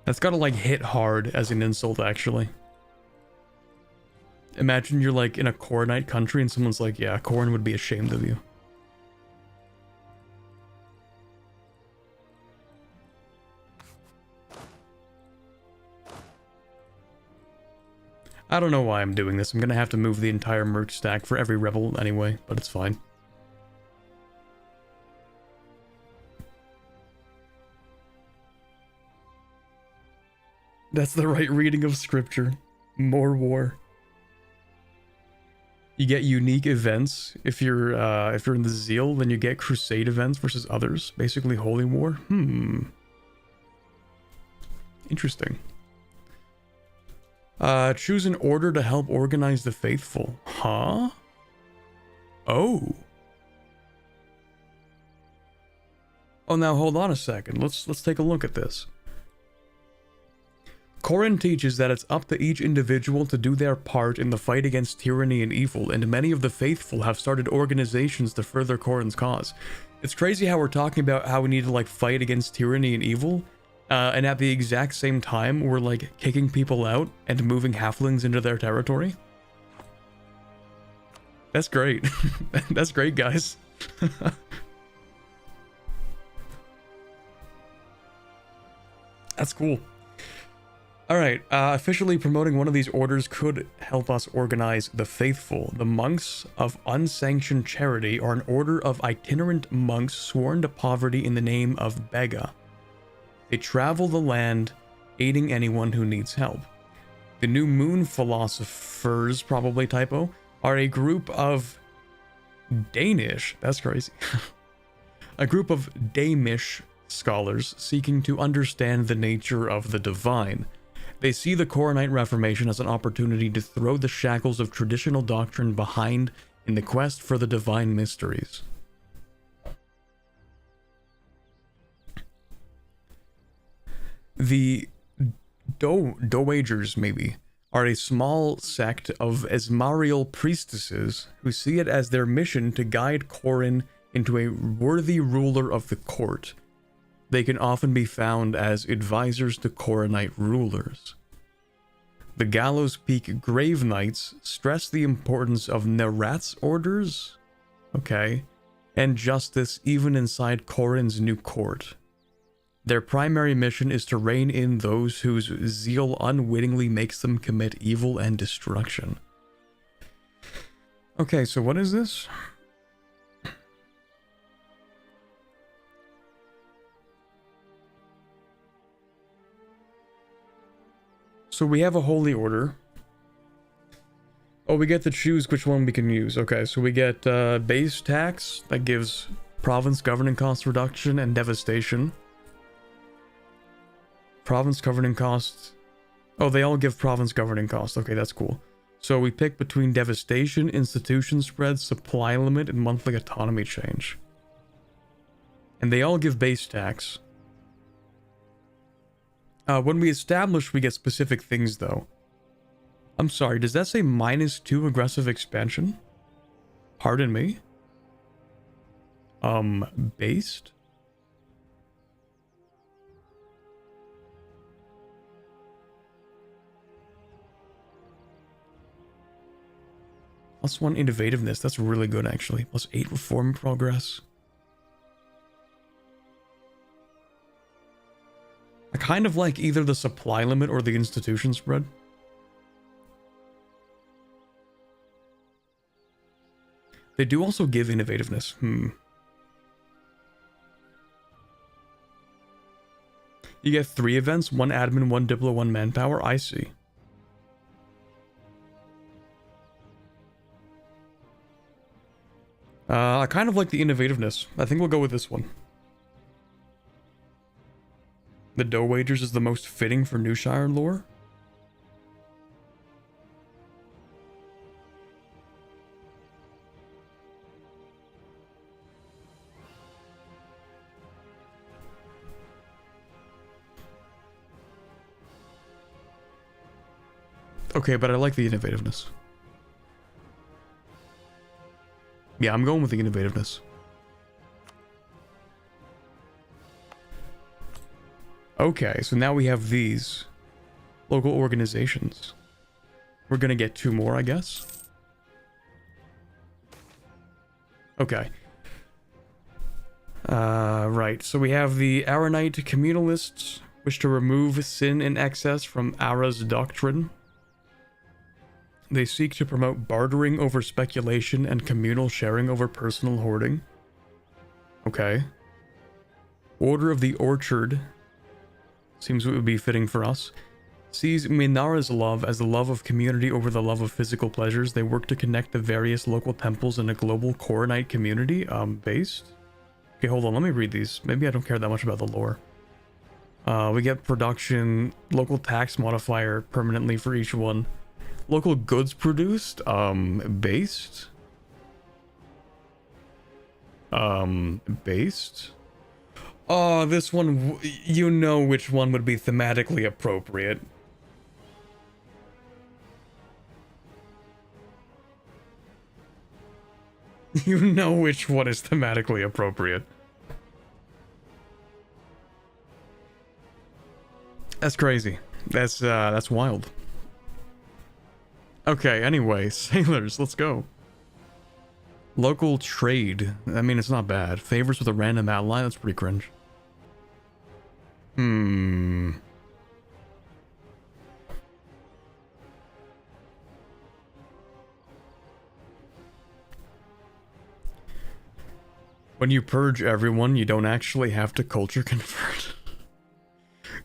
That's gotta like hit hard as an insult, actually. Imagine you're like in a Coronite country and someone's like, yeah, Corrin would be ashamed of you. I don't know why I'm doing this. I'm gonna have to move the entire merch stack for every rebel anyway, but it's fine. That's the right reading of scripture. More war. You get unique events. If you're in the Zeal, then you get crusade events versus others. Basically holy war. Interesting. Choose an order to help organize the faithful. Huh? Oh. Oh, now hold on a second. Let's take a look at this. Corrin teaches that it's up to each individual to do their part in the fight against tyranny and evil, and many of the faithful have started organizations to further Corrin's cause. It's crazy how we're talking about how we need to like fight against tyranny and evil, and at the exact same time we're like kicking people out and moving halflings into their territory. That's great. That's great, guys. That's cool. Alright, officially promoting one of these orders could help us organize the faithful. The monks of unsanctioned charity are an order of itinerant monks sworn to poverty in the name of Bega. They travel the land, aiding anyone who needs help. The New Moon philosophers, probably typo, are a group of Danish, that's crazy, a group of Damish scholars seeking to understand the nature of the divine. They see the Coronite Reformation as an opportunity to throw the shackles of traditional doctrine behind in the quest for the divine mysteries. The Dowagers, maybe, are a small sect of Esmarial priestesses who see it as their mission to guide Corrin into a worthy ruler of the court. They can often be found as advisors to Coronite rulers. The Gallows Peak Grave Knights stress the importance of Nerat's orders, okay, and justice even inside Corrin's new court. Their primary mission is to rein in those whose zeal unwittingly makes them commit evil and destruction. Okay, so what is this? So we have a holy order. Oh, we get to choose which one we can use. Okay, so we get base tax that gives province governing cost reduction and devastation. Province governing cost. Oh, they all give province governing cost. Okay, that's cool. So we pick between devastation, institution spread, supply limit, and monthly autonomy change. And they all give base tax. When we establish, we get specific things, though. I'm sorry, does that say -2 aggressive expansion? Pardon me? Based? +1 innovativeness, that's really good, actually. +8 reform progress. I kind of like either the supply limit or the institution spread. They do also give innovativeness. You get 3 events, 1 admin, 1 diplo, 1 manpower. I see. I kind of like the innovativeness. I think we'll go with this one. The dough wagers is the most fitting for Newshire lore. Okay, but I like the innovativeness. Yeah, I'm going with the innovativeness. Okay, so now we have these local organizations. We're gonna get 2 more, I guess. Okay. Right, so we have the Aranite communalists wish to remove sin in excess from Ara's doctrine. They seek to promote bartering over speculation and communal sharing over personal hoarding. Okay. Order of the Orchard seems it would be fitting for us. Sees Minara's love as the love of community over the love of physical pleasures. They work to connect the various local temples in a global Coronite community, based. Okay, hold on, let me read these. Maybe I don't care that much about the lore. We get production, local tax modifier permanently for each one. Local goods produced, based. Based. Oh, this one, you know which one would be thematically appropriate. You know which one is thematically appropriate. That's crazy. That's wild. Okay, anyway, sailors, let's go. Local trade. I mean, it's not bad. Favors with a random ally, that's pretty cringe. When you purge everyone, you don't actually have to culture convert.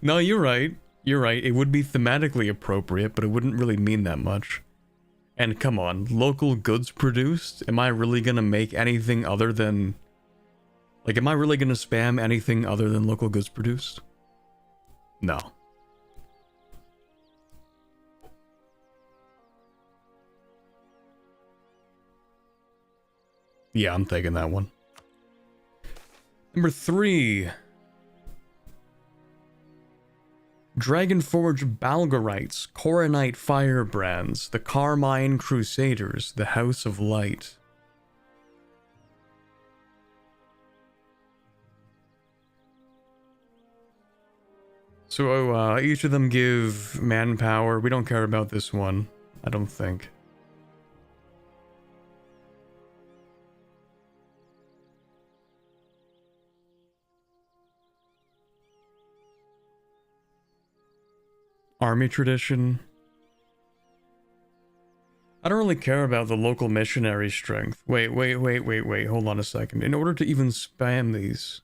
No, you're right. You're right. It would be thematically appropriate, but it wouldn't really mean that much. And come on, local goods produced? Am I really gonna make anything other than... Like, am I really gonna spam anything other than local goods produced? No. Yeah, I'm taking that one. Number 3. Dragonforge Balgarites, Coronite Firebrands, the Carmine Crusaders, the House of Light. So, each of them give manpower. We don't care about this one, I don't think. Army tradition. I don't really care about the local missionary strength. Wait, hold on a second. In order to even spam these...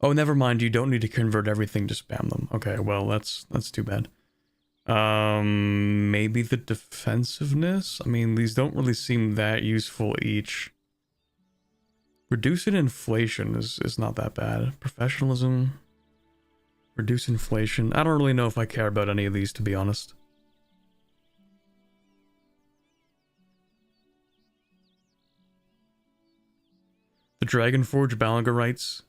Oh, never mind, you don't need to convert everything to spam them. Okay, well, that's too bad. Maybe the defensiveness? I mean, these don't really seem that useful each. Reducing inflation is not that bad. Professionalism... Reduce inflation. I don't really know if I care about any of these, to be honest. The Dragonforge Balgarites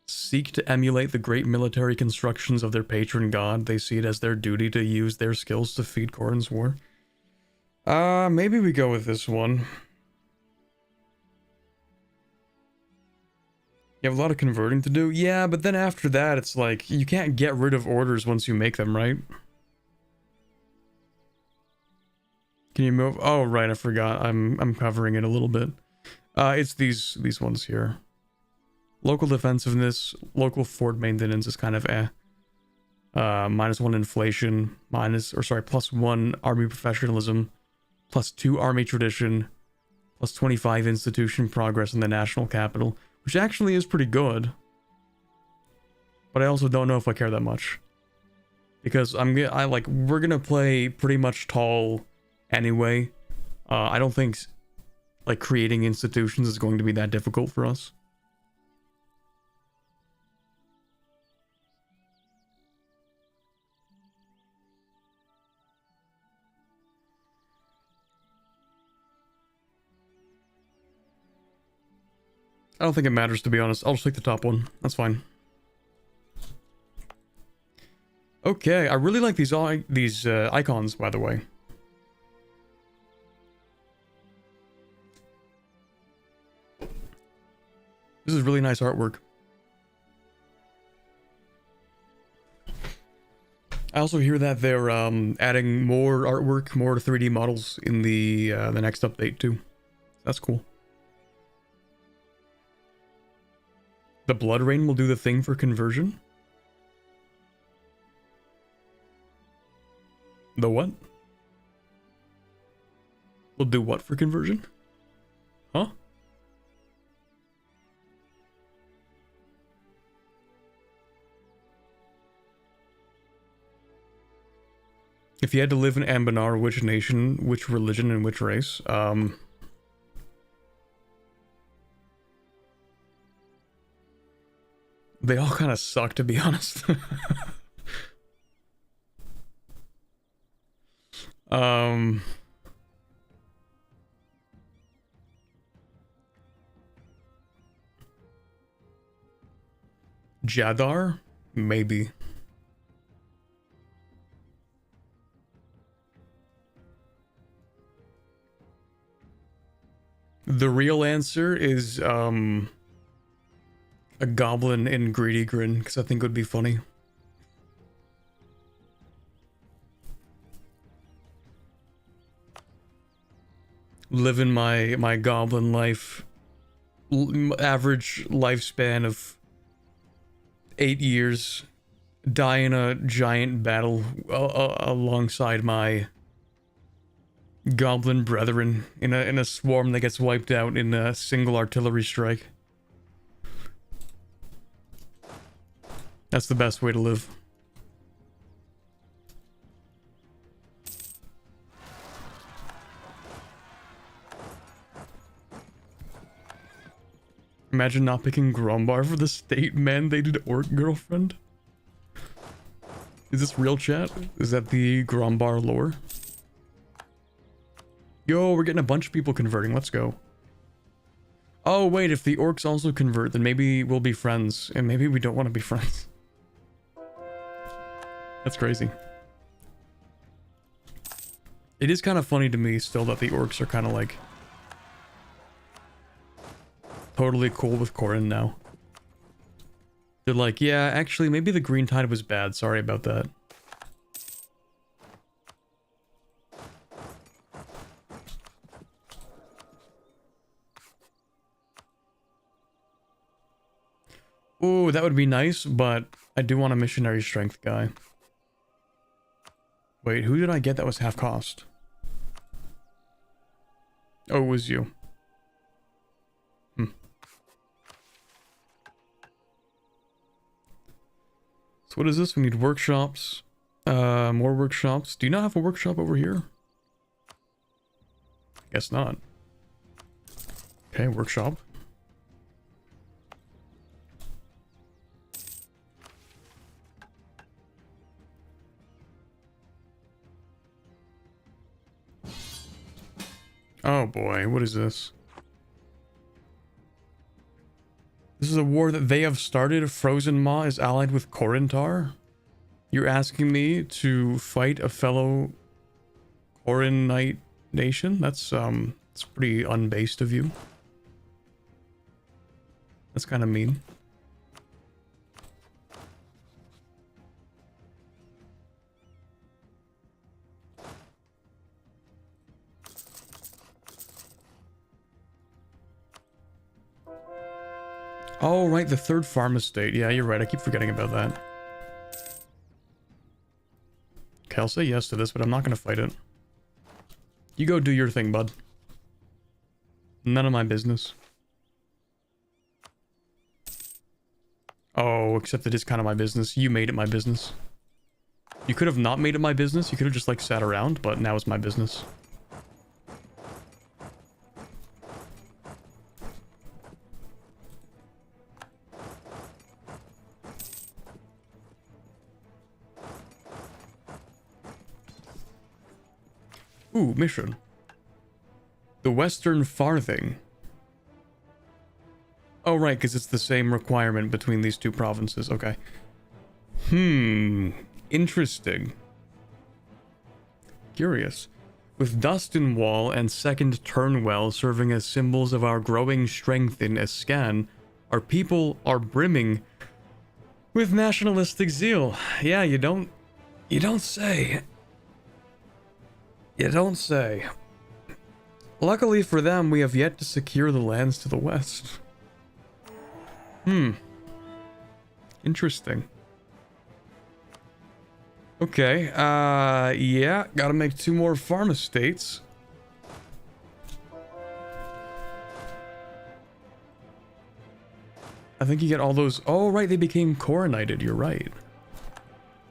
seek to emulate the great military constructions of their patron god. They see it as their duty to use their skills to feed Corin's war. Maybe we go with this one. You have a lot of converting to do? Yeah, but then after that, it's like, you can't get rid of orders once you make them, right? Can you move? Oh, right, I forgot. I'm covering it a little bit. It's these ones here. Local defensiveness, local fort maintenance is kind of eh. -1 inflation, +1 army professionalism, +2 army tradition, +25 institution progress in the national capital. Which actually is pretty good. but I also don't know if I care that much. Because we're gonna play pretty much tall anyway. I don't think like creating institutions is going to be that difficult for us. I don't think it matters, to be honest. I'll just take the top one. That's fine. Okay, I really like these icons, by the way. This is really nice artwork. I also hear that they're adding more artwork, more 3D models in the next update too. That's cool. The Blood Rain will do the thing for conversion? The what? Will do what for conversion? Huh? If you had to live in Anbennar, which nation, which religion, and which race? They all kind of suck, to be honest. Jadar? Maybe. The real answer is, a goblin in Greedy Grin, because I think it would be funny. Living my goblin life, average lifespan of 8 years, die in a giant battle alongside my goblin brethren in a swarm that gets wiped out in a single artillery strike. That's the best way to live. Imagine not picking Grombar for the state-mandated orc girlfriend. Is this real, chat? Is that the Grombar lore? Yo, we're getting a bunch of people converting. Let's go. Oh, wait, if the orcs also convert, then maybe we'll be friends. And maybe we don't want to be friends. That's crazy. It is kind of funny to me still that the orcs are kind of like totally cool with Corin now. They're like, yeah, actually, maybe the Green Tide was bad. Sorry about that. Ooh, that would be nice, but I do want a missionary strength guy. Wait, who did I get that was half cost? Oh, it was you. So what is this? We need workshops. More workshops. Do you not have a workshop over here? Guess not. Okay, workshop. Oh boy, what is this? This is a war that they have started. Frozen Maw is allied with Corintar. You're asking me to fight a fellow Corinite nation? That's it's pretty unbased of you. That's kind of mean. Oh, right, the third farm estate. Yeah, you're right. I keep forgetting about that. Okay, I'll say yes to this, but I'm not going to fight it. You go do your thing, bud. None of my business. Oh, except it is kind of my business. You made it my business. You could have not made it my business. You could have just, like, sat around, but now it's my business. Ooh, mission. The Western Farthing. Oh, right, because it's the same requirement between these two provinces. Okay. Interesting. Curious. With Dustin Wall and Second Turnwell serving as symbols of our growing strength in Escan, our people are brimming with nationalistic zeal. Yeah, you don't say. You don't say. Luckily for them, we have yet to secure the lands to the west. Interesting. Okay, yeah, gotta make 2 more farm estates. I think you get all those... Oh, right, they became coronated, you're right.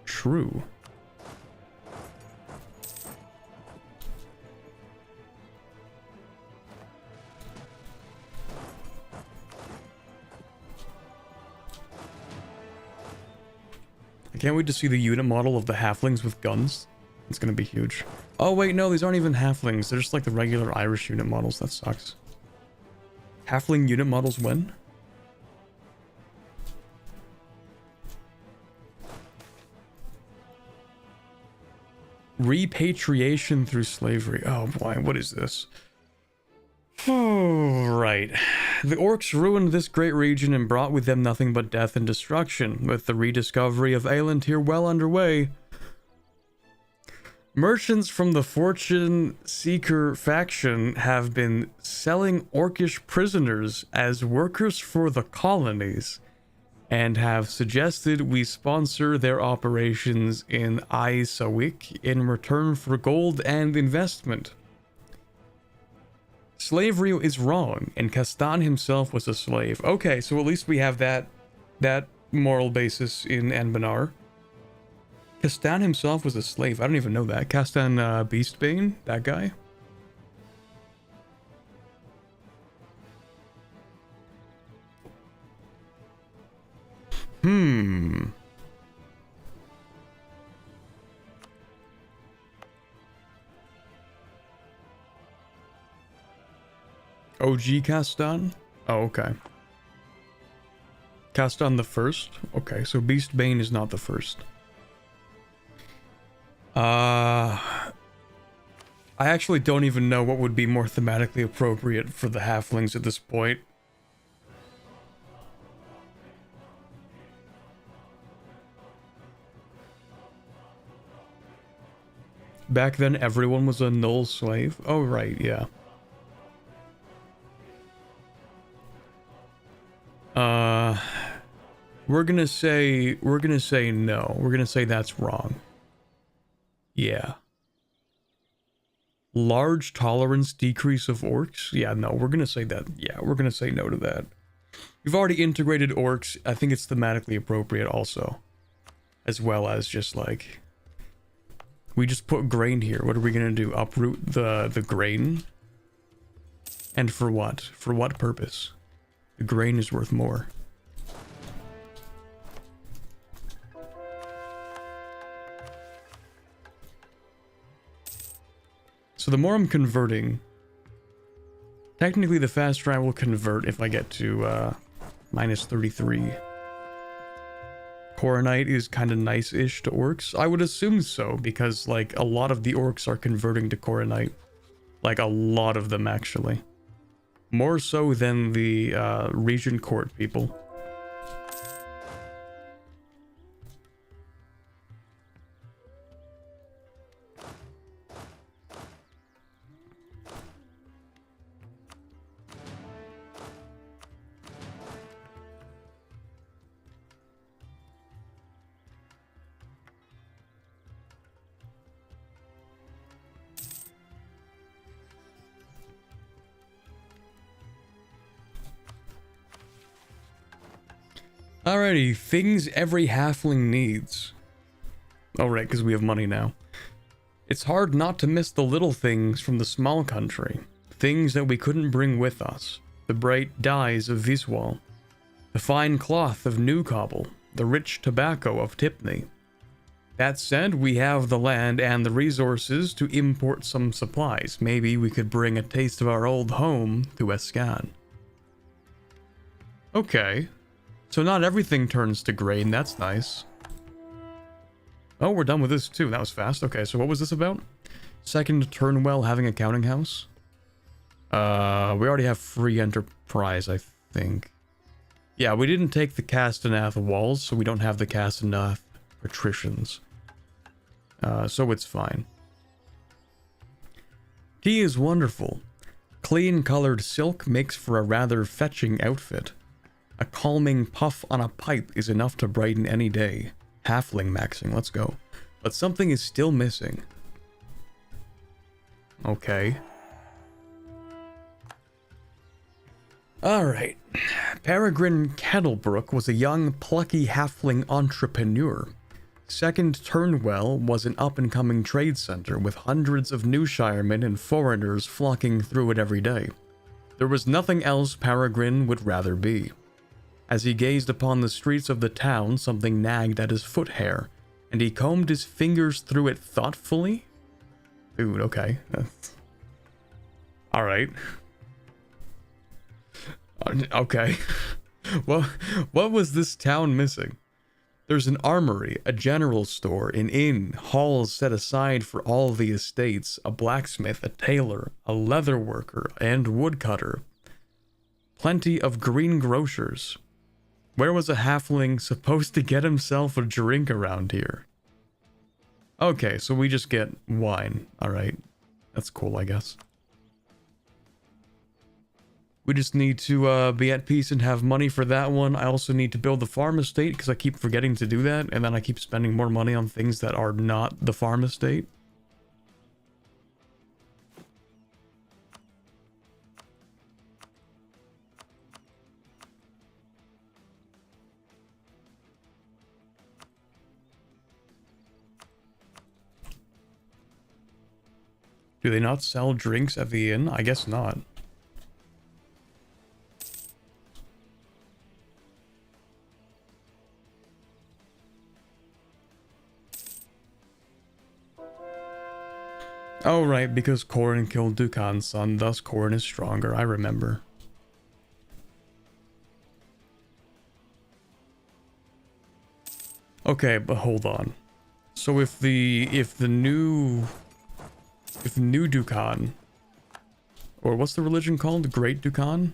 True. I can't wait to see the unit model of the halflings with guns. It's gonna be huge. Oh wait, no, these aren't even halflings. They're just like the regular Irish unit models. That sucks. Halfling unit models when? Repatriation through slavery. Oh boy, what is this? Oh, right. The orcs ruined this great region and brought with them nothing but death and destruction. With the rediscovery of Elantir well underway, merchants from the Fortune Seeker faction have been selling orcish prisoners as workers for the colonies and have suggested we sponsor their operations in Aisawik in return for gold and investment. Slavery is wrong, and Castan himself was a slave. Okay, so at least we have that moral basis in Anbennar. Castan himself was a slave. I don't even know that. Castan Beastbane? That guy? OG Castan? Oh, okay. Castan the first? Okay, so Beastbane is not the first. I actually don't even know what would be more thematically appropriate for the halflings at this point. Back then, everyone was a null slave. Oh, right, yeah. We're gonna say no. We're gonna say that's wrong. Yeah. Large tolerance decrease of orcs? Yeah, no, we're gonna say that. Yeah, we're gonna say no to that. We've already integrated orcs. I think it's thematically appropriate also. As well as just like... We just put grain here. What are we gonna do? Uproot the grain? And for what? For what purpose? The grain is worth more. So the more I'm converting, technically the faster I will convert if I get to minus 33. Coronite is kind of nice-ish to orcs. I would assume so, because like a lot of the orcs are converting to Coronite. Like a lot of them actually. More so than the Regent Court people. Alrighty, things every halfling needs. Oh right, because we have money now. It's hard not to miss the little things from the small country. Things that we couldn't bring with us. The bright dyes of Viswal. The fine cloth of Newcobble. The rich tobacco of Tipney. That said, we have the land and the resources to import some supplies. Maybe we could bring a taste of our old home to Escan. Okay. So not everything turns to grain, that's nice. Oh, we're done with this too, that was fast. Okay, so what was this about? Second Turnwell having a counting house? We already have free enterprise, I think. Yeah, we didn't take the Castenath walls, so we don't have the Castenath patricians. So it's fine. Tea is wonderful. Clean colored silk makes for a rather fetching outfit. A calming puff on a pipe is enough to brighten any day. Halfling maxing, let's go. But something is still missing. Okay. Alright. Peregrine Kettlebrook was a young, plucky halfling entrepreneur. Second Turnwell was an up-and-coming trade center with hundreds of Newshiremen and foreigners flocking through it every day. There was nothing else Peregrine would rather be. As he gazed upon the streets of the town, something nagged at his foot hair, and he combed his fingers through it thoughtfully? Dude, okay. Alright. Okay. Well, what was this town missing? There's an armory, a general store, an inn, halls set aside for all the estates, a blacksmith, a tailor, a leather worker, and woodcutter. Plenty of green grocers. Where was a halfling supposed to get himself a drink around here? Okay, so we just get wine. Alright. That's cool, I guess. We just need to be at peace and have money for that one. I also need to build the farm estate because I keep forgetting to do that. And then I keep spending more money on things that are not the farm estate. Do they not sell drinks at the inn? I guess not. Oh right, because Corin killed Dukan's son, thus Corin is stronger, I remember. Okay, but hold on. So if the new Dukan, or what's the religion called? Great Dukan?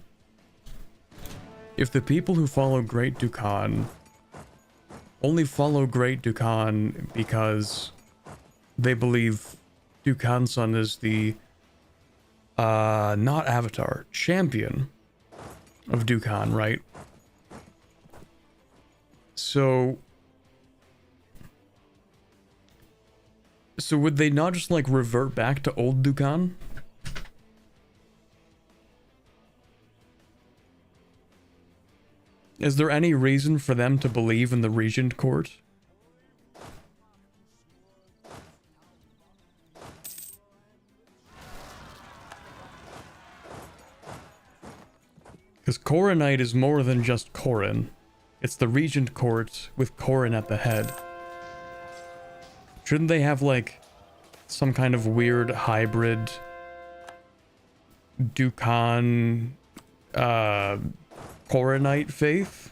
If the people who follow Great Dukan only follow Great Dukan because they believe Dukan's son is the not avatar, champion of Dukan, right? So would they not just like revert back to old Dukan? Is there any reason for them to believe in the Regent Court? Because Corinite is more than just Corin. It's the Regent Court with Corin at the head. Shouldn't they have like some kind of weird hybrid Dukan Corinite faith?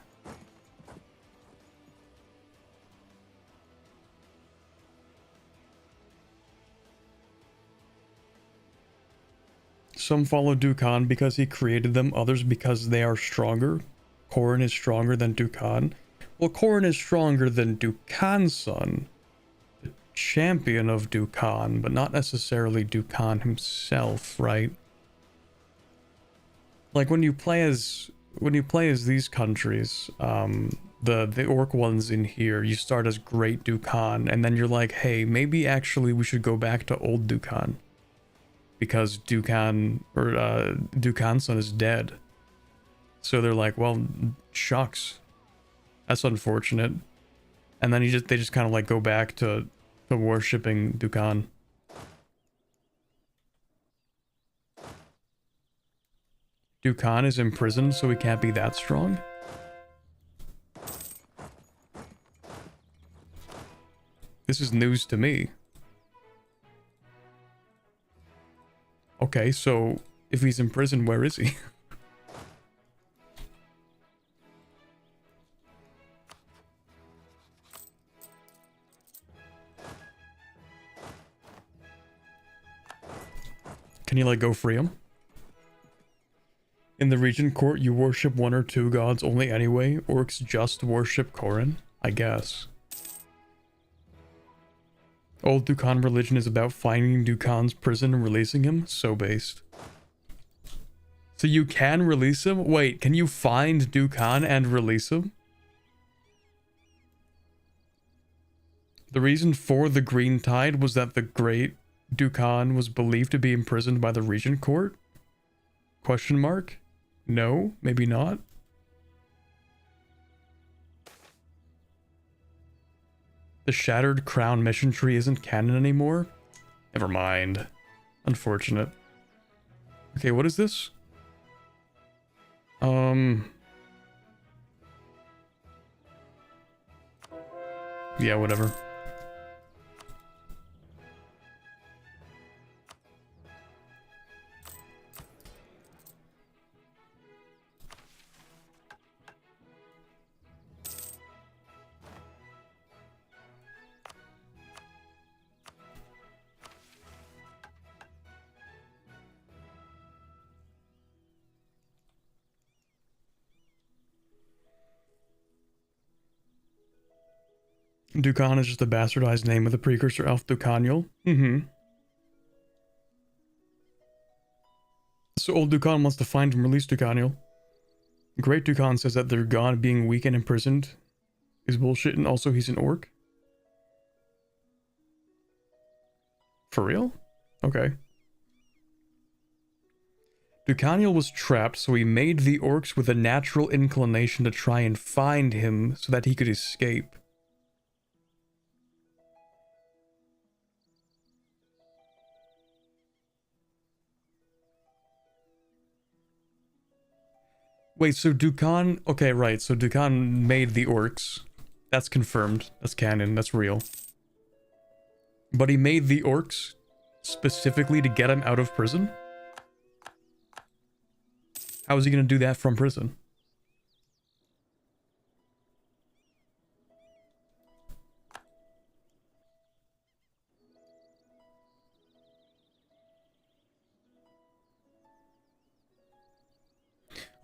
Some follow Dukan because he created them, others because they are stronger. Corin is stronger than Dukan. Well, Corin is stronger than Dukan's son, the champion of Dukan, but not necessarily Dukan himself, right? Like when you play as these countries, the orc ones in here, you start as Great Dukan, and then you're like, hey, maybe actually we should go back to old Dukan. Because Dukan's son is dead. So they're like, well, shucks. That's unfortunate. And then they just kind of like go back to worshipping Dukan. Dukan is imprisoned, so he can't be that strong? This is news to me. Okay, so if he's in prison, where is he? Can you like go free him? In the Regent Court, you worship one or two gods only anyway. Orcs just worship Korin, I guess. Old Dukan religion is about finding Dukan's prison and releasing him? So based. So you can release him? Wait, can you find Dukan and release him? The reason for the Green Tide was that the Great Dukan was believed to be imprisoned by the Regent Court? Question mark? No, maybe not. The Shattered Crown mission tree isn't canon anymore? Never mind. Unfortunate. Okay, what is this? Yeah, whatever. Dukan is just a bastardized name of the precursor elf Dukaniel. So old Dukan wants to find and release Dukaniel. Great Dukan says that their god being weak and imprisoned is bullshit, and also he's an orc. For real? Okay. Dukaniel was trapped, so he made the orcs with a natural inclination to try and find him so that he could escape. Wait, so Dukan... Okay, right, so Dukan made the orcs. That's confirmed. That's canon. That's real. But he made the orcs specifically to get him out of prison? How is he going to do that from prison?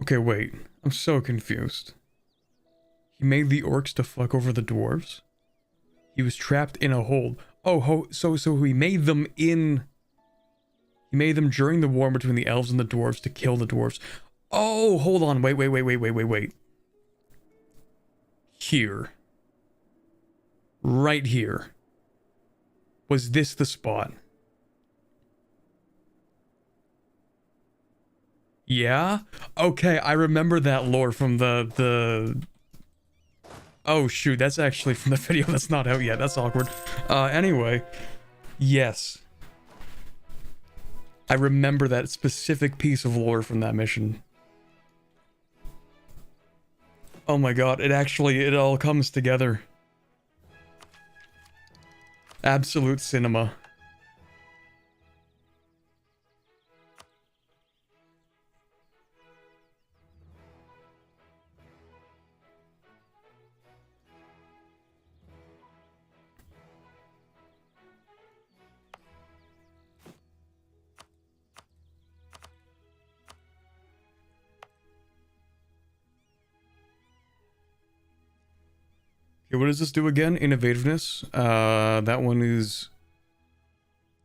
Okay, wait. I'm so confused. He made the orcs to fuck over the dwarves? He was trapped in a hold. Oh, so he made them in... He made them during the war between the elves and the dwarves to kill the dwarves. Oh, hold on. Wait. Here. Right here. Was this the spot? Yeah? Okay, I remember that lore from the... Oh shoot, that's actually from the video that's not out yet. That's awkward. Anyway. Yes. I remember that specific piece of lore from that mission. Oh my god, it all comes together. Absolute cinema. Okay, what does this do again? Innovativeness. That one is...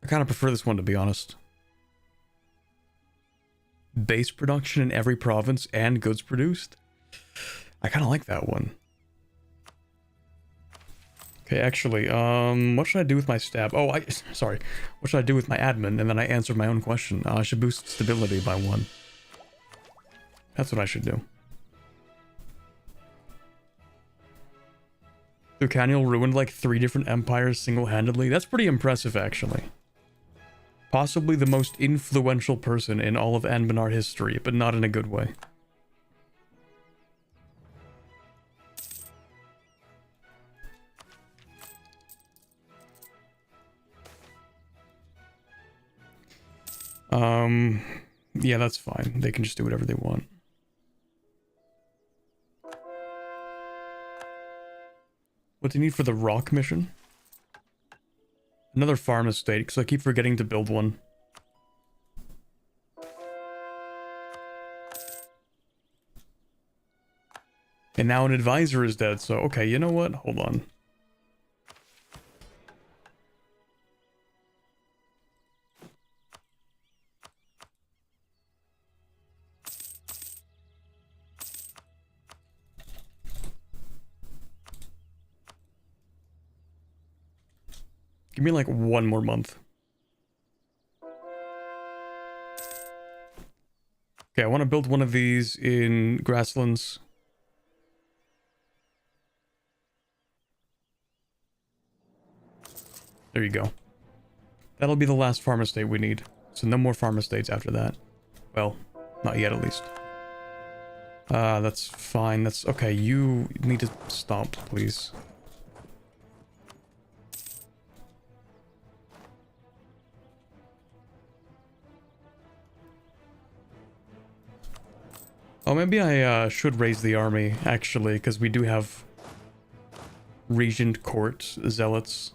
I kind of prefer this one, to be honest. Base production in every province and goods produced. I kind of like that one. Okay, actually, what should I do with my stab? Oh, sorry. What should I do with my admin? And then I answered my own question. I should boost stability by 1. That's what I should do. Lucaniel ruined like 3 different empires single-handedly. That's pretty impressive, actually. Possibly the most influential person in all of Anbennar history, but not in a good way. Yeah, that's fine. They can just do whatever they want. What do you need for the rock mission? Another farm estate, because I keep forgetting to build one. And now an advisor is dead, so okay, you know what? Hold on. Give me like 1 more month. Okay, I want to build one of these in grasslands. There you go. That'll be the last farm estate we need. So no more farm estates after that. Well, not yet at least. That's fine. That's okay. You need to stop, please. Oh, maybe I should raise the army, actually, because we do have Regent Court Zealots.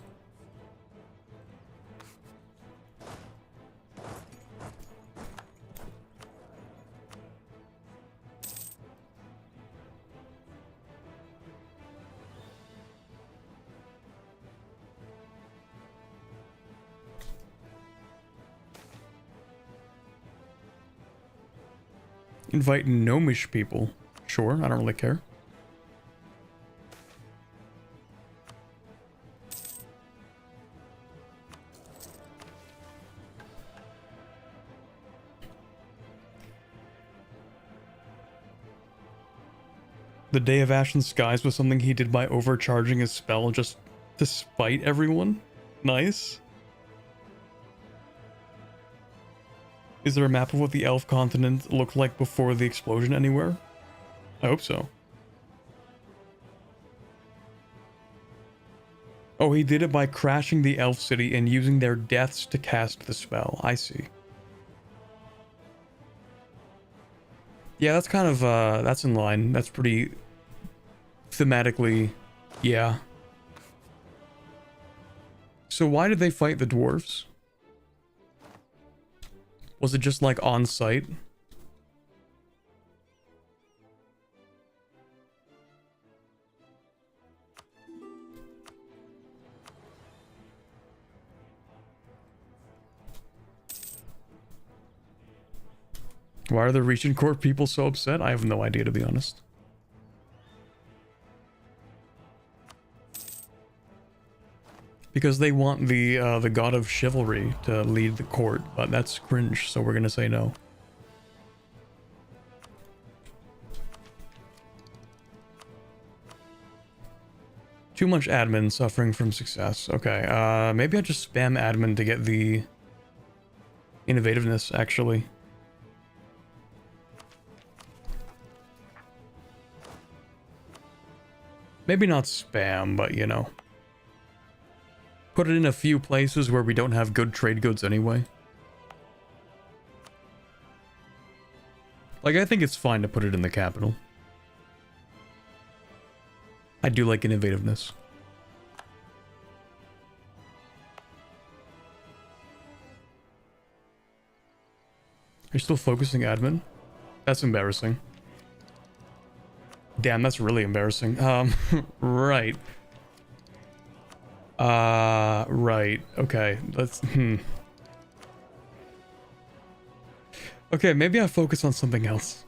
Invite gnomish people. Sure, I don't really care. The Day of Ashen Skies was something he did by overcharging his spell just to spite everyone. Nice. Is there a map of what the elf continent looked like before the explosion anywhere? I hope so. Oh, he did it by crashing the elf city and using their deaths to cast the spell. I see. Yeah, that's kind of, that's in line. That's pretty thematically, yeah. So why did they fight the dwarves? Was it just like on site? Why are the Regent Court people so upset? I have no idea, to be honest. Because they want the god of chivalry to lead the court, but that's cringe, so we're gonna say no. Too much admin suffering from success. Okay, maybe I just spam admin to get the innovativeness, actually. Maybe not spam, but you know. Put it in a few places where we don't have good trade goods anyway. Like, I think it's fine to put it in the capital. I do like innovativeness. You're still focusing admin? That's embarrassing. Damn, that's really embarrassing. Right. Right. Okay, let's, Okay, maybe I focus on something else.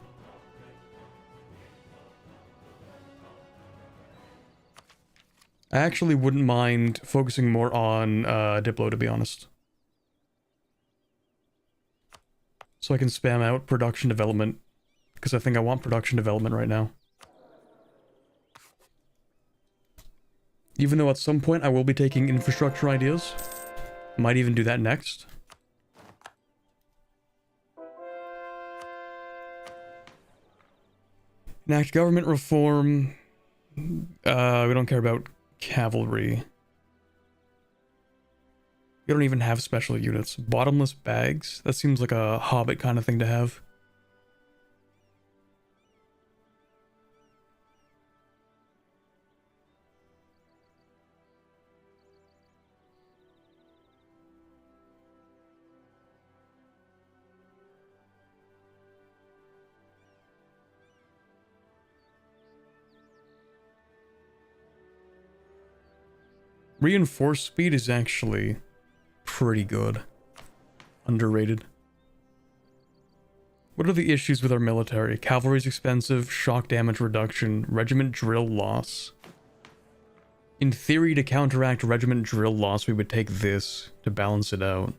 I actually wouldn't mind focusing more on, Diplo, to be honest. So I can spam out production development, because I think I want production development right now. Even though at some point I will be taking infrastructure ideas. Might even do that next. Enact government reform. We don't care about cavalry. We don't even have special units. Bottomless bags? That seems like a Hobbit kind of thing to have. Reinforced speed is actually pretty good. Underrated. What are the issues with our military? Cavalry's expensive, shock damage reduction, regiment drill loss. In theory, to counteract regiment drill loss, we would take this to balance it out.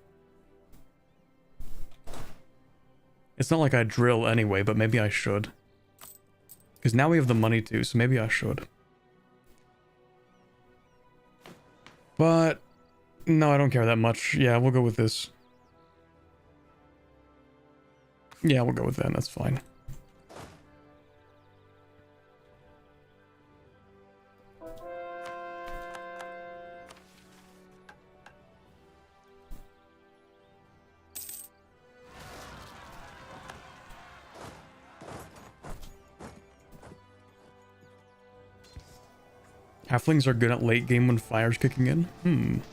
It's not like I drill anyway, but maybe I should. Because now we have the money to, so maybe I should. But no, I don't care that much. Yeah, we'll go with this. Yeah, we'll go with that. That's fine. Halflings are good at late game when fire's kicking in.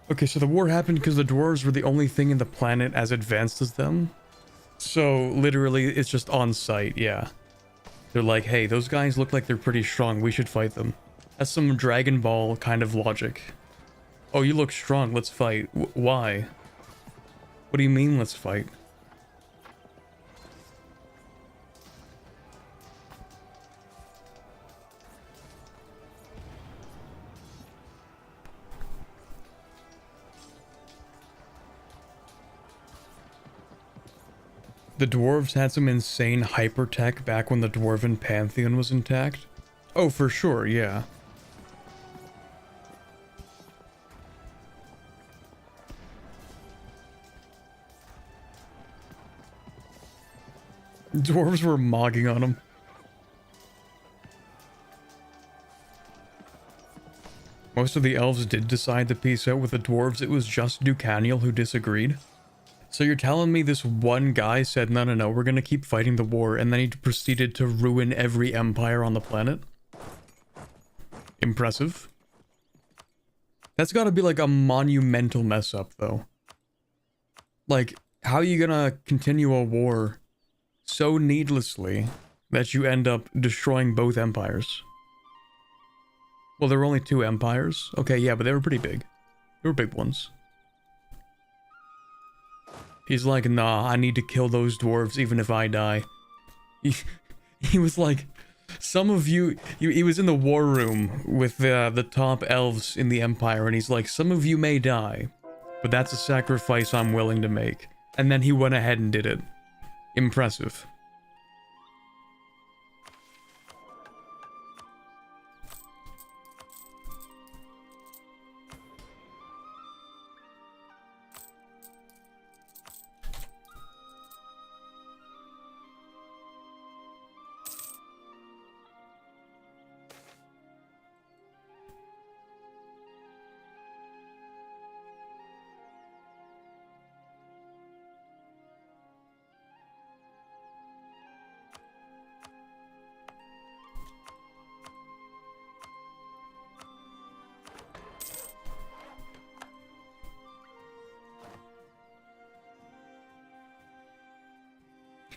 Okay, so the war happened because the dwarves were the only thing in the planet as advanced as them. So, literally, it's just on site, yeah. They're like, hey, those guys look like they're pretty strong, we should fight them. That's some Dragon Ball kind of logic. Oh, you look strong, let's fight. Why? What do you mean, let's fight? The dwarves had some insane hyper-tech back when the dwarven pantheon was intact. Oh, for sure, yeah. Dwarves were mogging on them. Most of the elves did decide to peace out with the dwarves. It was just Ducaniel who disagreed. So you're telling me this one guy said, no, we're gonna keep fighting the war, and then he proceeded to ruin every empire on the planet? Impressive. That's gotta be like a monumental mess up, though. Like, how are you gonna continue a war so needlessly that you end up destroying both empires? Well, there were only 2 empires. Okay, yeah, but they were pretty big. They were big ones. He's like, nah, I need to kill those dwarves even if I die. He was like, some of you... He was in the war room with the top elves in the empire, and he's like, some of you may die, but that's a sacrifice I'm willing to make. And then he went ahead and did it. Impressive.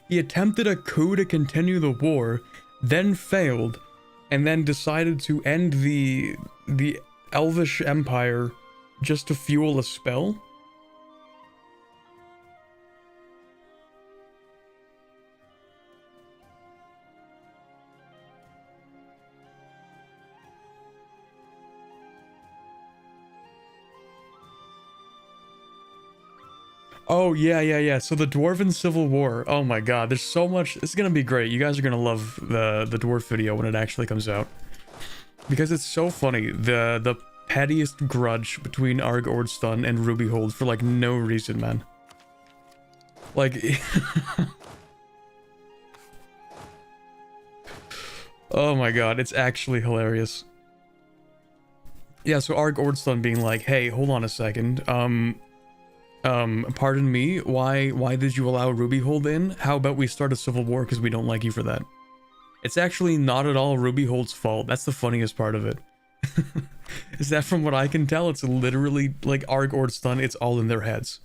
He attempted a coup to continue the war, then failed, and then decided to end the Elvish Empire just to fuel a spell? Oh, yeah, yeah, yeah. So the Dwarven Civil War. Oh my god, there's so much. It's gonna be great. You guys are gonna love the dwarf video when it actually comes out. Because it's so funny. The pettiest grudge between Arg Ordston and Rubyhold for like no reason, man. Like... oh my god, it's actually hilarious. Yeah, so Arg Ordston being like, hey, hold on a second. Pardon me, why did you allow Rubyhold in? How about we start a civil war because we don't like you for that? It's actually not at all Rubyhold's fault. That's the funniest part of it. Is that from what I can tell, it's literally like Arg Ordston, it's all in their heads.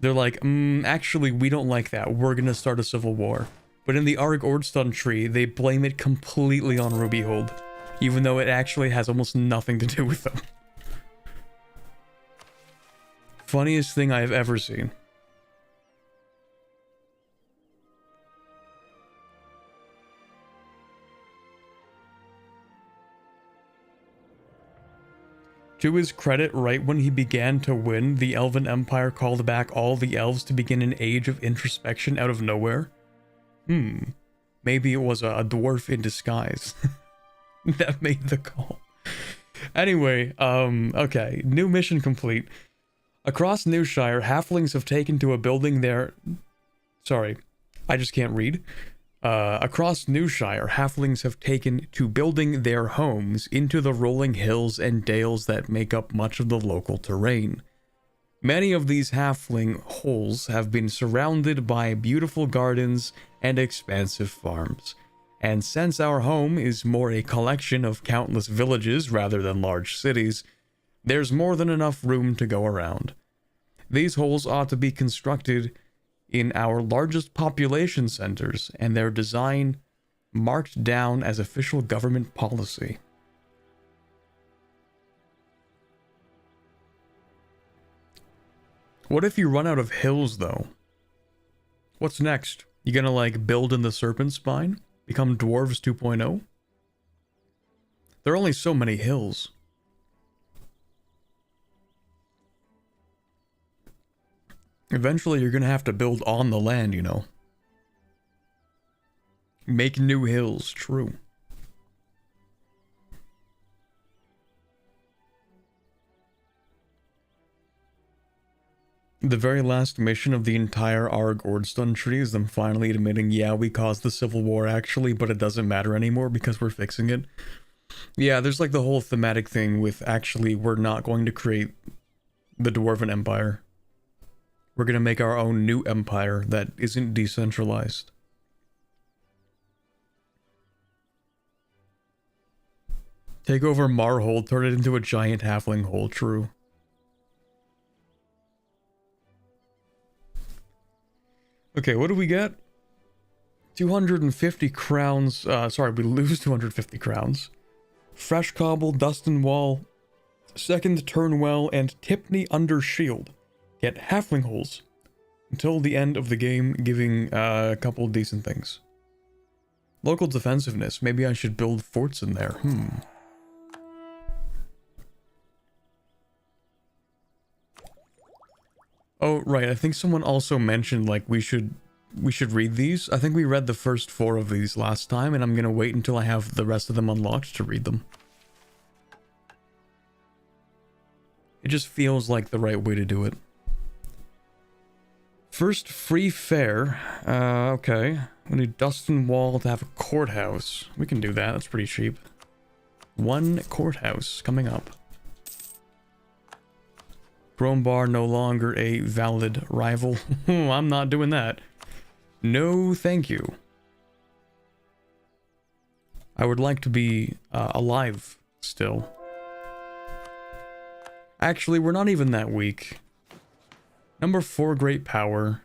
They're like, actually, we don't like that. We're gonna start a civil war. But in the Arg Ordston tree, they blame it completely on Rubyhold, even though it actually has almost nothing to do with them. Funniest thing I've ever seen. To his credit, right when he began to win, the Elven Empire called back all the elves to begin an age of introspection out of nowhere. Maybe it was a dwarf in disguise that made the call. Anyway, okay, new mission complete. Across Newshire, halflings have taken to a building their... Sorry, I just can't read. Across Newshire, halflings have taken to building their homes into the rolling hills and dales that make up much of the local terrain. Many of these halfling holes have been surrounded by beautiful gardens and expansive farms. And since our home is more a collection of countless villages rather than large cities, there's more than enough room to go around. These holes ought to be constructed in our largest population centers, and their design marked down as official government policy. What if you run out of hills, though? What's next? You gonna, like, build in the Serpent Spine? Become Dwarves 2.0? There are only so many hills. Eventually, you're gonna have to build on the land, you know. Make new hills, true. The very last mission of the entire Arg Ordston tree is them finally admitting, yeah, we caused the Civil War actually, but it doesn't matter anymore because we're fixing it. Yeah, there's like the whole thematic thing with actually we're not going to create the Dwarven Empire. We're going to make our own new empire that isn't decentralized. Take over Marhold, turn it into a giant halfling hole, true. Okay, what do we get? 250 crowns. Sorry, we lose 250 crowns. Fresh Cobble, Dustin Wall, Second Turnwell, and Tipney Under Shield. Get halfling holes until the end of the game, giving a couple decent things. Local defensiveness. Maybe I should build forts in there. Oh, right. I think someone also mentioned, like, we should read these. I think we read the first 4 of these last time, and I'm gonna wait until I have the rest of them unlocked to read them. It just feels like the right way to do it. First, free fare. Okay. We need Dustin Wall to have a courthouse. We can do that. That's pretty cheap. 1 courthouse coming up. Grombar no longer a valid rival. I'm not doing that. No, thank you. I would like to be alive still. Actually, we're not even that weak. Number 4, great power.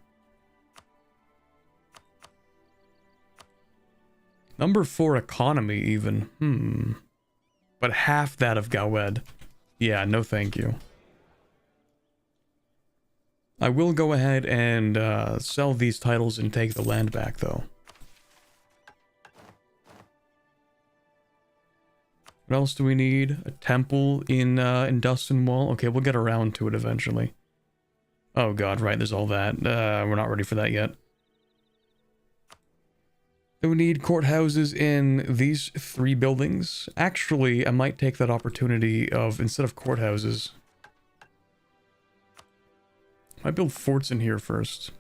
Number 4, economy even. But half that of Gawed. Yeah, no thank you. I will go ahead and sell these titles and take the land back, though. What else do we need? A temple in Dustin Wall? Okay, we'll get around to it eventually. Oh god, right, there's all that. We're not ready for that yet. Then we need courthouses in these 3 buildings. Actually, I might take that opportunity of, instead of courthouses, I might build forts in here first.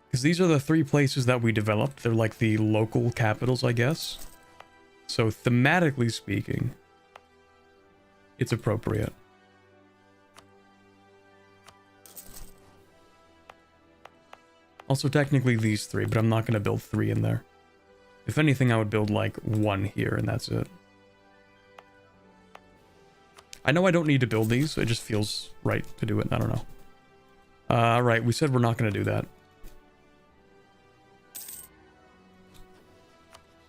Because these are the 3 places that we developed. They're like the local capitals, I guess. So thematically speaking, it's appropriate. Also technically these 3, but I'm not going to build 3 in there. If anything, I would build like 1 here and that's it. I know I don't need to build these, so it just feels right to do it. I don't know. Right, we said we're not going to do that.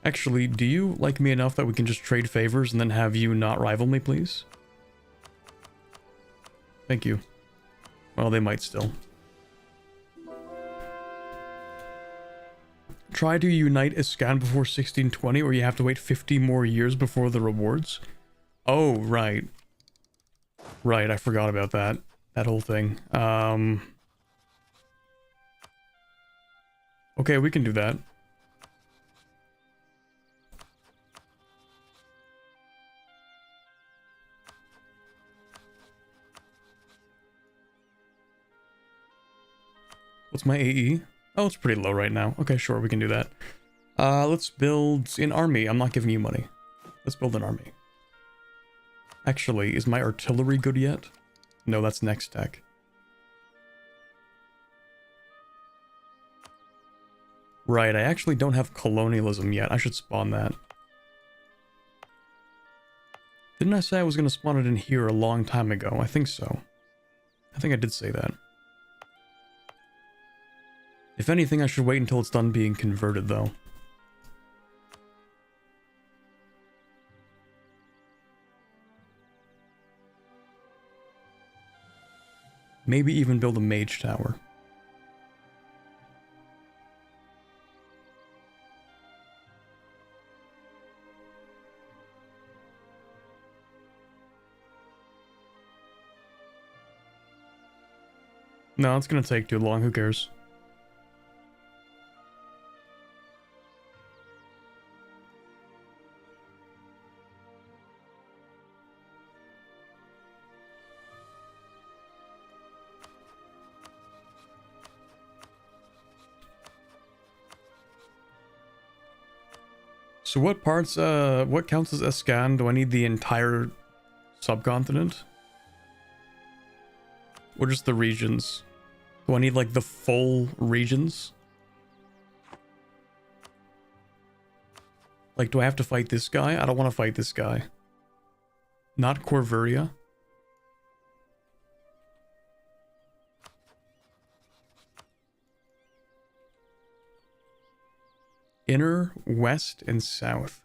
Actually, do you like me enough that we can just trade favors and then have you not rival me, please? Thank you. Well, they might still. Try to unite Escan before 1620, or you have to wait 50 more years before the rewards? Oh, right. Right, I forgot about that. That whole thing. Okay, we can do that. What's my AE? Oh, it's pretty low right now. Okay, sure, we can do that. Let's build an army. I'm not giving you money. Let's build an army. Actually, is my artillery good yet? No, that's next tech. Right, I actually don't have colonialism yet. I should spawn that. Didn't I say I was going to spawn it in here a long time ago? I think so. I think I did say that. If anything, I should wait until it's done being converted, though. Maybe even build a mage tower. No, it's gonna take too long, who cares? So what parts, what counts as Escan? Do I need the entire subcontinent? Or just the regions? Do I need, like, the full regions? Like, do I have to fight this guy? I don't want to fight this guy. Not Corvuria. Inner, west, and south.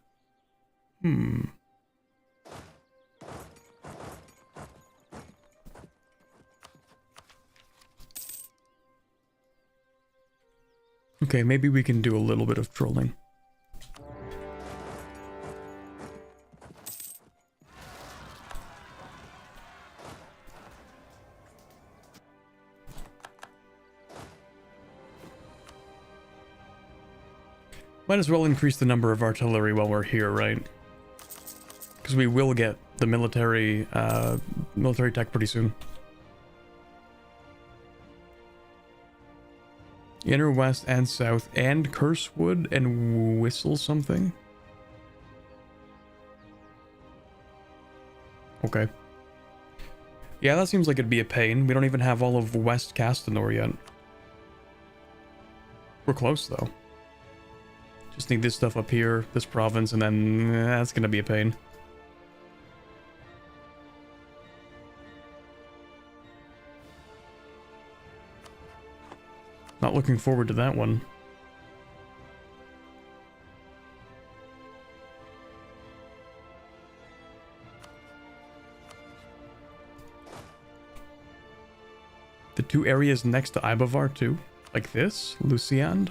Okay, maybe we can do a little bit of trolling. Might as well increase the number of artillery while we're here, right? Because we will get the military tech pretty soon. Inner west and south and Cursewood and Whistle something. Okay. Yeah, that seems like it'd be a pain. We don't even have all of West Castanor yet. We're close though. Just need this stuff up here, this province, and then that's gonna be a pain. Not looking forward to that one. The 2 areas next to Ibavar too? Like this? Luciand?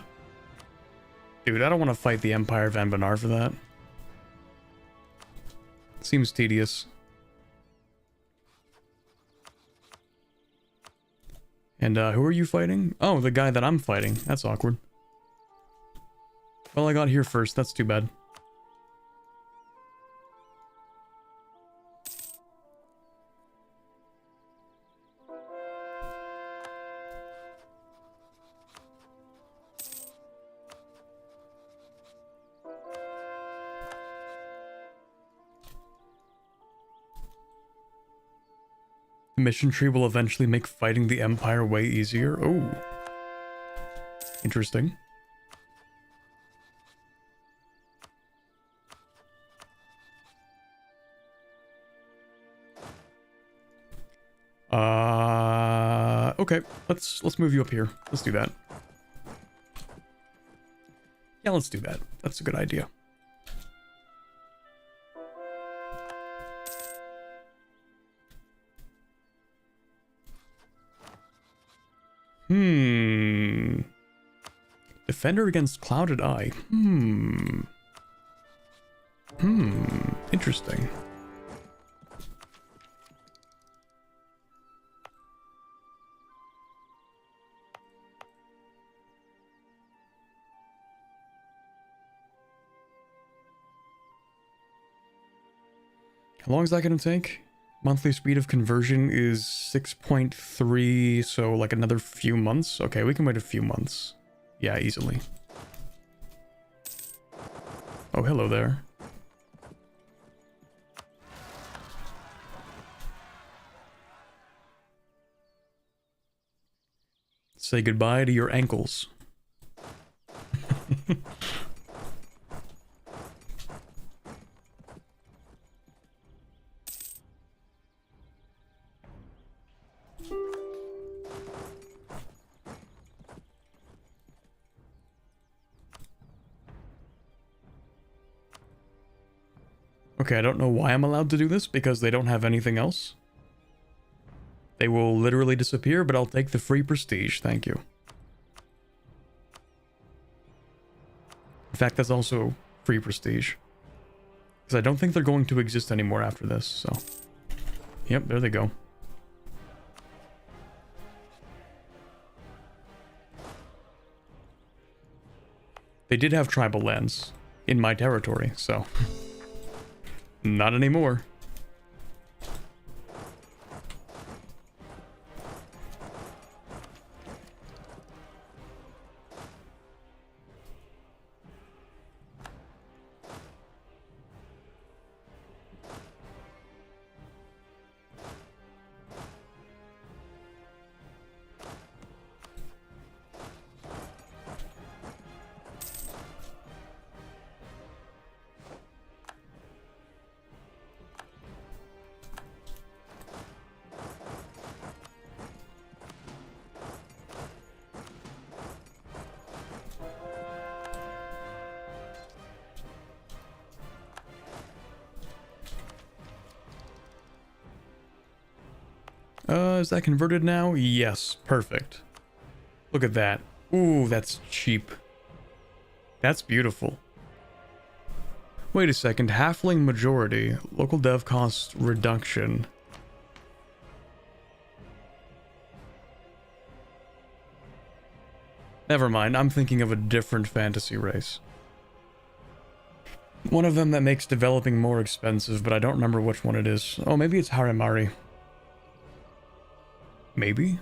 Dude, I don't want to fight the Empire of Anbennar for that. Seems tedious. And who are you fighting? Oh, the guy that I'm fighting. That's awkward. Well, I got here first. That's too bad. The mission tree will eventually make fighting the Empire way easier. Oh. Interesting. Okay. Let's move you up here. Let's do that. Yeah, let's do that. That's a good idea. Defender against Clouded Eye. Interesting. How long is that going to take? Monthly speed of conversion is 6.3, so like another few months. Okay, we can wait a few months. Yeah, easily. Oh, hello there. Say goodbye to your ankles. Okay, I don't know why I'm allowed to do this, because they don't have anything else. They will literally disappear, but I'll take the free prestige, thank you. In fact, that's also free prestige. Because I don't think they're going to exist anymore after this, so... Yep, there they go. They did have tribal lands in my territory, so... Not anymore. Is that converted now? Yes, perfect. Look at that. Ooh, that's cheap. That's beautiful. Wait a second, Halfling majority, local dev cost reduction. Never mind, I'm thinking of a different fantasy race. One of them that makes developing more expensive, but I don't remember which one it is. Oh, maybe it's Harimari. Maybe?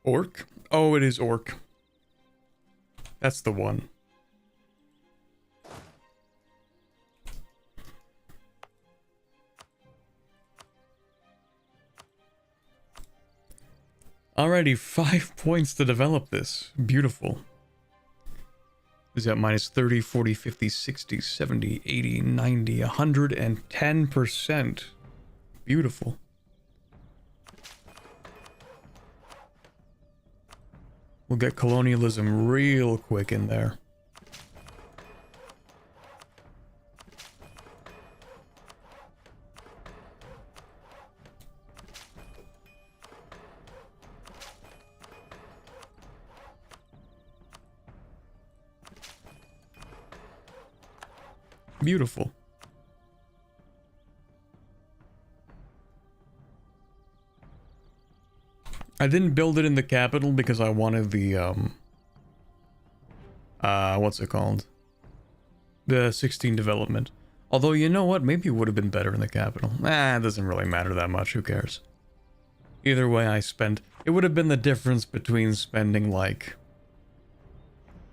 Orc? Oh, it is Orc. That's the one. Alrighty, 5 points to develop this. Beautiful. Is that minus 30, 40, 50, 60, 70, 80, 90, 110%. Beautiful. We'll get colonialism real quick in there. Beautiful. I didn't build it in the capital because I wanted the, what's it called? The 16 development. Although, you know what? Maybe it would have been better in the capital. It doesn't really matter that much. Who cares? Either way, I spent... It would have been the difference between spending, like,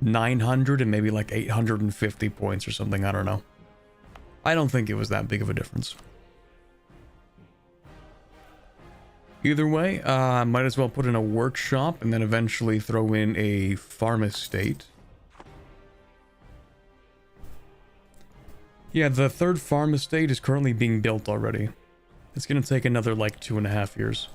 900 and maybe, like, 850 points or something. I don't know. I don't think it was that big of a difference. Either way, I might as well put in a workshop and then eventually throw in a farm estate. Yeah, the third farm estate is currently being built already. It's gonna take another, like, 2.5 years.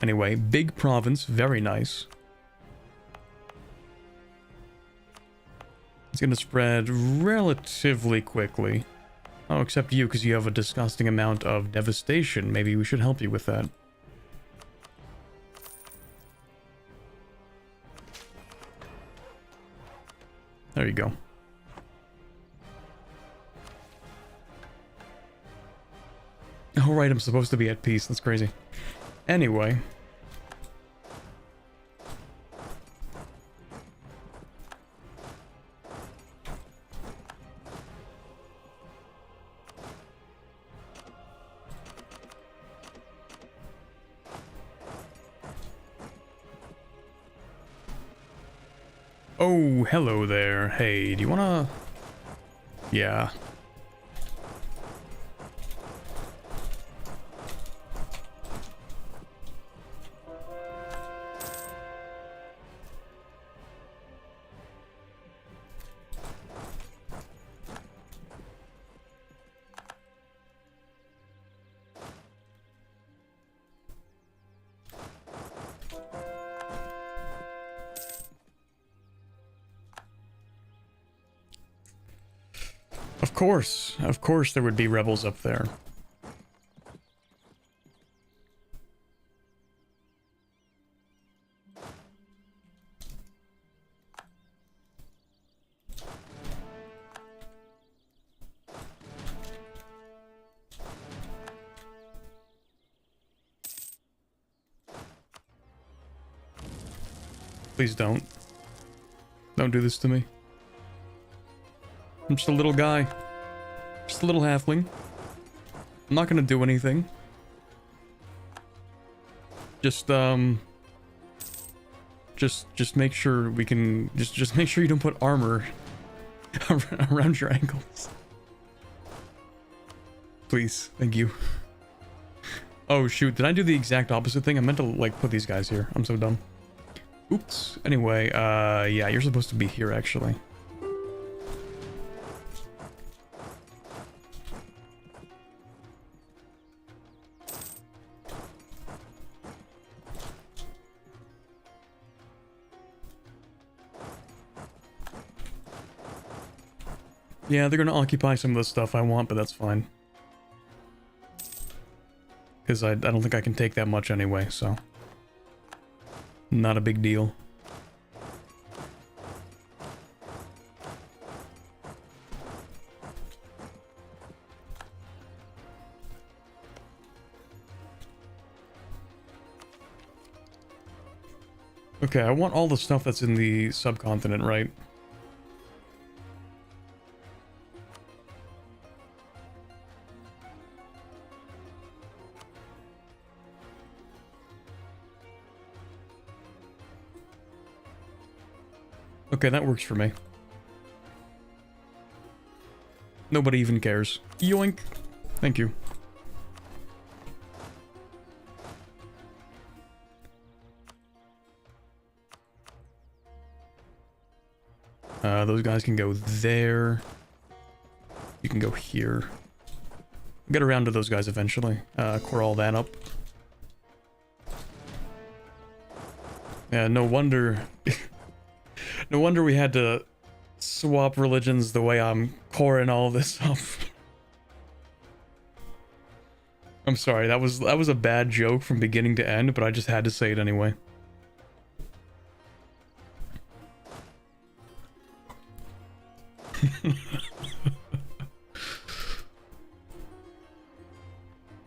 Anyway, big province, very nice. It's gonna spread relatively quickly. Oh, except you, because you have a disgusting amount of devastation. Maybe we should help you with that. There you go. Oh, right, I'm supposed to be at peace. That's crazy. Anyway. Oh, hello there. Hey, do you wanna... Yeah. Of course there would be rebels up there. Please don't. Don't do this to me. I'm just a little guy. Just a little halfling. I'm not gonna do anything. Just make sure we can... Just make sure you don't put armor around your ankles. Please, thank you. Oh shoot, did I do the exact opposite thing? I meant to, like, put these guys here. I'm so dumb. Oops. Anyway, yeah, you're supposed to be here, actually. Yeah, they're gonna occupy some of the stuff I want, but that's fine. Because I don't think I can take that much anyway, so... Not a big deal. Okay, I want all the stuff that's in the subcontinent, right? Okay, that works for me. Nobody even cares. Yoink! Thank you. Those guys can go there. You can go here. Get around to those guys eventually. Core all that up. Yeah, no wonder... No wonder we had to swap religions the way I'm coring all this up. I'm sorry, that was a bad joke from beginning to end, but I just had to say it anyway.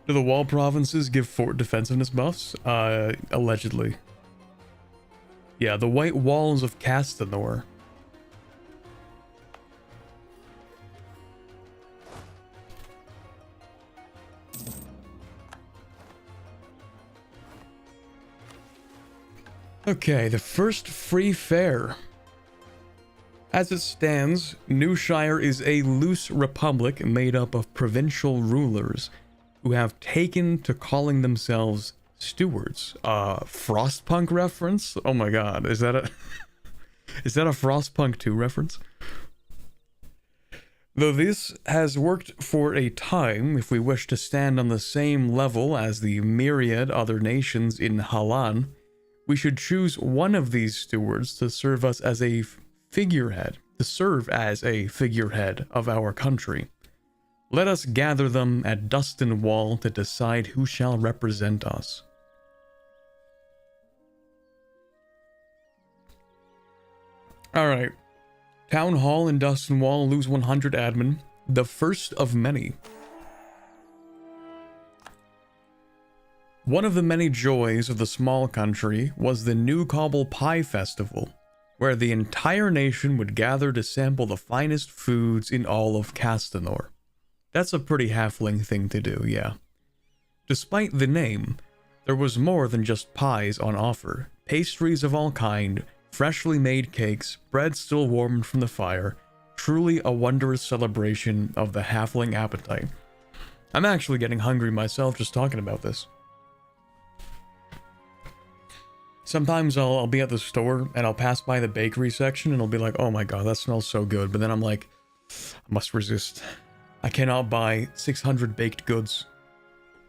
Do the wall provinces give fort defensiveness buffs? Allegedly. Yeah, the white walls of Castanor. Okay, the first free fair. As it stands, Newshire is a loose republic made up of provincial rulers who have taken to calling themselves stewards. Frostpunk reference? Oh my god, is that a is that a Frostpunk 2 reference? Though this has worked for a time, if we wish to stand on the same level as the myriad other nations in Halan, we should choose one of these stewards to serve us as a figurehead, of our country. Let us gather them at Dustin Wall to decide who shall represent us. Alright. Town Hall in Dustin Wall, lose 100 admin. The first of many. One of the many joys of the small country was the New Cobble Pie Festival, where the entire nation would gather to sample the finest foods in all of Castanor. That's a pretty halfling thing to do, yeah. Despite the name, there was more than just pies on offer. Pastries of all kind, freshly made cakes, bread still warmed from the fire. Truly a wondrous celebration of the halfling appetite. I'm actually getting hungry myself just talking about this. Sometimes I'll be at the store and I'll pass by the bakery section and I'll be like, oh my god, that smells so good. But then I'm like, I must resist. I cannot buy 600 baked goods.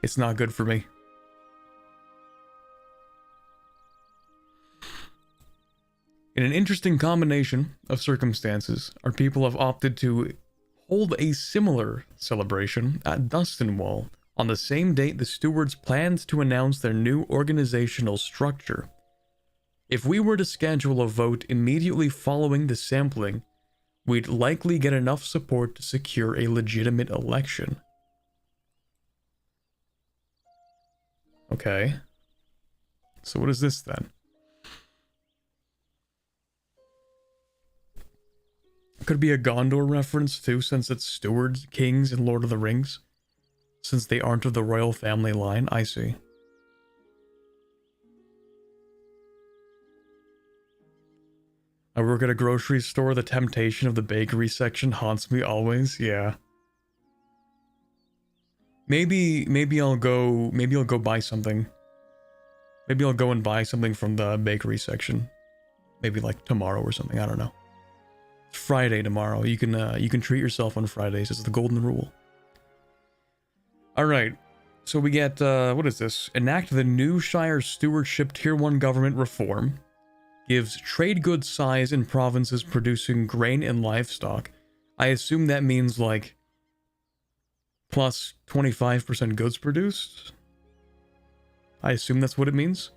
It's not good for me. In an interesting combination of circumstances, our people have opted to hold a similar celebration at Dustin Wall on the same date the stewards planned to announce their new organizational structure. If we were to schedule a vote immediately following the sampling, we'd likely get enough support to secure a legitimate election. Okay. So what is this then? Could be a Gondor reference too, since it's stewards, kings, and Lord of the Rings. Since they aren't of the royal family line, I see. I work at a grocery store, the temptation of the bakery section haunts me always, yeah. Maybe I'll go buy something. Maybe I'll go and buy something from the bakery section. Maybe like tomorrow or something, I don't know. It's Friday tomorrow. You can treat yourself on Fridays. It's the golden rule. Alright. So we get what is this? Enact the Newshire Stewardship Tier 1 government reform. Gives trade goods size in provinces producing grain and livestock. I assume that means like plus 25% goods produced. I assume that's what it means.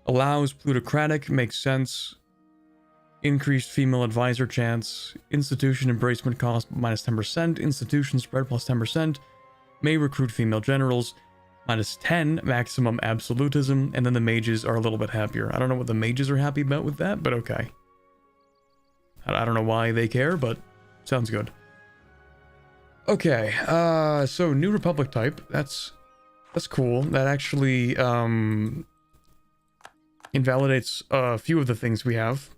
Allows plutocratic, makes sense. Increased female advisor chance. Institution embracement cost minus 10%. Institution spread plus 10%. May recruit female generals. Minus 10, maximum absolutism, and then the mages are a little bit happier. I don't know what the mages are happy about with that, but okay. I don't know why they care, but sounds good. Okay, so New Republic type, that's cool. That actually, invalidates a few of the things we have.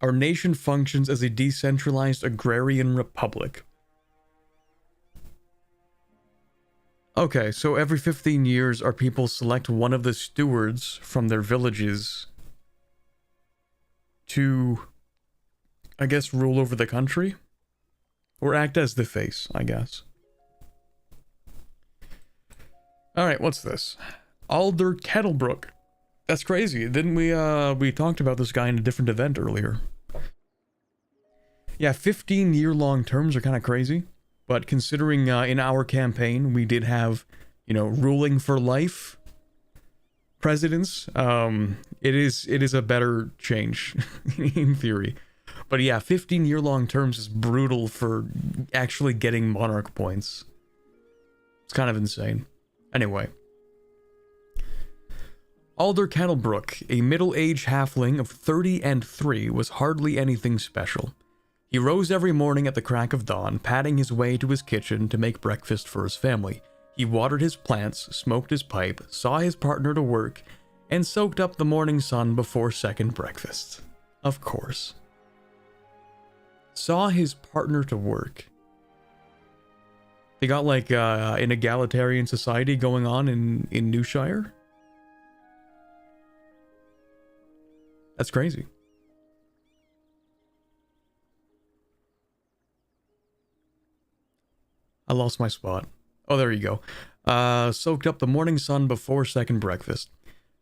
Our nation functions as a decentralized agrarian republic. Okay, so every 15 years our people select one of the stewards from their villages to, I guess, rule over the country? Or act as the face, I guess. Alright, what's this? Alder Kettlebrook. That's crazy. Didn't we talked about this guy in a different event earlier. Yeah, 15-year-long terms are kind of crazy. But considering in our campaign, we did have, you know, ruling for life. presidents, it is a better change in theory. But yeah, 15-year-long terms is brutal for actually getting monarch points. It's kind of insane. Anyway. Alder Kettlebrook, a middle-aged halfling of 33, was hardly anything special. He rose every morning at the crack of dawn, padding his way to his kitchen to make breakfast for his family. He watered his plants, smoked his pipe, saw his partner to work, and soaked up the morning sun before second breakfast. Of course. Saw his partner to work. They got like an egalitarian society going on in Newshire? That's crazy. I lost my spot. Oh, there you go. Soaked up the morning sun before second breakfast.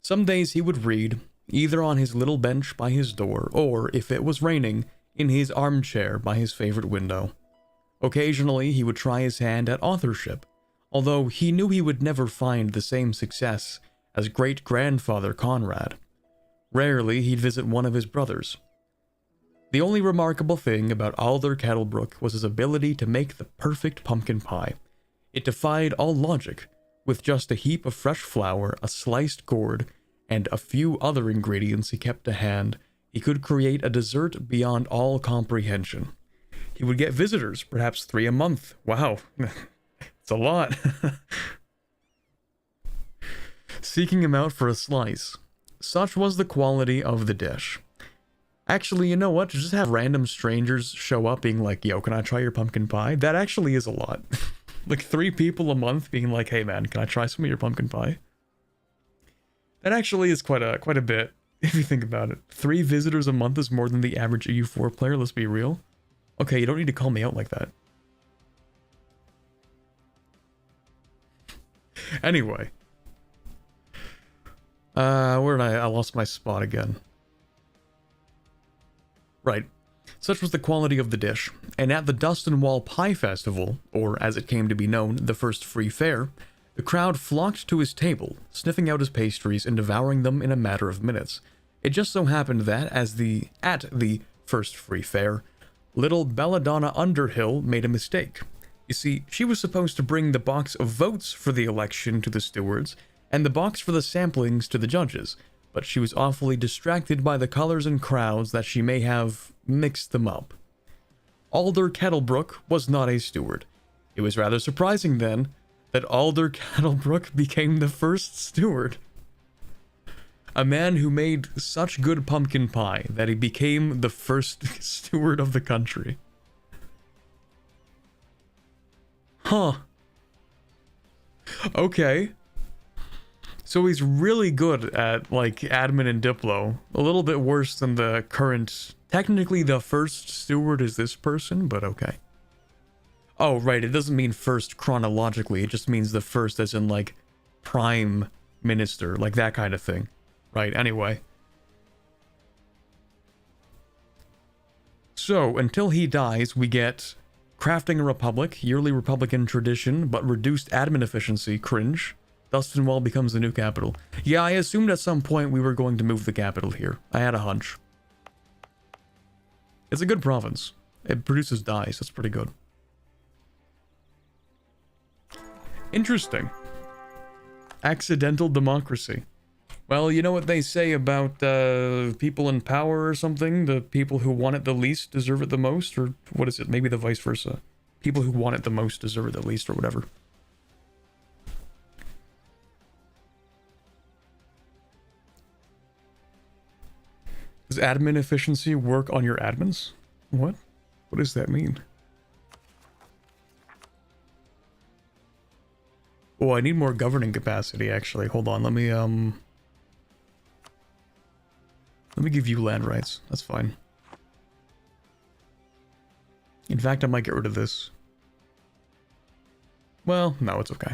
Some days he would read, either on his little bench by his door, or, if it was raining, in his armchair by his favorite window. Occasionally he would try his hand at authorship, although he knew he would never find the same success as great-grandfather Conrad. Rarely he'd visit one of his brothers. The only remarkable thing about Alder Kettlebrook was his ability to make the perfect pumpkin pie. It defied all logic. With just a heap of fresh flour, a sliced gourd, and a few other ingredients he kept to hand, he could create a dessert beyond all comprehension. He would get visitors, perhaps 3 a month. Wow, it's a lot. Seeking him out for a slice. Such was the quality of the dish. Actually, you know what? To just have random strangers show up being like, yo, can I try your pumpkin pie? That actually is a lot. Like 3 people a month being like, hey man, can I try some of your pumpkin pie? That actually is quite a bit, if you think about it. 3 visitors a month is more than the average EU4 player, let's be real. Okay, you don't need to call me out like that. Anyway. Where did I lost my spot again. Right. Such was the quality of the dish, and at the Dust and Wall Pie Festival, or as it came to be known, the first free fair, the crowd flocked to his table, sniffing out his pastries and devouring them in a matter of minutes. It just so happened that, at the first free fair, little Belladonna Underhill made a mistake. You see, she was supposed to bring the box of votes for the election to the stewards, and the box for the samplings to the judges, but she was awfully distracted by the colors and crowds that she may have mixed them up. Alder Kettlebrook was not a steward. It was rather surprising, then, that Alder Kettlebrook became the first steward. A man who made such good pumpkin pie that he became the first steward of the country. Huh. Okay. So he's really good at, like, admin and Diplo. A little bit worse than the current... Technically, the first steward is this person, but okay. Oh, right, it doesn't mean first chronologically. It just means the first as in, like, prime minister. Like, that kind of thing. Right, anyway. So, until he dies, we get... Crafting a Republic, yearly Republican tradition, but reduced admin efficiency, cringe. Dustinwall becomes the new capital. Yeah, I assumed at some point we were going to move the capital here. I had a hunch. It's a good province. It produces dice, that's pretty good. Interesting. Accidental democracy. Well, you know what they say about people in power or something? The people who want it the least deserve it the most? Or what is it? Maybe the vice versa. People who want it the most deserve it the least or whatever. Does admin efficiency work on your admins? What? What does that mean? Oh, I need more governing capacity, actually. Hold on, let me give you land rights. That's fine. In fact, I might get rid of this. Well, no, it's okay.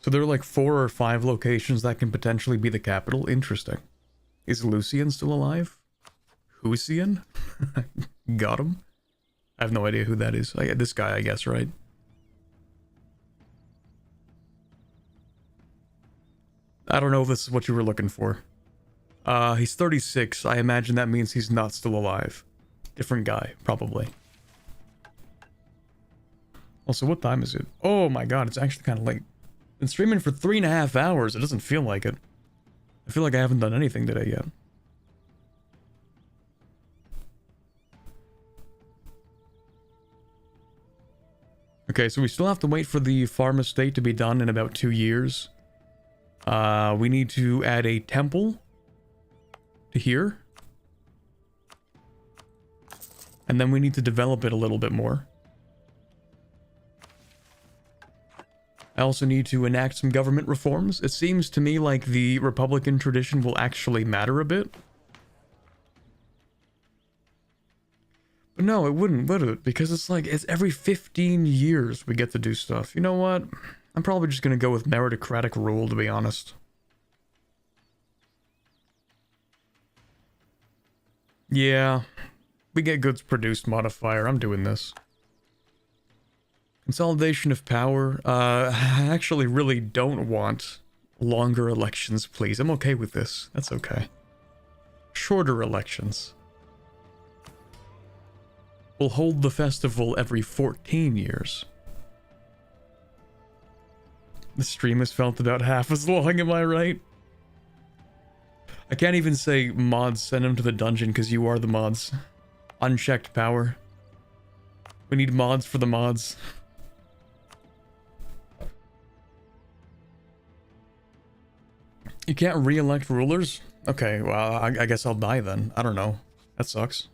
So there are like 4 or 5 locations that can potentially be the capital. Interesting. Is Lucian still alive? Husian? Got him? I have no idea who that is. This guy, I guess, right? I don't know if this is what you were looking for. He's 36. I imagine that means he's not still alive. Different guy, probably. Also, what time is it? Oh my god, it's actually kind of late. Been streaming for 3.5 hours. It doesn't feel like it. I feel like I haven't done anything today yet. Okay, so we still have to wait for the farm estate to be done in about 2 years. We need to add a temple to here. And then we need to develop it a little bit more. I also need to enact some government reforms. It seems to me like the Republican tradition will actually matter a bit. But no, it wouldn't, would it? Because it's like, it's every 15 years we get to do stuff. You know what? I'm probably just gonna go with meritocratic rule, to be honest. Yeah. We get goods produced modifier. I'm doing this. Consolidation of power. I actually really don't want longer elections, please. I'm okay with this. That's okay. Shorter elections. We'll hold the festival every 14 years. The stream has felt about half as long, am I right? I can't even say mods send him to the dungeon because you are the mods. Unchecked power. We need mods for the mods. You can't re-elect rulers? Okay, well, I guess I'll die then. I don't know. That sucks.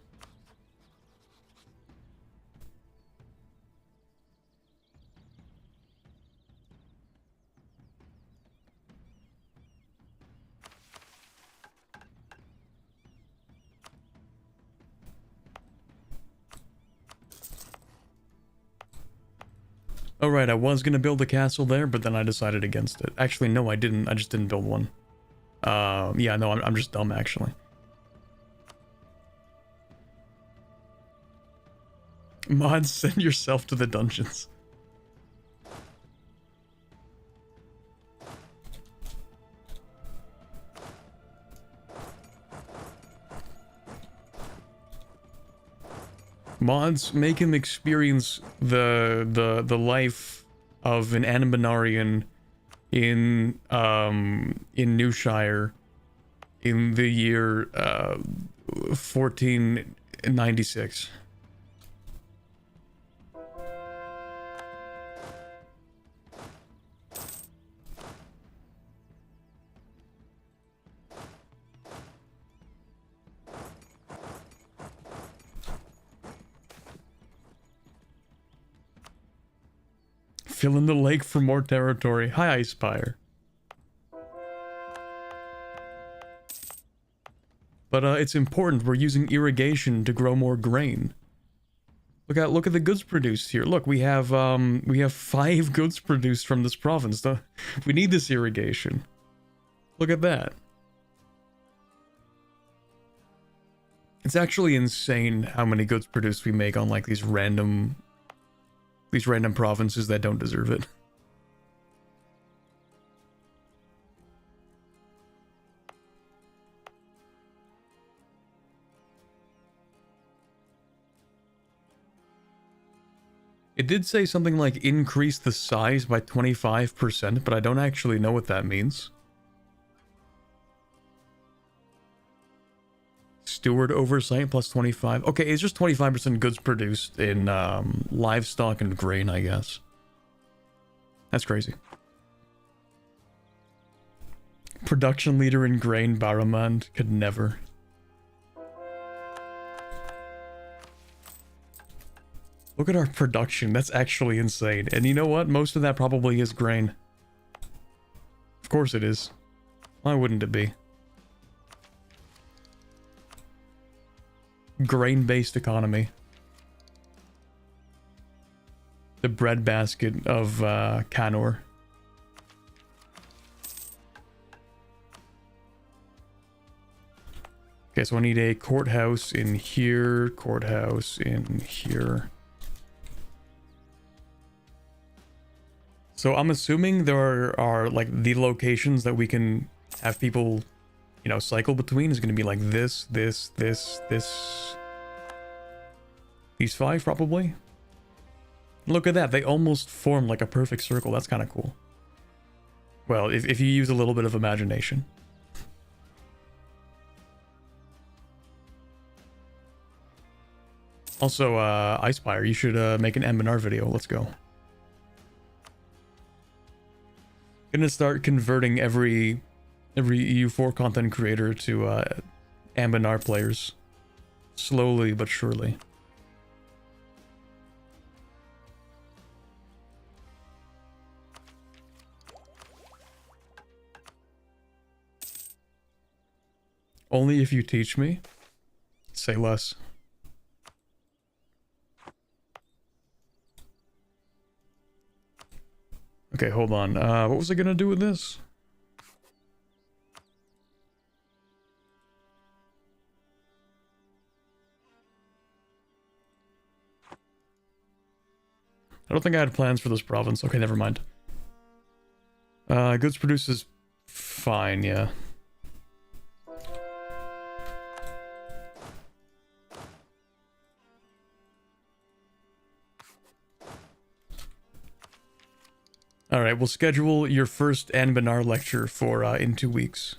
Oh right, I was gonna build a castle there, but then I decided against it. Actually, no, I didn't. I just didn't build one. Yeah, no, I'm just dumb, actually. Mods, send yourself to the dungeons. Mods, make him experience the life of an Anbenarian in Newshire in the year 1496. Fill in the lake for more territory. Hi, Icefire. But it's important. We're using irrigation to grow more grain. Look at the goods produced here. Look, we have 5 goods produced from this province. We need this irrigation. Look at that. It's actually insane how many goods produced we make on like these random provinces that don't deserve it. It did say something like increase the size by 25%, but I don't actually know what that means. Steward oversight plus 25. Okay, it's just 25% goods produced in livestock and grain, I guess. That's crazy. Production leader in grain, Baramand, could never. Look at our production. That's actually insane. And you know what? Most of that probably is grain. Of course it is. Why wouldn't it be? Grain-based economy. The breadbasket of Canor. Okay, so I need a courthouse in here, courthouse in here. So I'm assuming there are like the locations that we can have people, you know, cycle between is going to be like this. These 5 probably. Look at that. They almost form like a perfect circle. That's kind of cool. Well, if you use a little bit of imagination. Also, Icefire, you should make an Anbennar video. Let's go. Gonna start converting every EU4 content creator to Anbennar players. Slowly but surely. Only if you teach me. Say less. Okay, hold on. What was I gonna do with this? I don't think I had plans for this province. Okay, never mind. Goods produces fine, yeah. Alright, we'll schedule your first Anbennar lecture for in 2 weeks.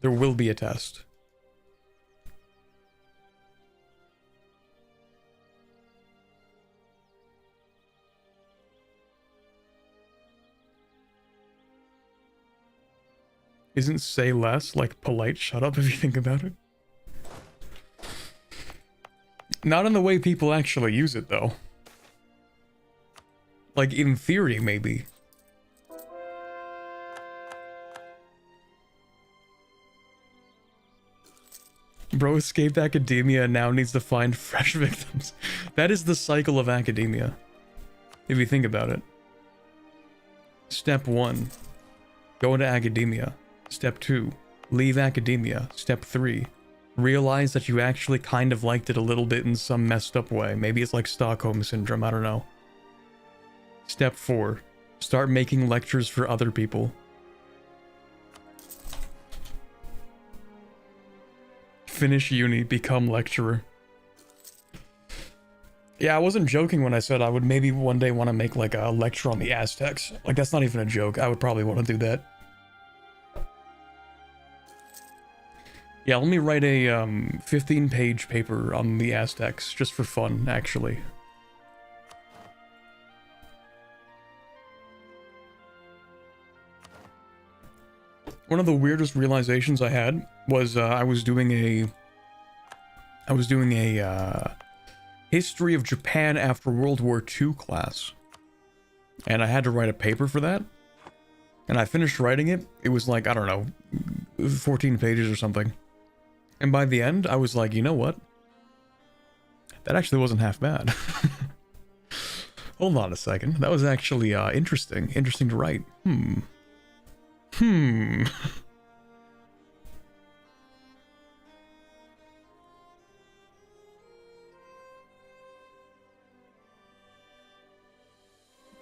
There will be a test. Isn't say less like polite shut up if you think about it? Not in the way people actually use it though. Like, in theory, maybe. Bro escaped academia and now needs to find fresh victims. That is the cycle of academia. If you think about it. Step 1. Go into academia. Step 2. Leave academia. Step 3. Realize that you actually kind of liked it a little bit in some messed up way. Maybe it's like Stockholm Syndrome, I don't know. Step 4. Start making lectures for other people. Finish uni, become lecturer. Yeah, I wasn't joking when I said I would maybe one day want to make like a lecture on the Aztecs. Like, that's not even a joke. I would probably want to do that. Yeah, let me write a 15-page paper on the Aztecs, just for fun, actually. One of the weirdest realizations I had was I was doing a history of Japan after World War II class, and I had to write a paper for that. And I finished writing it. It was like, I don't know, 14 pages or something. And by the end, I was like, you know what? That actually wasn't half bad. Hold on a second. That was actually interesting. Interesting to write.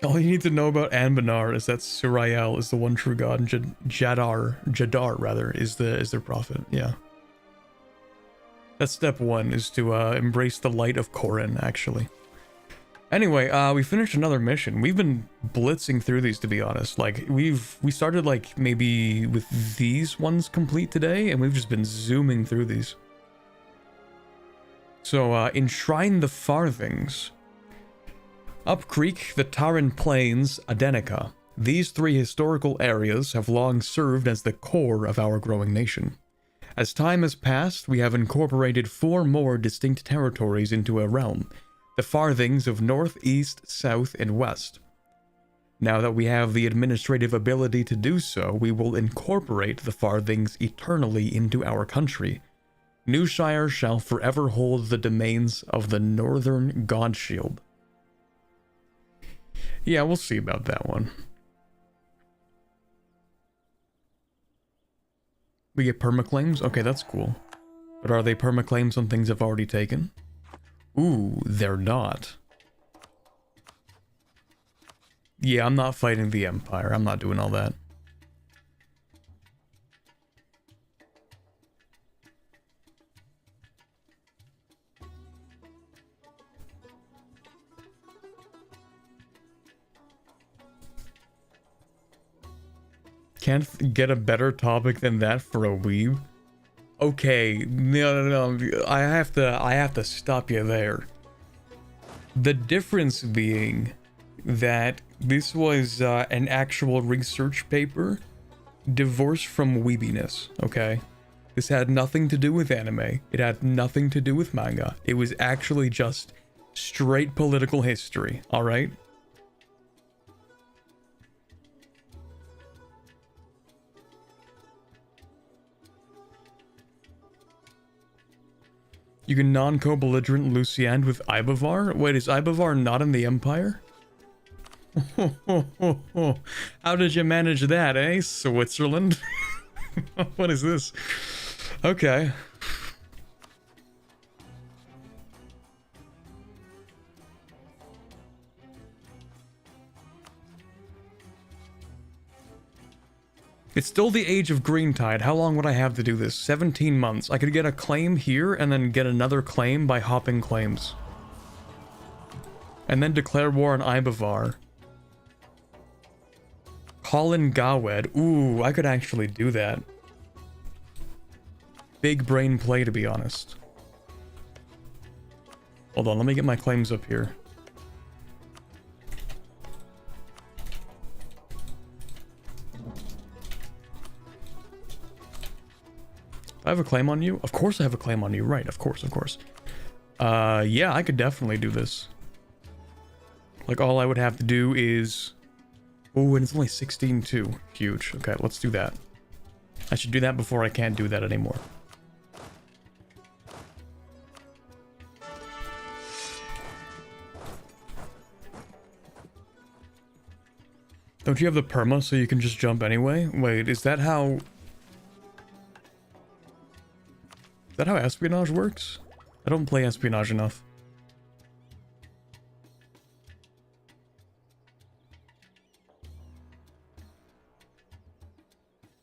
All you need to know about Anbennar is that Suriel is the one true god, and Jadar rather, is their prophet. Yeah. That's step 1, is to embrace the light of Korin, actually. Anyway, we finished another mission. We've been blitzing through these, to be honest. Like, we started like maybe with these ones complete today, and we've just been zooming through these. So, enshrine the Farthings. Up Creek, the Taran Plains, Adenica. These 3 historical areas have long served as the core of our growing nation. As time has passed, we have incorporated 4 more distinct territories into a realm. The Farthings of North, East, South, and West. Now that we have the administrative ability to do so, we will incorporate the Farthings eternally into our country. Newshire shall forever hold the domains of the Northern Godshield. Yeah, we'll see about that one. We get permaclaims? Okay, that's cool. But are they permaclaims on things I've already taken? Ooh, they're not. Yeah, I'm not fighting the Empire. I'm not doing all that. Can't get a better topic than that for a weeb. Okay, no. I have to stop you there. The difference being that this was an actual research paper divorced from weebiness, okay? This had nothing to do with anime. It had nothing to do with manga. It was actually just straight political history, alright? You can non-co-belligerent Lucian with Ibavar? Wait, is Ibavar not in the Empire? How did you manage that, eh, Switzerland? What is this? Okay. It's still the age of green tide. How long would I have to do this? 17 months. I could get a claim here and then get another claim by hopping claims. And then declare war on Ibavar. Call in Gawed. Ooh, I could actually do that. Big brain play, to be honest. Hold on, let me get my claims up here. I have a claim on you? Of course I have a claim on you, right, of course. Yeah, I could definitely do this. Like, all I would have to do is... Oh, and it's only 16-2. Huge. Okay, let's do that. I should do that before I can't do that anymore. Don't you have the perma so you can just jump anyway? Wait, is that how... Is that how espionage works? I don't play espionage enough.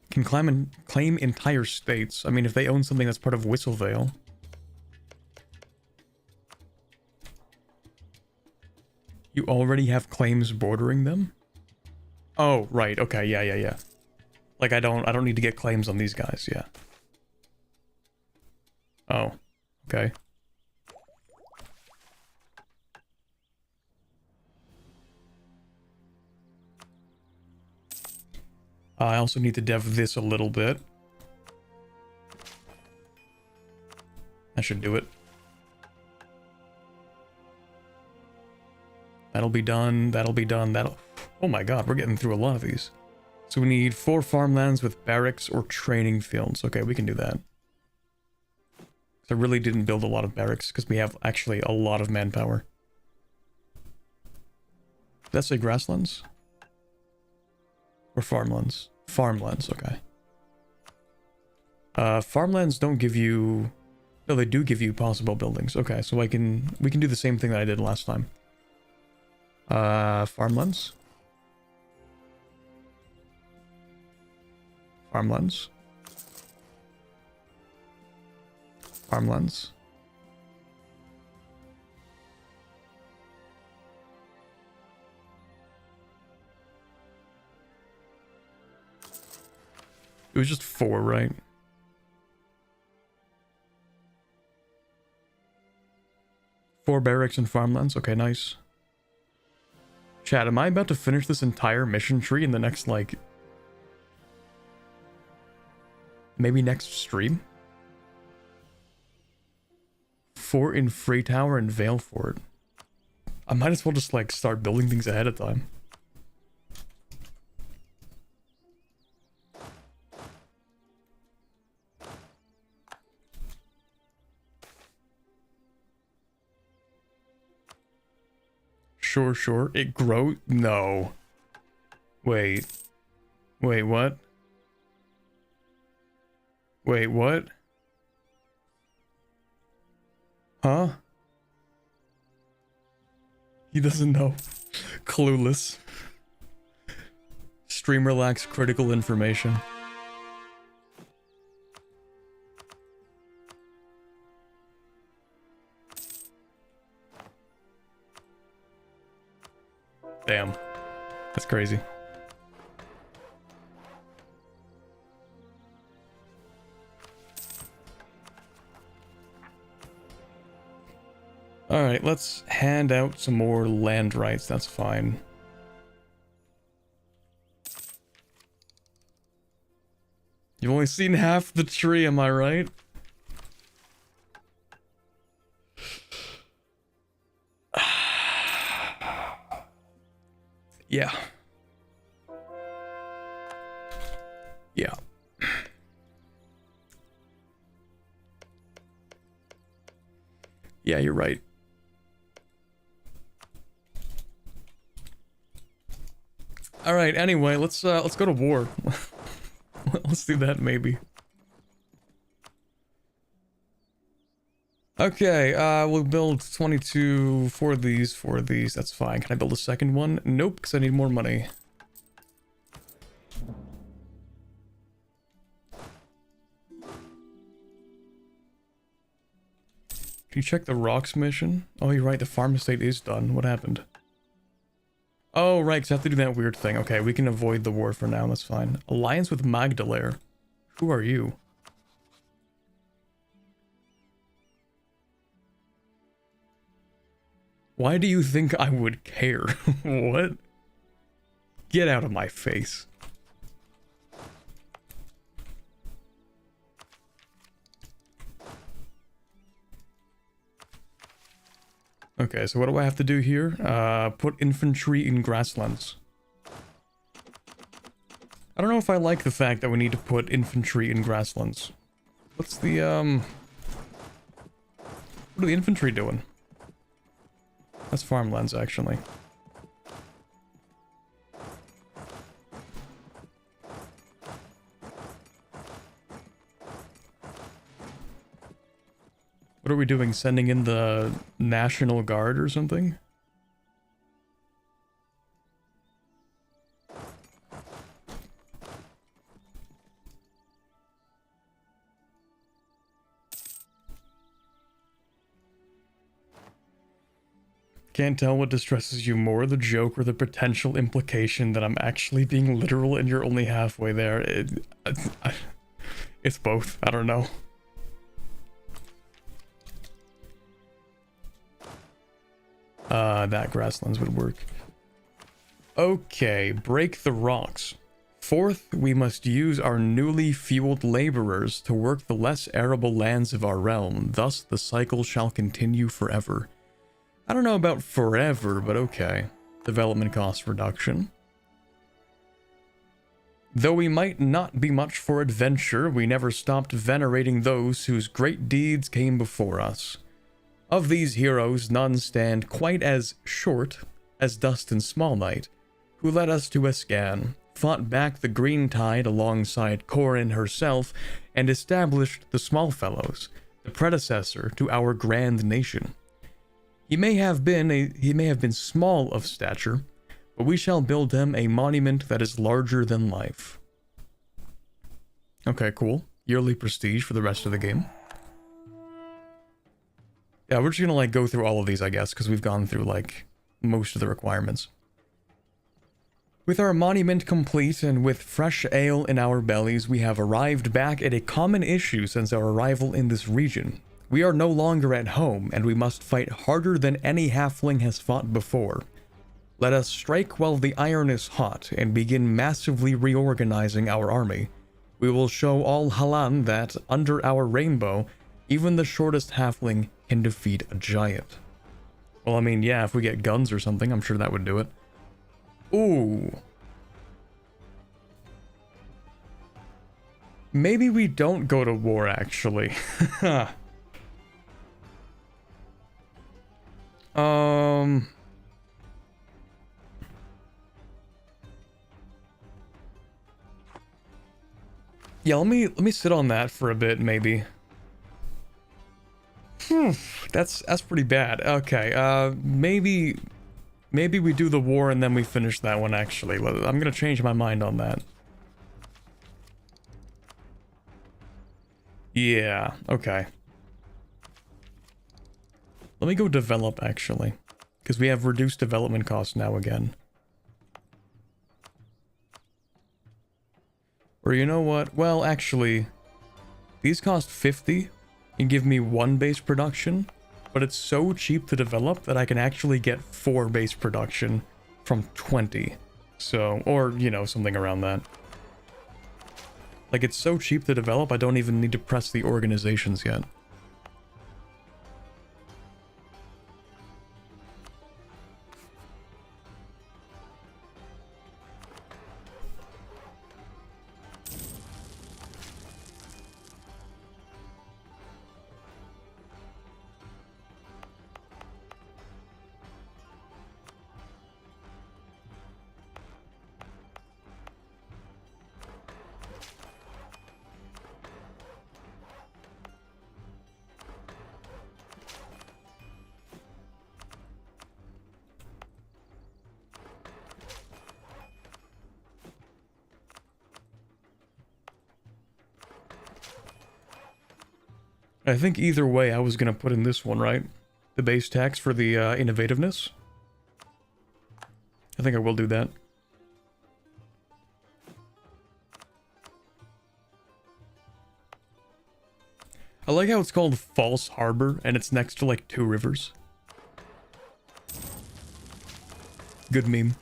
Can claim entire states. I mean, if they own something that's part of Whistlevale. You already have claims bordering them? Oh, right. Okay, yeah. Like, I don't need to get claims on these guys, yeah. Oh, okay. I also need to dev this a little bit. I should do it. That'll be done, that'll... Oh my god, we're getting through a lot of these. So we need 4 farmlands with barracks or training fields. Okay, we can do that. I really didn't build a lot of barracks because we have actually a lot of manpower. Did that say grasslands? Or farmlands? Farmlands, okay. Farmlands don't give you... No, they do give you possible buildings. Okay, so we can do the same thing that I did last time. Farmlands? Farmlands? Farmlands? It was just 4, right? Four barracks and farmlands. Okay, nice. Chat, am I about to finish this entire mission tree in the next, like... maybe next stream? 4 in Freytower and Valefort. I might as well just, like, start building things ahead of time. Sure. It grows? No. Wait. Wait, what? Wait, what? Huh? He doesn't know. Clueless. streamer lacks critical information. Damn. That's crazy. Alright, let's hand out some more land rights, that's fine. You've only seen half the tree, am I right? Yeah. Yeah. Yeah, you're right. All right, anyway, let's go to war. Let's do that maybe. Okay, we'll build 22 for these, that's fine. Can I build a second one? Nope, because I need more money. Can you check the rocks mission? Oh, you're right, the farm estate is done. What happened? Oh, right, because I have to do that weird thing. Okay, we can avoid the war for now, that's fine. Alliance with Magdalair. Who are you? Why do you think I would care? What? Get out of my face. Okay, so what do I have to do here? Put infantry in grasslands. I don't know if I like the fact that we need to put infantry in grasslands. What's the, what are the infantry doing? That's farmlands, actually. What are we doing? Sending in the National Guard or something? Can't tell what distresses you more, the joke or the potential implication that I'm actually being literal and you're only halfway there. It's both. I don't know. That grasslands would work. Okay, break the rocks. Fourth, we must use our newly fueled laborers to work the less arable lands of our realm. Thus, the cycle shall continue forever. I don't know about forever, but okay. Development cost reduction. Though we might not be much for adventure, we never stopped venerating those whose great deeds came before us. Of these heroes, none stand quite as short as Dustin Smallknight, who led us to Escan, fought back the Green Tide alongside Corin herself, and established the Smallfellows, the predecessor to our grand nation. He may have been small of stature, but we shall build him a monument that is larger than life. Okay, cool. Yearly prestige for the rest of the game. Yeah, we're just gonna like go through all of these, I guess, because we've gone through like most of the requirements. With our monument complete and with fresh ale in our bellies, we have arrived back at a common issue since our arrival in this region. We are no longer at home, and we must fight harder than any halfling has fought before. Let us strike while the iron is hot and begin massively reorganizing our army. We will show all Halan that, under our rainbow, even the shortest halfling can defeat a giant. Well, I mean, yeah, if we get guns or something, I'm sure that would do it. Ooh. Maybe we don't go to war, actually. Yeah, let me sit on that for a bit, maybe. That's pretty bad. Okay, maybe Maybe we do the war and then we finish that one, actually. I'm gonna change my mind on that. Yeah, okay. Let me go develop, actually. Because we have reduced development costs now again. Or you know what? Well, actually, these cost 50 and give me 1 base production, but it's so cheap to develop that I can actually get 4 base production from 20. So, or, you know, something around that. Like, it's so cheap to develop, I don't even need to press the organizations yet. I think either way I was gonna put in this one, right? The base tax for the innovativeness. I think I will do that. I like how it's called False Harbor and it's next to like 2 rivers. Good meme.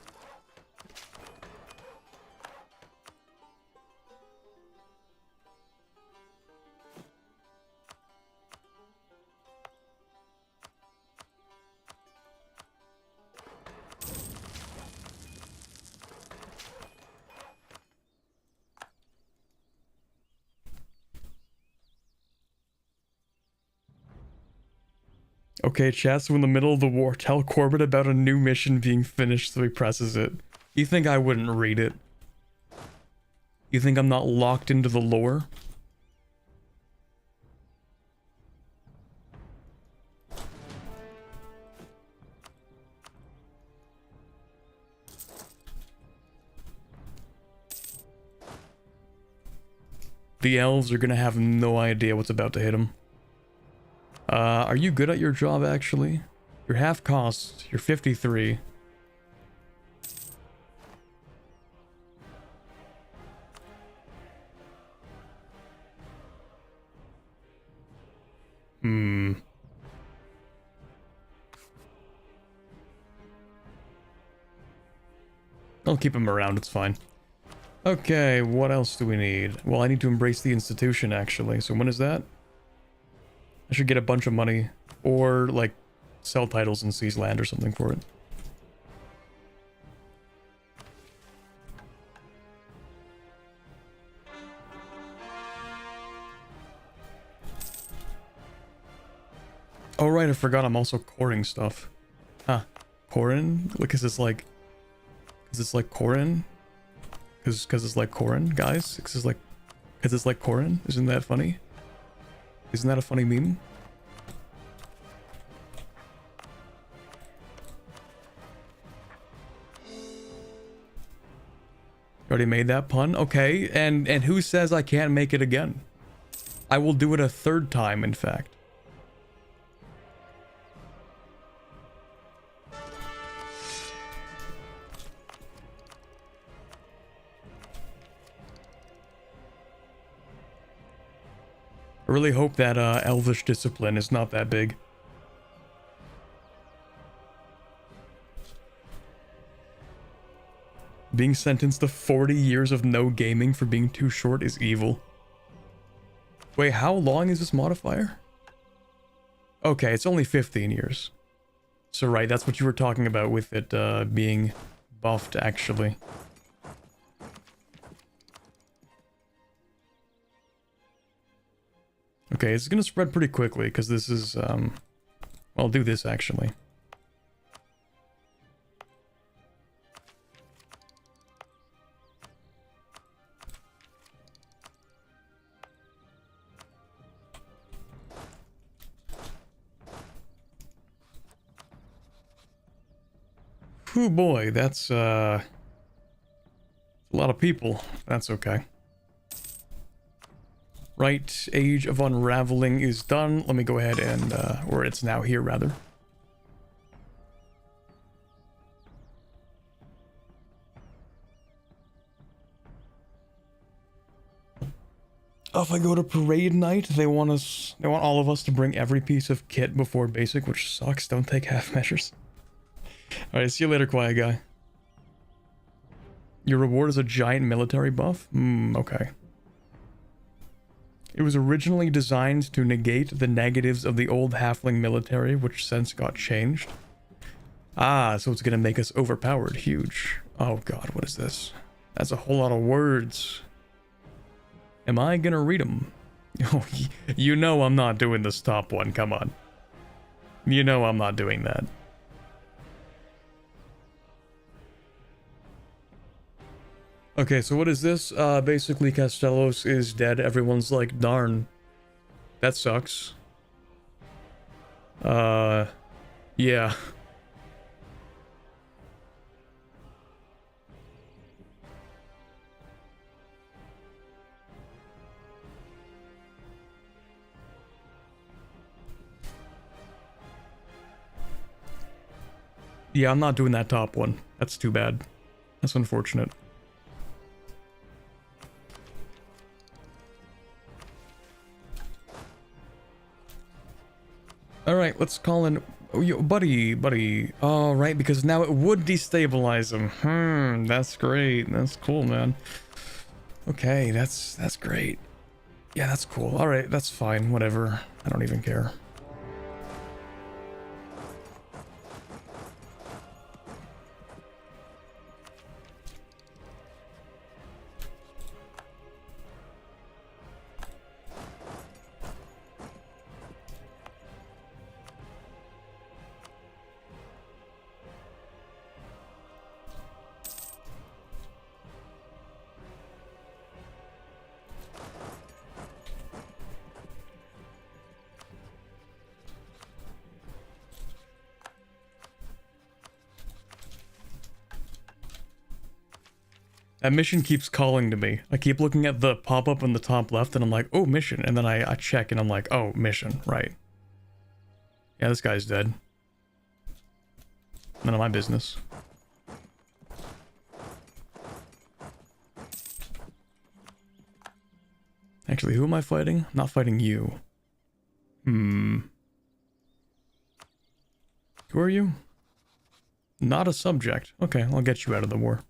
Okay, chat, so in the middle of the war, tell Corbett about a new mission being finished so he presses it. You think I wouldn't read it? You think I'm not locked into the lore? The elves are gonna have no idea what's about to hit them. Are you good at your job, actually? You're half cost. You're 53. I'll keep him around, it's fine. Okay, what else do we need? Well, I need to embrace the institution, actually. So when is that? I should get a bunch of money. Or, like, sell titles and seize land or something for it. Oh right, I forgot I'm also coring stuff. Huh. Corin? Look, is this like... Is this like Corin? Cause it's like Corin, guys? Cause it's like Corin? Isn't that funny? Isn't that a funny meme? Already made that pun? Okay, and who says I can't make it again? I will do it a 3rd time, in fact. I really hope that Elvish discipline is not that big. Being sentenced to 40 years of no gaming for being too short is evil. Wait, how long is this modifier? Okay, it's only 15 years. So right, that's what you were talking about with it being buffed, actually. Okay, it's gonna spread pretty quickly, because this is, well, I'll do this, actually. Oh boy, that's a lot of people. That's okay. Right, Age of Unraveling is done. Let me go ahead and, or it's now here rather. Oh, if I go to parade night, they want all of us to bring every piece of kit before basic, which sucks. Don't take half measures. Alright, see you later, quiet guy. Your reward is a giant military buff? Okay. It was originally designed to negate the negatives of the old halfling military, which since got changed. Ah, so it's gonna make us overpowered. Huge. Oh god, what is this? That's a whole lot of words. Am I gonna read them? Oh, you know I'm not doing this top one, come on. You know I'm not doing that. Okay, so what is this? Basically Castellos is dead. Everyone's like, darn. That sucks. Yeah. Yeah, I'm not doing that top one. That's too bad. That's unfortunate. Alright, let's call in... Oh, yo, buddy. Oh, right, because now it would destabilize him. That's great. That's cool, man. Okay, that's great. Yeah, that's cool. Alright, that's fine. Whatever. I don't even care. That mission keeps calling to me. I keep looking at the pop-up in the top left and I'm like, oh, mission. And then I check and I'm like, oh, mission, right. Yeah, this guy's dead. None of my business. Actually, who am I fighting? I'm not fighting you. Who are you? Not a subject. Okay, I'll get you out of the war.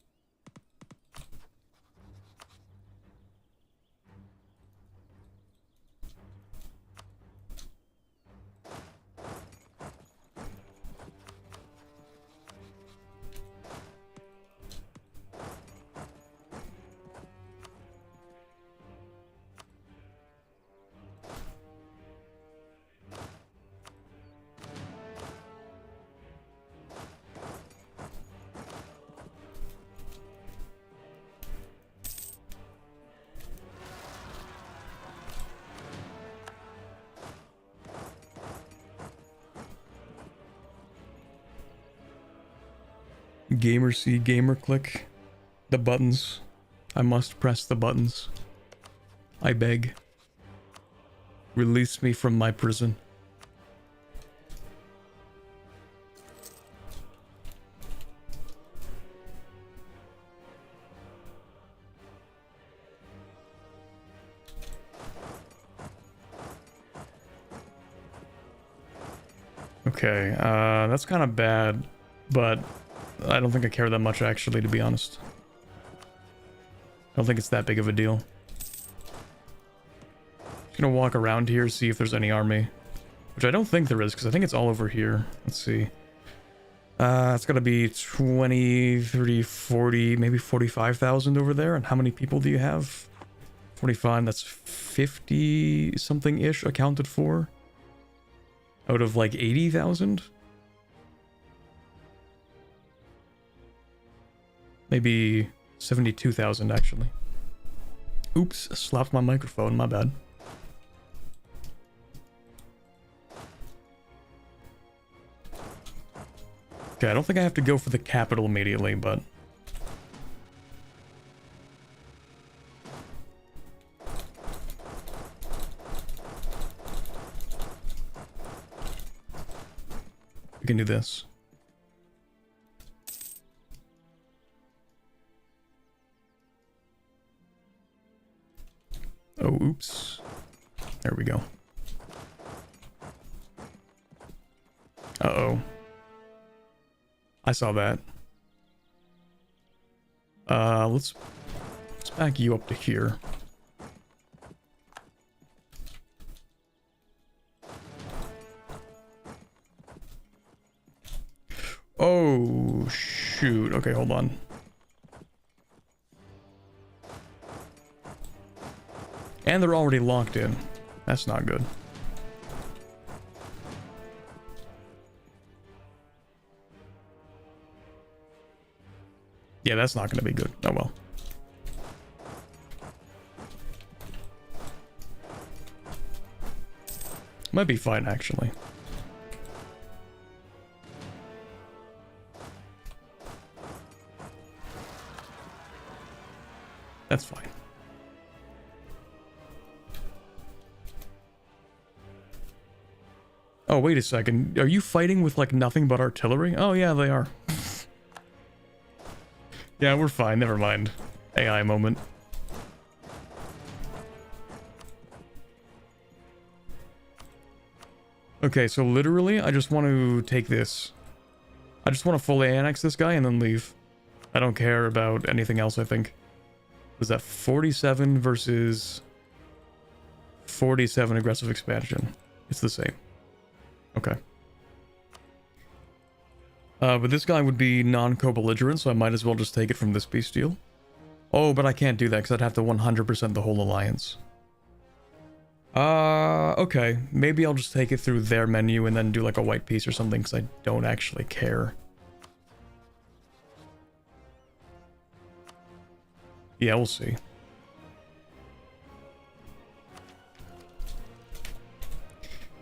Gamer C, gamer click. The buttons. I must press the buttons. I beg. Release me from my prison. Okay, that's kind of bad, but I don't think I care that much, actually, to be honest. I don't think it's that big of a deal. Just gonna walk around here, see if there's any army. Which I don't think there is, because I think it's all over here. Let's see. It's gotta be 20, 30, 40, maybe 45,000 over there. And how many people do you have? 45, that's 50 something-ish accounted for. Out of like 80,000? Maybe 72,000 actually. Oops, slapped my microphone, my bad. Okay, I don't think I have to go for the capital immediately, but... we can do this. Oh, oops. There we go. Uh-oh. I saw that. Let's back you up to here. Oh, shoot. Okay, hold on. And they're already locked in. That's not good. Yeah, that's not going to be good. Oh well. Might be fine, actually. That's fine. Oh, wait a second. Are you fighting with, like, nothing but artillery? Oh, yeah, they are. Yeah, we're fine. Never mind. AI moment. Okay, so literally, I just want to take this. I just want to fully annex this guy and then leave. I don't care about anything else, I think. Was that 47 versus 47 aggressive expansion? It's the same. Okay. But this guy would be non-co-belligerent, so I might as well just take it from this peace deal. Oh, but I can't do that because I'd have to 100% the whole alliance. Okay. Maybe I'll just take it through their menu and then do like a white piece or something because I don't actually care. Yeah, we'll see.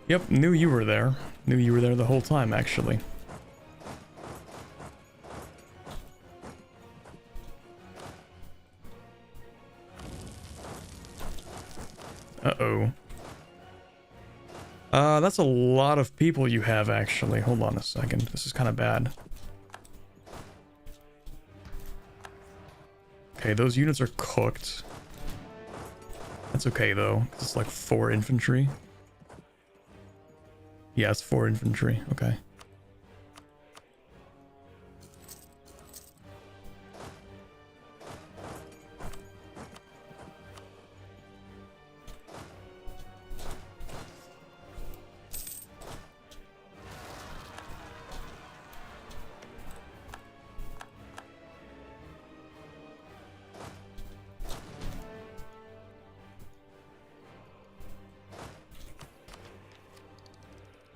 Yep, knew you were there. Knew you were there the whole time, actually. Uh-oh. That's a lot of people you have, actually. Hold on a second. This is kind of bad. Okay, those units are cooked. That's okay, though. It's like 4 infantry. Yeah, it's 4 infantry. Okay.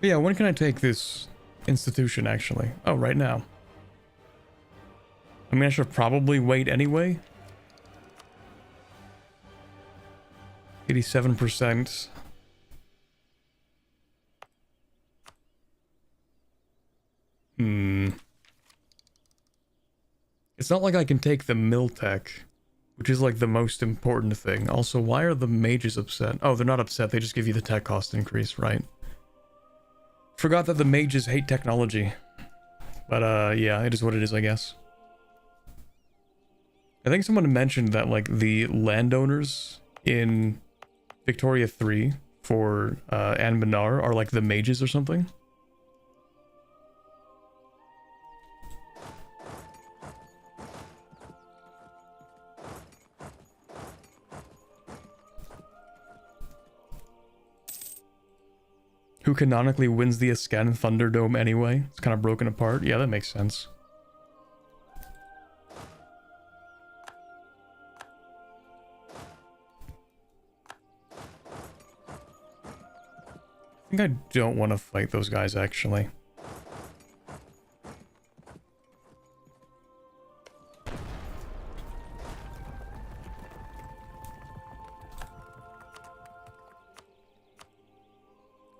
But yeah, when can I take this institution, actually? Oh, right now. I mean, I should probably wait anyway. 87%. It's not like I can take the mill tech, which is like the most important thing. Also, why are the mages upset? Oh, they're not upset. They just give you the tech cost increase, right? Forgot that the mages hate technology. But, yeah, it is what it is, I guess. I think someone mentioned that, like, the landowners in Victoria 3 for Anbennar are, like, the mages or something. Who canonically wins the Ascan Thunderdome anyway? It's kind of broken apart. Yeah, that makes sense. I think I don't want to fight those guys, actually.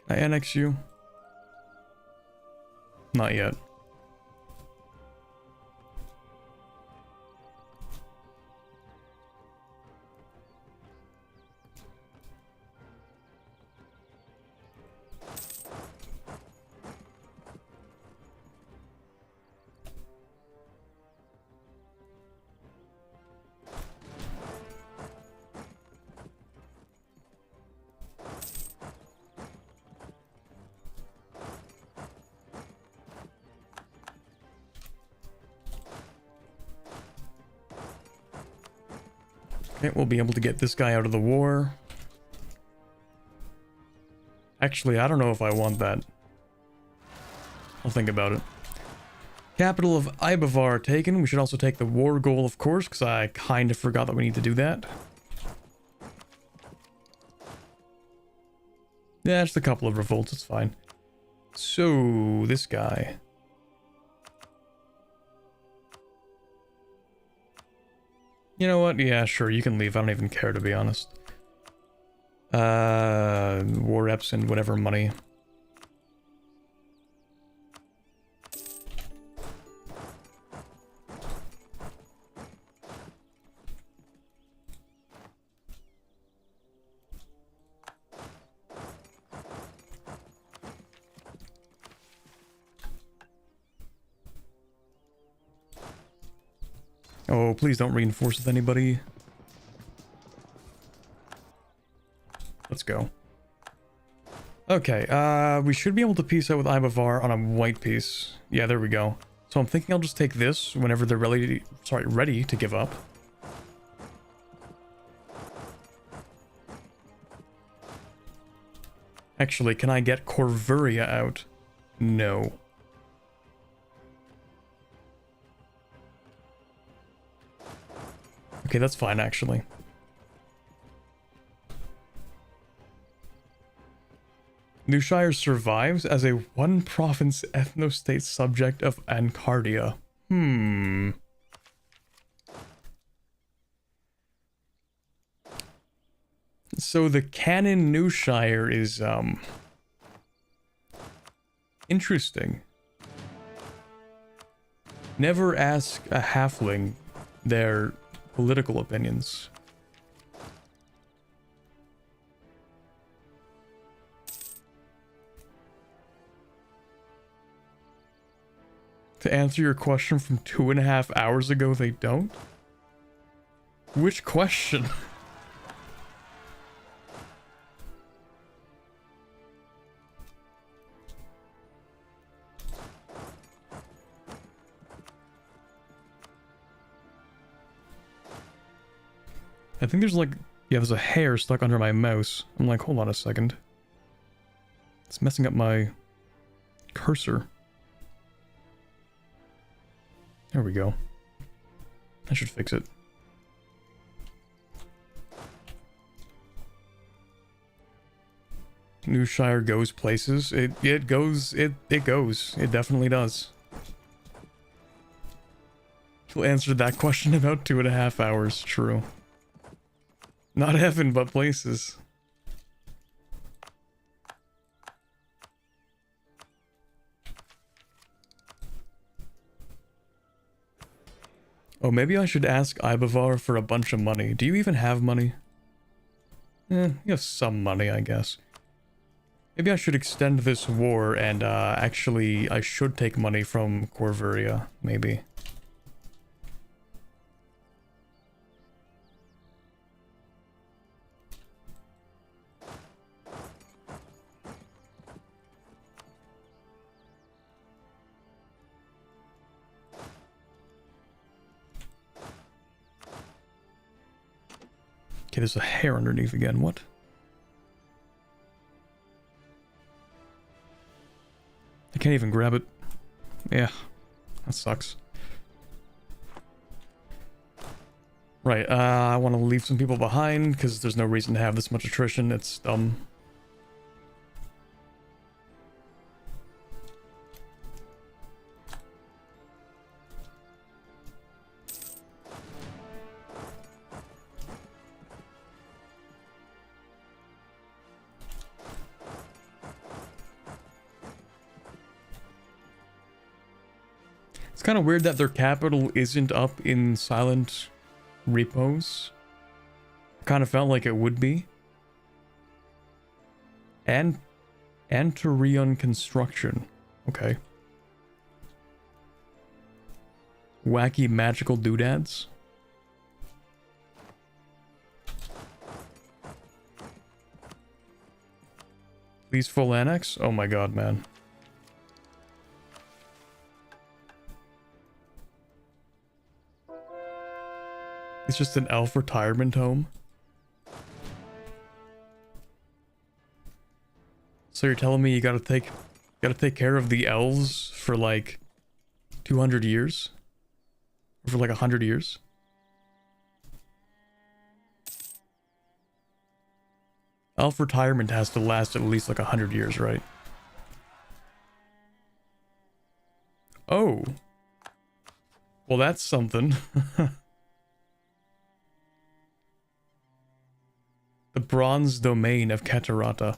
Can I annex you? Not yet. Okay, we'll be able to get this guy out of the war. Actually, I don't know if I want that. I'll think about it. Capital of Ibavar taken. We should also take the war goal, of course, because I kind of forgot that we need to do that. Yeah, just a couple of revolts, it's fine. So, this guy. You know what? Yeah, sure, you can leave. I don't even care, to be honest. War reps and whatever money. Oh, please don't reinforce with anybody. Let's go. Okay, we should be able to peace out with Ibavar on a white piece. Yeah, there we go. So I'm thinking I'll just take this whenever they're ready to give up. Actually, can I get Corvuria out? No. Okay, that's fine, actually. Newshire survives as a one-province ethno-state subject of Ancardia. So the canon Newshire is, interesting. Never ask a halfling their political opinions. To answer your question from 2.5 hours ago, they don't? Which question? I think there's like, yeah, there's a hair stuck under my mouse. I'm like, hold on a second. It's messing up my cursor. There we go. I should fix it. Newshire goes places. It goes. It goes. It definitely does. He'll answer that question about 2.5 hours. True. Not heaven, but places. Oh, maybe I should ask Ibavar for a bunch of money. Do you even have money? You have some money, I guess. Maybe I should extend this war and, actually, I should take money from Corvuria, maybe. Okay, there's a hair underneath again. What? I can't even grab it. Yeah, that sucks. Right, I want to leave some people behind because there's no reason to have this much attrition. It's dumb. It's kind of weird that their capital isn't up in silent repose. Kind of felt like it would be. And Territorial construction. Okay. Wacky magical doodads. Please full annex? Oh my god, man. It's just an elf retirement home. So you're telling me you gotta take care of the elves for like 200 years? Or for like 100 years? Elf retirement has to last at least like 100 years, right? Oh. Well, that's something. The bronze domain of Catarata.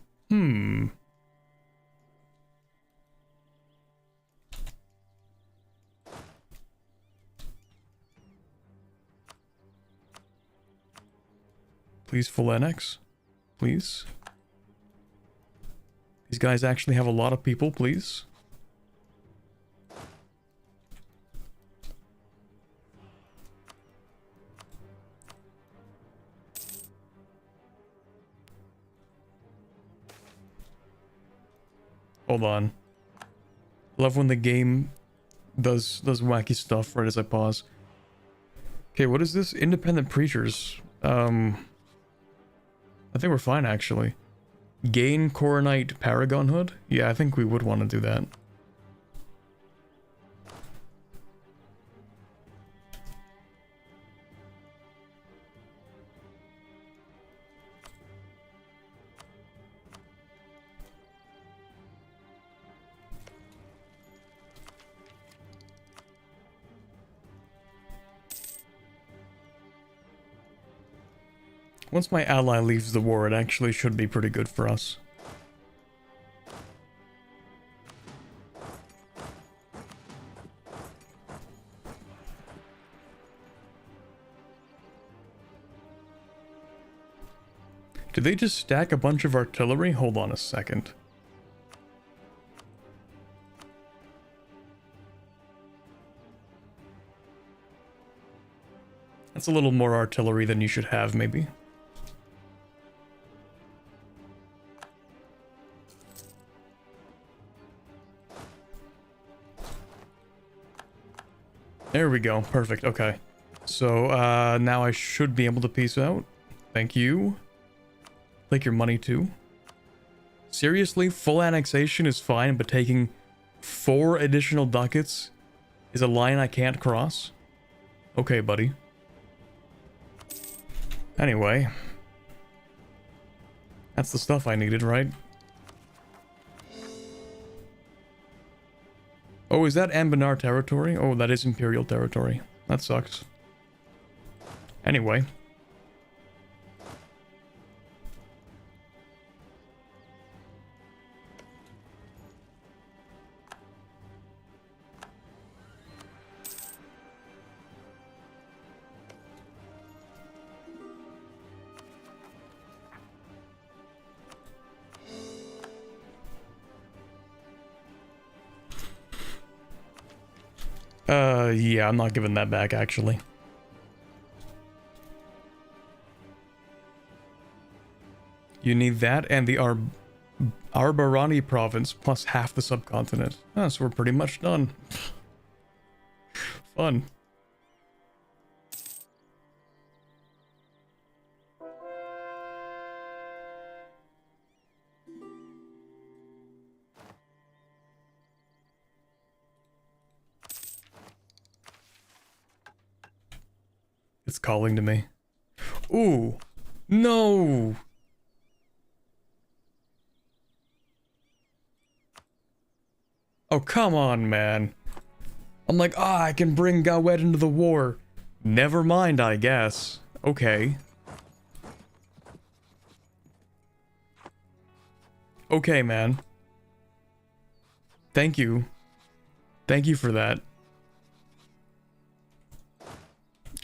Please full annex. Please. These guys actually have a lot of people, please. Hold on. Love when the game does wacky stuff right as I pause. Okay, what is this? Independent preachers. I think we're fine, actually. Gain Coronite Paragonhood? Yeah, I think we would want to do that. Once my ally leaves the war, it actually should be pretty good for us. Did they just stack a bunch of artillery? Hold on a second. That's a little more artillery than you should have, maybe. There we go. Perfect. Okay. So, now I should be able to peace out. Thank you. Take your money, too. Seriously? Full annexation is fine, but taking 4 additional ducats is a line I can't cross? Okay, buddy. Anyway. That's the stuff I needed, right? Oh, is that Anbennar territory? Oh, that is Imperial territory. That sucks. Anyway. Yeah, I'm not giving that back, actually. You need that and the Arbarani province plus half the subcontinent. Ah, so we're pretty much done. Fun. It's calling to me. Ooh. No. Oh, come on, man. I'm like, I can bring Gawed into the war. Never mind, I guess. Okay. Okay, man. Thank you. Thank you for that.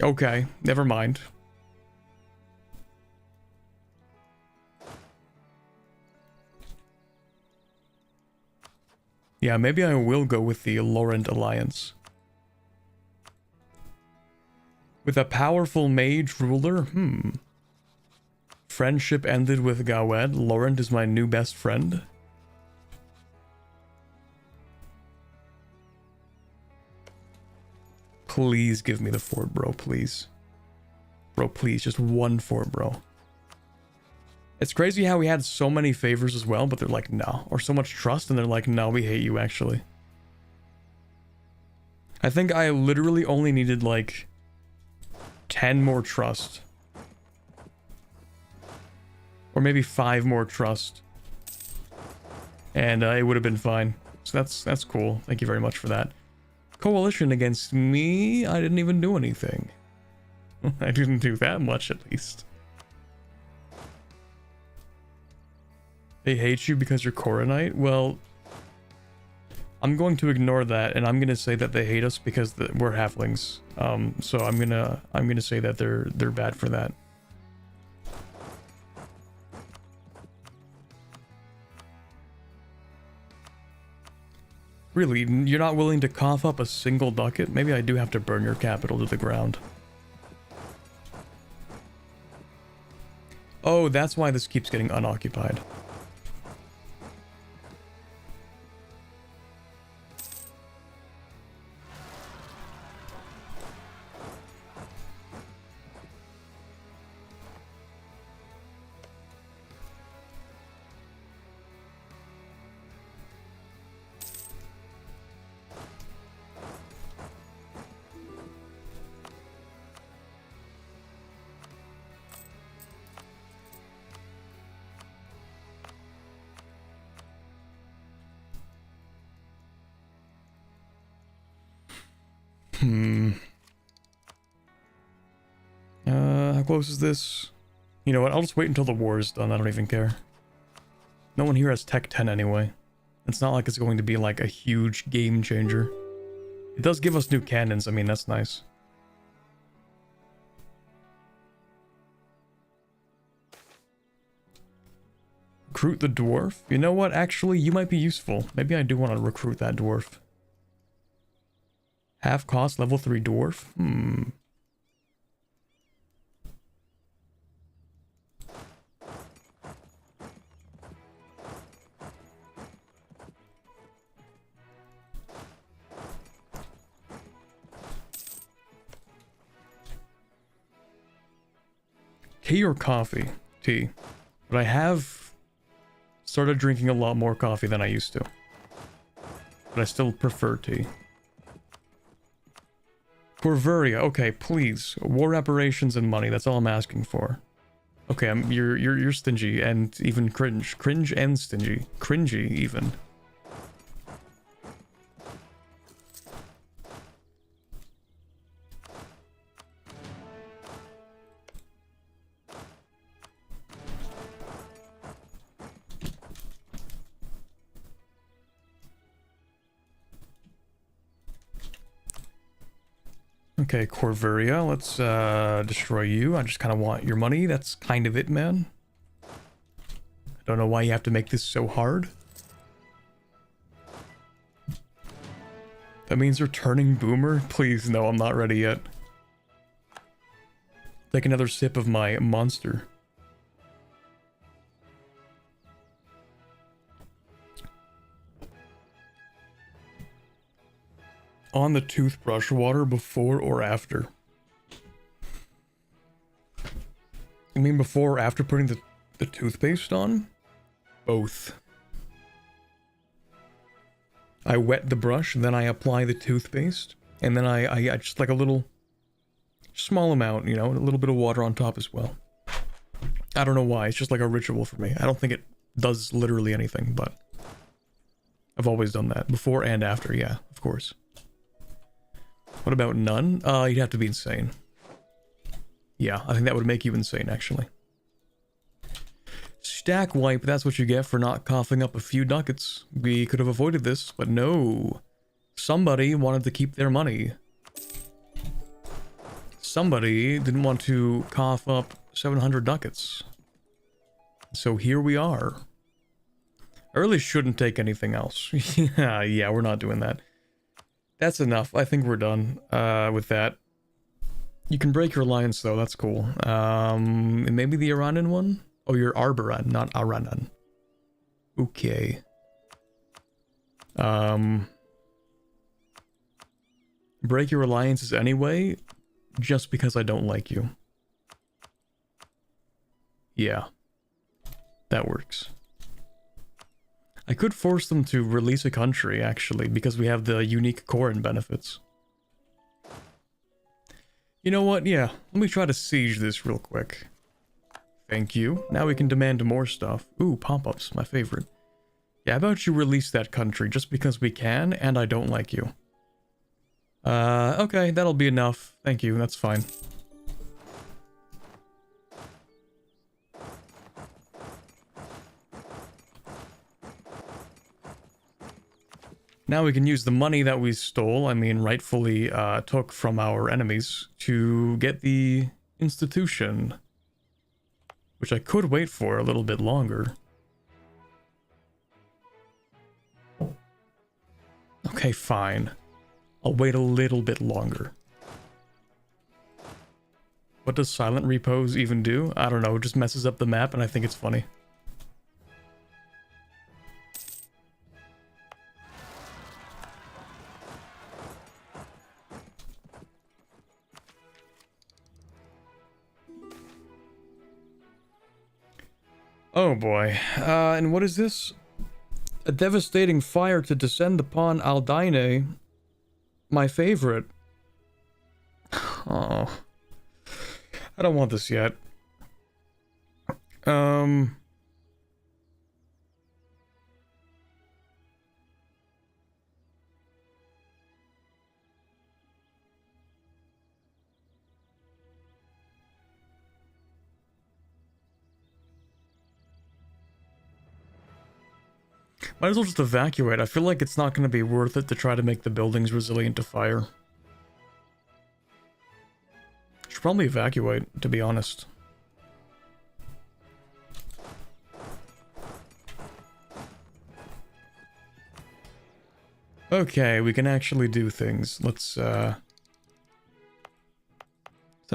Okay, never mind. Yeah, maybe I will go with the Laurent Alliance. With a powerful mage ruler? Friendship ended with Gawed. Laurent is my new best friend. Please give me the fort, bro, please. Bro, please, just one fort, bro. It's crazy how we had so many favors as well, but they're like, no. Or so much trust, and they're like, no, we hate you, actually. I think I literally only needed, like, 10 more trust. Or maybe 5 more trust. And it would have been fine. So that's cool. Thank you very much for that. Coalition against me? I didn't even do anything. I didn't do that much, at least. They hate you because you're Coronite? Well, I'm going to ignore that, and I'm gonna say that they hate us because we're halflings. So I'm gonna say that they're bad for that. Really, you're not willing to cough up a single ducat? Maybe I do have to burn your capital to the ground. Oh, that's why this keeps getting unoccupied. How close is this? You know what, I'll just wait until the war is done, I don't even care. No one here has Tech 10 anyway. It's not like it's going to be like a huge game changer. It does give us new cannons, I mean, that's nice. Recruit the dwarf? You know what, actually, you might be useful. Maybe I do want to recruit that dwarf. Half cost, level 3 dwarf? Tea or coffee? Tea. But I have started drinking a lot more coffee than I used to. But I still prefer tea. Corvuria, okay, please. War reparations and money, that's all I'm asking for. Okay, you're stingy and even cringe. Cringe and stingy. Cringy, even. Okay, Corvuria, let's destroy you. I just kind of want your money. That's kind of it, man. I don't know why you have to make this so hard. That means you're turning boomer? Please, no, I'm not ready yet. Take another sip of my monster. On the toothbrush, water before or after? I mean before or after putting the toothpaste on? Both. I wet the brush, then I apply the toothpaste, and then I just like a little, small amount, you know, a little bit of water on top as well. I don't know why, it's just like a ritual for me. I don't think it does literally anything, but I've always done that. Before and after, yeah, of course. What about none? You'd have to be insane. Yeah, I think that would make you insane, actually. Stack wipe, that's what you get for not coughing up a few ducats. We could have avoided this, but no. Somebody wanted to keep their money. Somebody didn't want to cough up 700 ducats. So here we are. I really shouldn't take anything else. yeah, we're not doing that. That's enough. I think we're done with that. You can break your alliance, though. That's cool. Maybe the Iranan one? Oh, you're Arboran, not Aranan. Okay. Break your alliances anyway, just because I don't like you. Yeah. That works. I could force them to release a country, actually, because we have the unique core benefits. You know what? Yeah, let me try to siege this real quick. Thank you. Now we can demand more stuff. Ooh, pop-ups, my favorite. Yeah, how about you release that country just because we can, and I don't like you. Okay, that'll be enough. Thank you, that's fine. Now we can use the money that we stole, I mean rightfully took from our enemies, to get the institution. Which I could wait for a little bit longer. Okay, fine. I'll wait a little bit longer. What does silent repose even do? I don't know, it just messes up the map and I think it's funny. Oh boy. And what is this? A devastating fire to descend upon Aldaine. My favorite. Oh. I don't want this yet. Might as well just evacuate. I feel like it's not going to be worth it to try to make the buildings resilient to fire. Should probably evacuate, to be honest. Okay, we can actually do things. Let's have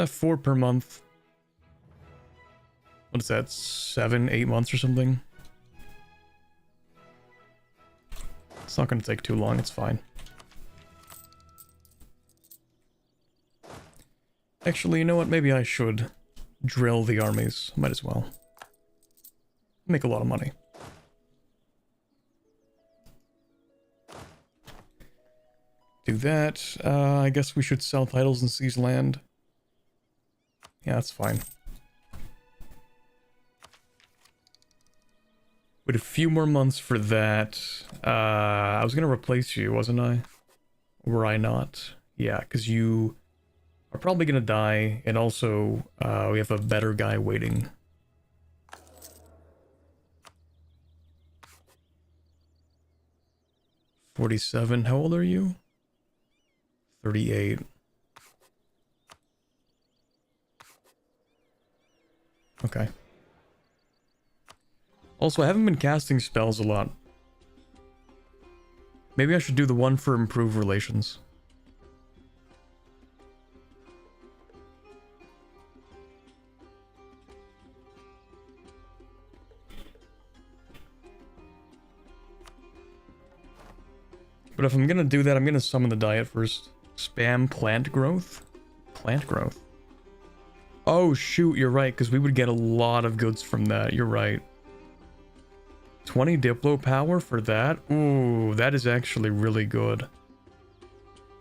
4 per month. What is that, 7, 8 months or something? It's not going to take too long, it's fine. Actually, you know what? Maybe I should drill the armies. Might as well. Make a lot of money. Do that. I guess we should sell titles and seize land. Yeah, that's fine. Wait a few more months for that. I was gonna replace you, wasn't I? Or were I not? Yeah, because you are probably gonna die, and also we have a better guy waiting. $47. How old are you? 38. Okay. Also, I haven't been casting spells a lot. Maybe I should do the one for improved relations. But if I'm gonna do that, I'm gonna summon the diet first. Spam plant growth? Plant growth. Oh shoot, you're right, because we would get a lot of goods from that. You're right. 20 Diplo power for that? Ooh, that is actually really good.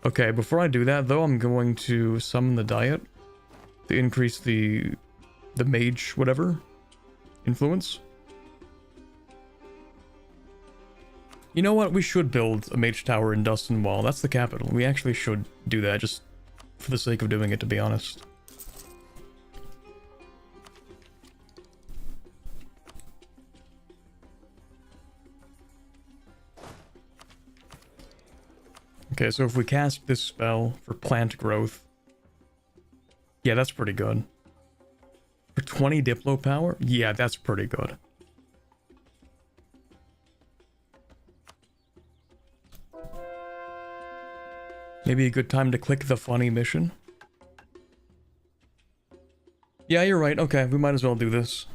Okay, before I do that, though, I'm going to summon the diet to increase the mage, whatever, influence. You know what? We should build a mage tower in Dustin Wall. That's the capital. We actually should do that, just for the sake of doing it, to be honest. Okay, so if we cast this spell for plant growth... Yeah, that's pretty good. For 20 Diplo power? Yeah, that's pretty good. Maybe a good time to click the funny mission. Yeah, you're right. Okay, we might as well do this.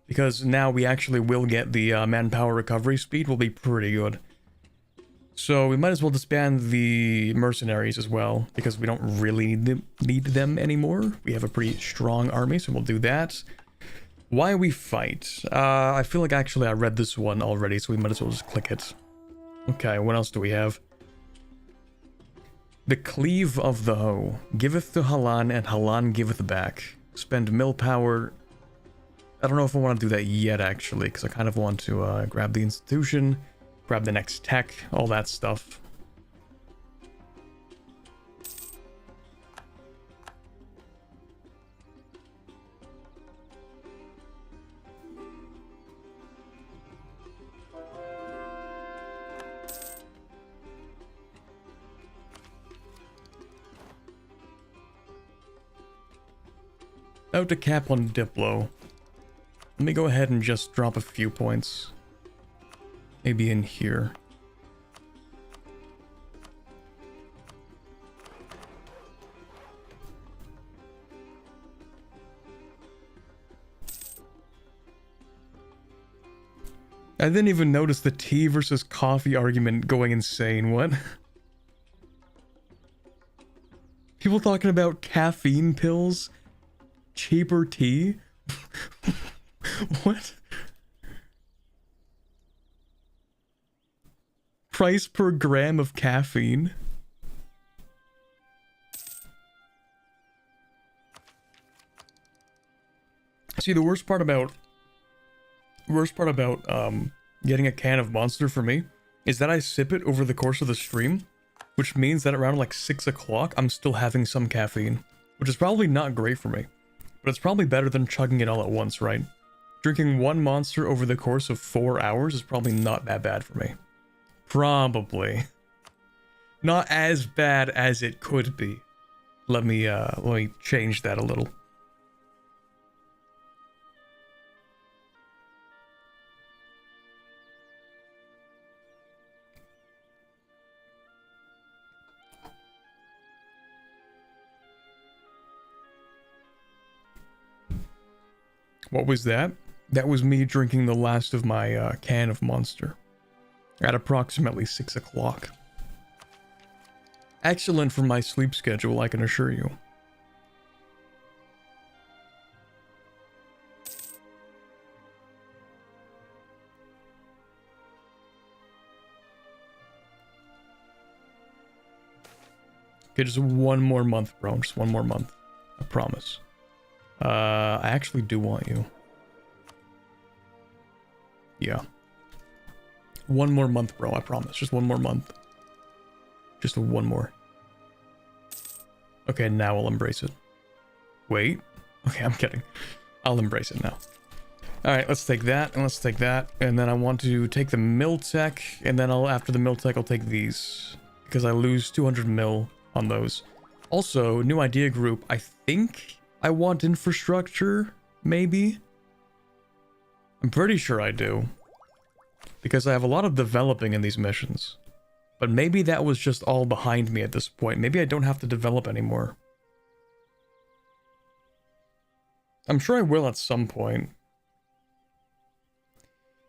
Because now we actually will get the manpower recovery speed will be pretty good. So we might as well disband the mercenaries as well, because we don't really need them anymore. We have a pretty strong army, so we'll do that. Why we fight? I feel like actually I read this one already, so we might as well just click it. Okay, what else do we have? The Cleave of the Hoe. Giveth to Halan, and Halan giveth back. Spend mill power. I don't know if I want to do that yet, actually, because I kind of want to grab the institution, grab the next tech, all that stuff. Out to cap on Diplo. Let me go ahead and just drop a few points. Maybe in here. I didn't even notice the tea versus coffee argument going insane. What? People talking about caffeine pills? Cheaper tea? What? Price per gram of caffeine? See, the worst part about getting a can of Monster for me is that I sip it over the course of the stream, which means that around like 6 o'clock I'm still having some caffeine, which is probably not great for me, but it's probably better than chugging it all at once, right? Drinking one Monster over the course of 4 hours is probably not that bad for me. Probably. Not as bad as it could be. Let me change that a little. What was that? That was me drinking the last of my can of Monster. At approximately 6 o'clock. Excellent for my sleep schedule, I can assure you. Okay, just one more month, bro. Just one more month. I promise. I actually do want you. Yeah. One more month, bro, I promise. Just one more month. Just one more. Okay, now I'll embrace it. Wait. Okay, I'm kidding. I'll embrace it now. Alright, let's take that, and let's take that. And then I want to take the mill tech, and then after the mill tech, I'll take these. Because I lose 200 mil on those. Also, new idea group. I think I want infrastructure, maybe? I'm pretty sure I do. Because I have a lot of developing in these missions. But maybe that was just all behind me at this point. Maybe I don't have to develop anymore. I'm sure I will at some point.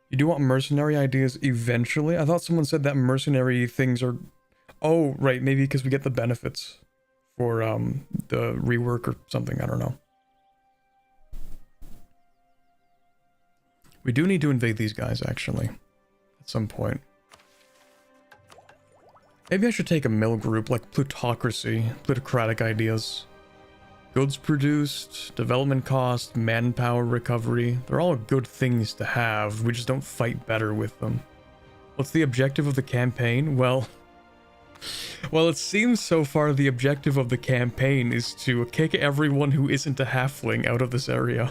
You do want mercenary ideas eventually? I thought someone said that mercenary things are... Oh, right, maybe because we get the benefits for the rework or something, I don't know. We do need to invade these guys, actually. At some point. Maybe I should take a mill group like plutocracy, plutocratic ideas. Goods produced, development cost, manpower recovery. They're all good things to have, we just don't fight better with them. What's the objective of the campaign? Well, it seems so far the objective of the campaign is to kick everyone who isn't a halfling out of this area.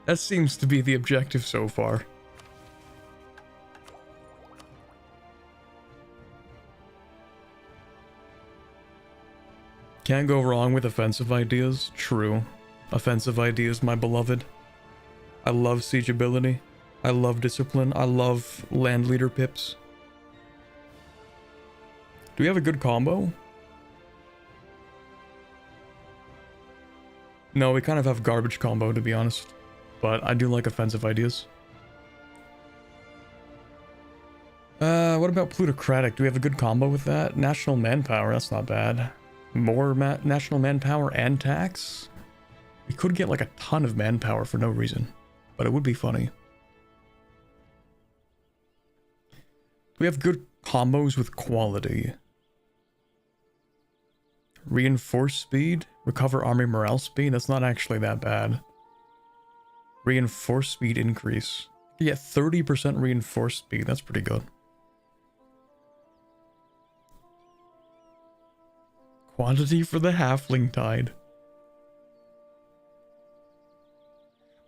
That seems to be the objective so far. Can't go wrong with offensive ideas. True. Offensive ideas, my beloved. I love siegeability. I love discipline. I love land leader pips. Do we have a good combo? No, we kind of have garbage combo, to be honest. But I do like offensive ideas. What about plutocratic? Do we have a good combo with that? National manpower, that's not bad. More national manpower and tax? We could get like a ton of manpower for no reason, but it would be funny. We have good combos with quality. Reinforce speed, recover army morale speed. That's not actually that bad. Reinforce speed increase. Yeah, 30% reinforce speed. That's pretty good. Quantity for the halfling tide.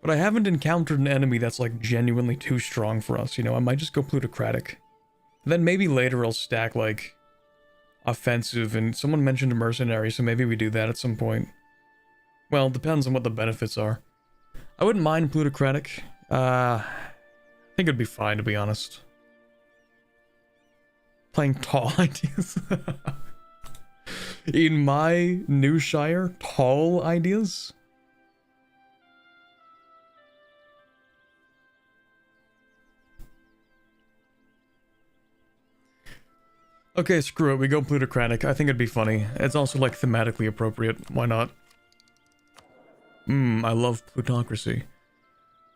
But I haven't encountered an enemy that's like genuinely too strong for us, you know. I might just go plutocratic. Then maybe later I'll stack like offensive, and someone mentioned a mercenary, so maybe we do that at some point. Well, it depends on what the benefits are. I wouldn't mind plutocratic. I think it'd be fine, to be honest. Playing tall ideas. In my Newshire, tall ideas? Okay, screw it, we go plutocratic. I think it'd be funny. It's also like thematically appropriate. Why not? I love plutocracy.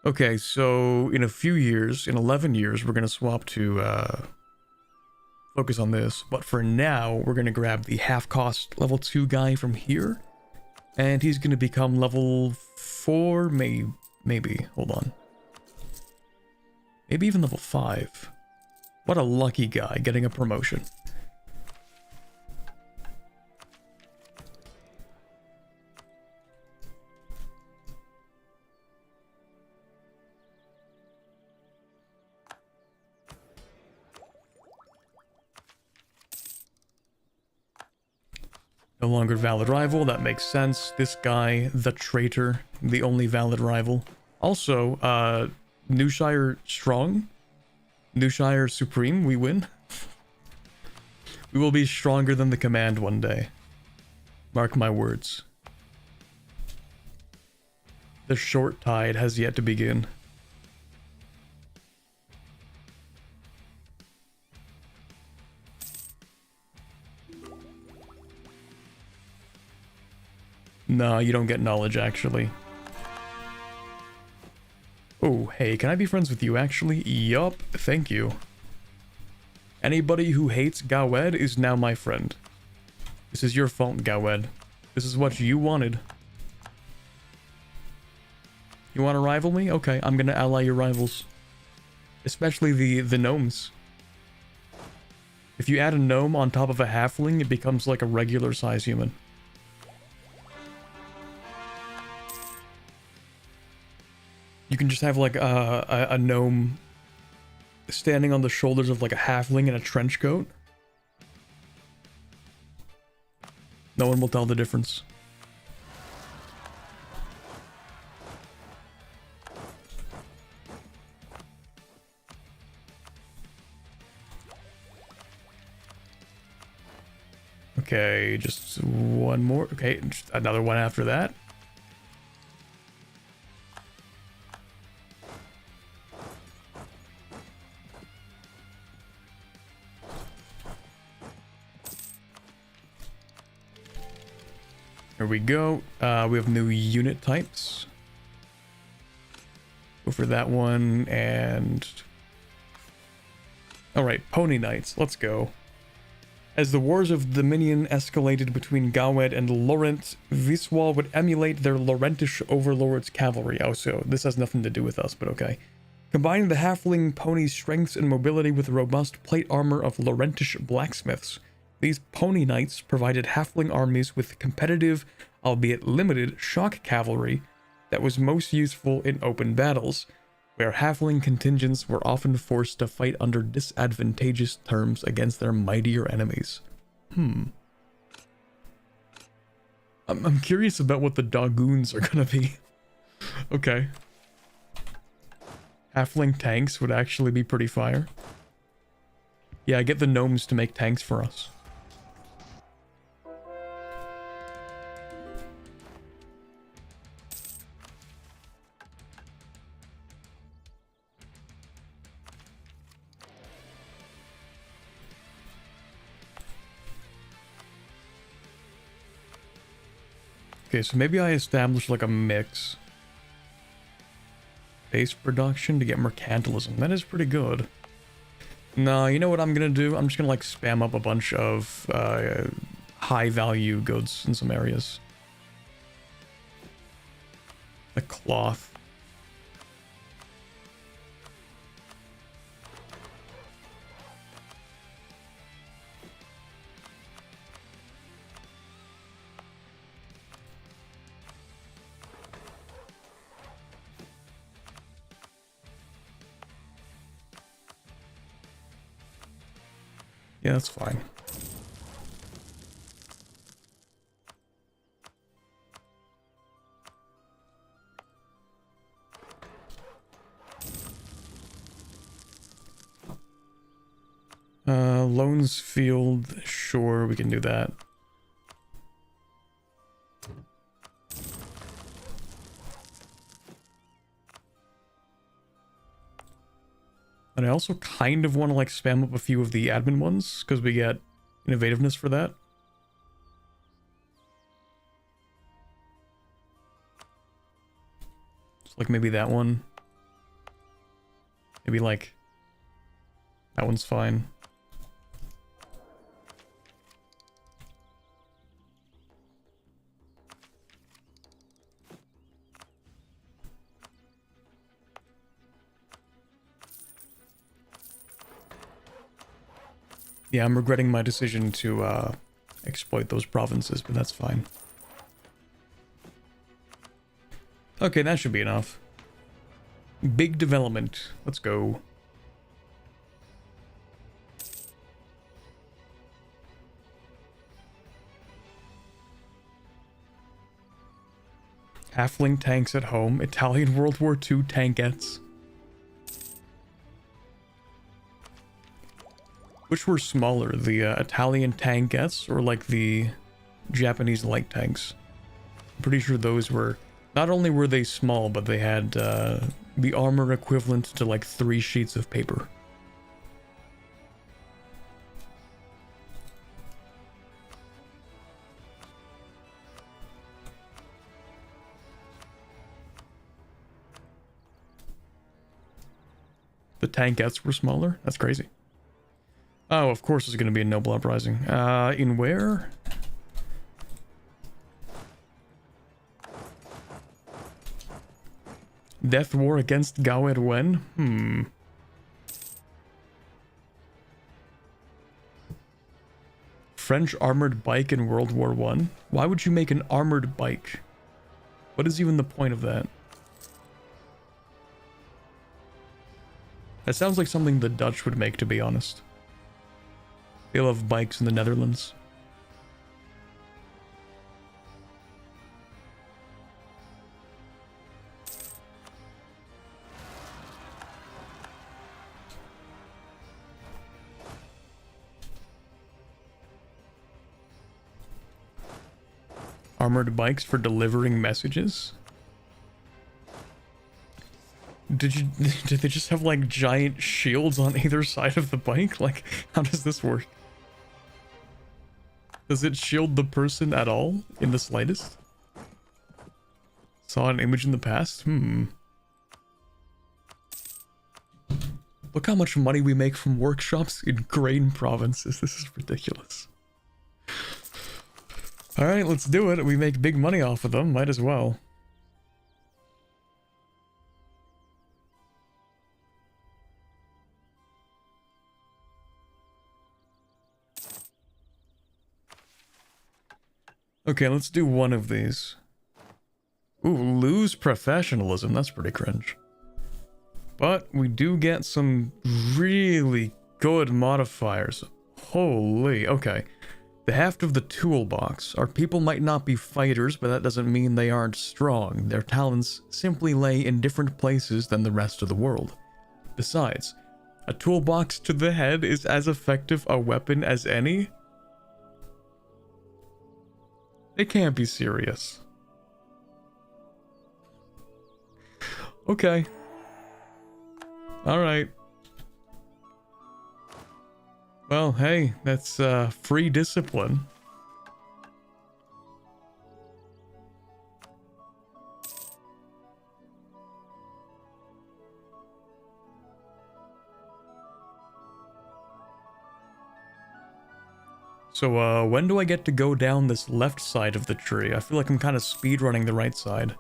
Okay, so in a few years, in 11 years, we're gonna swap to focus on this. But for now, we're gonna grab the half-cost level 2 guy from here. And he's gonna become level 4, maybe. Hold on. Maybe even level 5. What a lucky guy getting a promotion. No longer valid rival, that makes sense. This guy, the traitor, the only valid rival. Also, Newshire strong. Newshire supreme, we win. We will be stronger than the command one day. Mark my words. The short tide has yet to begin. No, you don't get knowledge, actually. Oh, hey, can I be friends with you, actually? Yup, thank you. Anybody who hates Gawed is now my friend. This is your fault, Gawed. This is what you wanted. You want to rival me? Okay, I'm gonna ally your rivals. Especially the gnomes. If you add a gnome on top of a halfling, it becomes like a regular-sized human. You can just have like a gnome standing on the shoulders of like a halfling in a trench coat. No one will tell the difference. Okay, just one more. Okay, just another one after that. Here we go. We have new unit types. Go for that one, and... Alright, Pony Knights, let's go. As the wars of Dominion escalated between Gawed and Laurent, Viswal would emulate their Laurentish overlords' cavalry. Oh, so this has nothing to do with us, but okay. Combining the halfling pony's strengths and mobility with the robust plate armor of Laurentish blacksmiths, these pony knights provided halfling armies with competitive, albeit limited, shock cavalry that was most useful in open battles, where halfling contingents were often forced to fight under disadvantageous terms against their mightier enemies. I'm curious about what the Dogoons are gonna be. Okay. Halfling tanks would actually be pretty fire. Yeah, get the gnomes to make tanks for us. Okay, so maybe I establish like a mix. Base production to get mercantilism. That is pretty good. No, you know what I'm gonna do? I'm just gonna like spam up a bunch of high value goods in some areas. The cloth. Yeah, that's fine. Loans field, sure, we can do that. And I also kind of want to like spam up a few of the admin ones because we get innovativeness for that. So like maybe that one. Maybe like that one's fine. Yeah, I'm regretting my decision to exploit those provinces, but that's fine. Okay, that should be enough. Big development. Let's go. Halfling tanks at home. Italian World War II tankettes. Which were smaller, the Italian tankettes or like the Japanese light tanks? I'm pretty sure those were... Not only were they small, but they had the armor equivalent to like 3 sheets of paper. The tankettes were smaller? That's crazy. Oh, of course it's going to be a noble uprising. In where? Death war against Gaoerwen? French armored bike in World War I? Why would you make an armored bike? What is even the point of that? That sounds like something the Dutch would make, to be honest. They love bikes in the Netherlands. Armored bikes for delivering messages? Did they just have like giant shields on either side of the bike? Like, how does this work? Does it shield the person at all in the slightest? Saw an image in the past? Look how much money we make from workshops in grain provinces. This is ridiculous. Alright, let's do it. We make big money off of them. Might as well. Okay, let's do one of these. Ooh, lose professionalism. That's pretty cringe. But we do get some really good modifiers. Holy, okay. The heft of the toolbox. Our people might not be fighters, but that doesn't mean they aren't strong. Their talents simply lay in different places than the rest of the world. Besides, a toolbox to the head is as effective a weapon as any. It can't be serious. Okay. Alright. Well, hey, that's free discipline. So, when do I get to go down this left side of the tree? I feel like I'm kind of speedrunning the right side.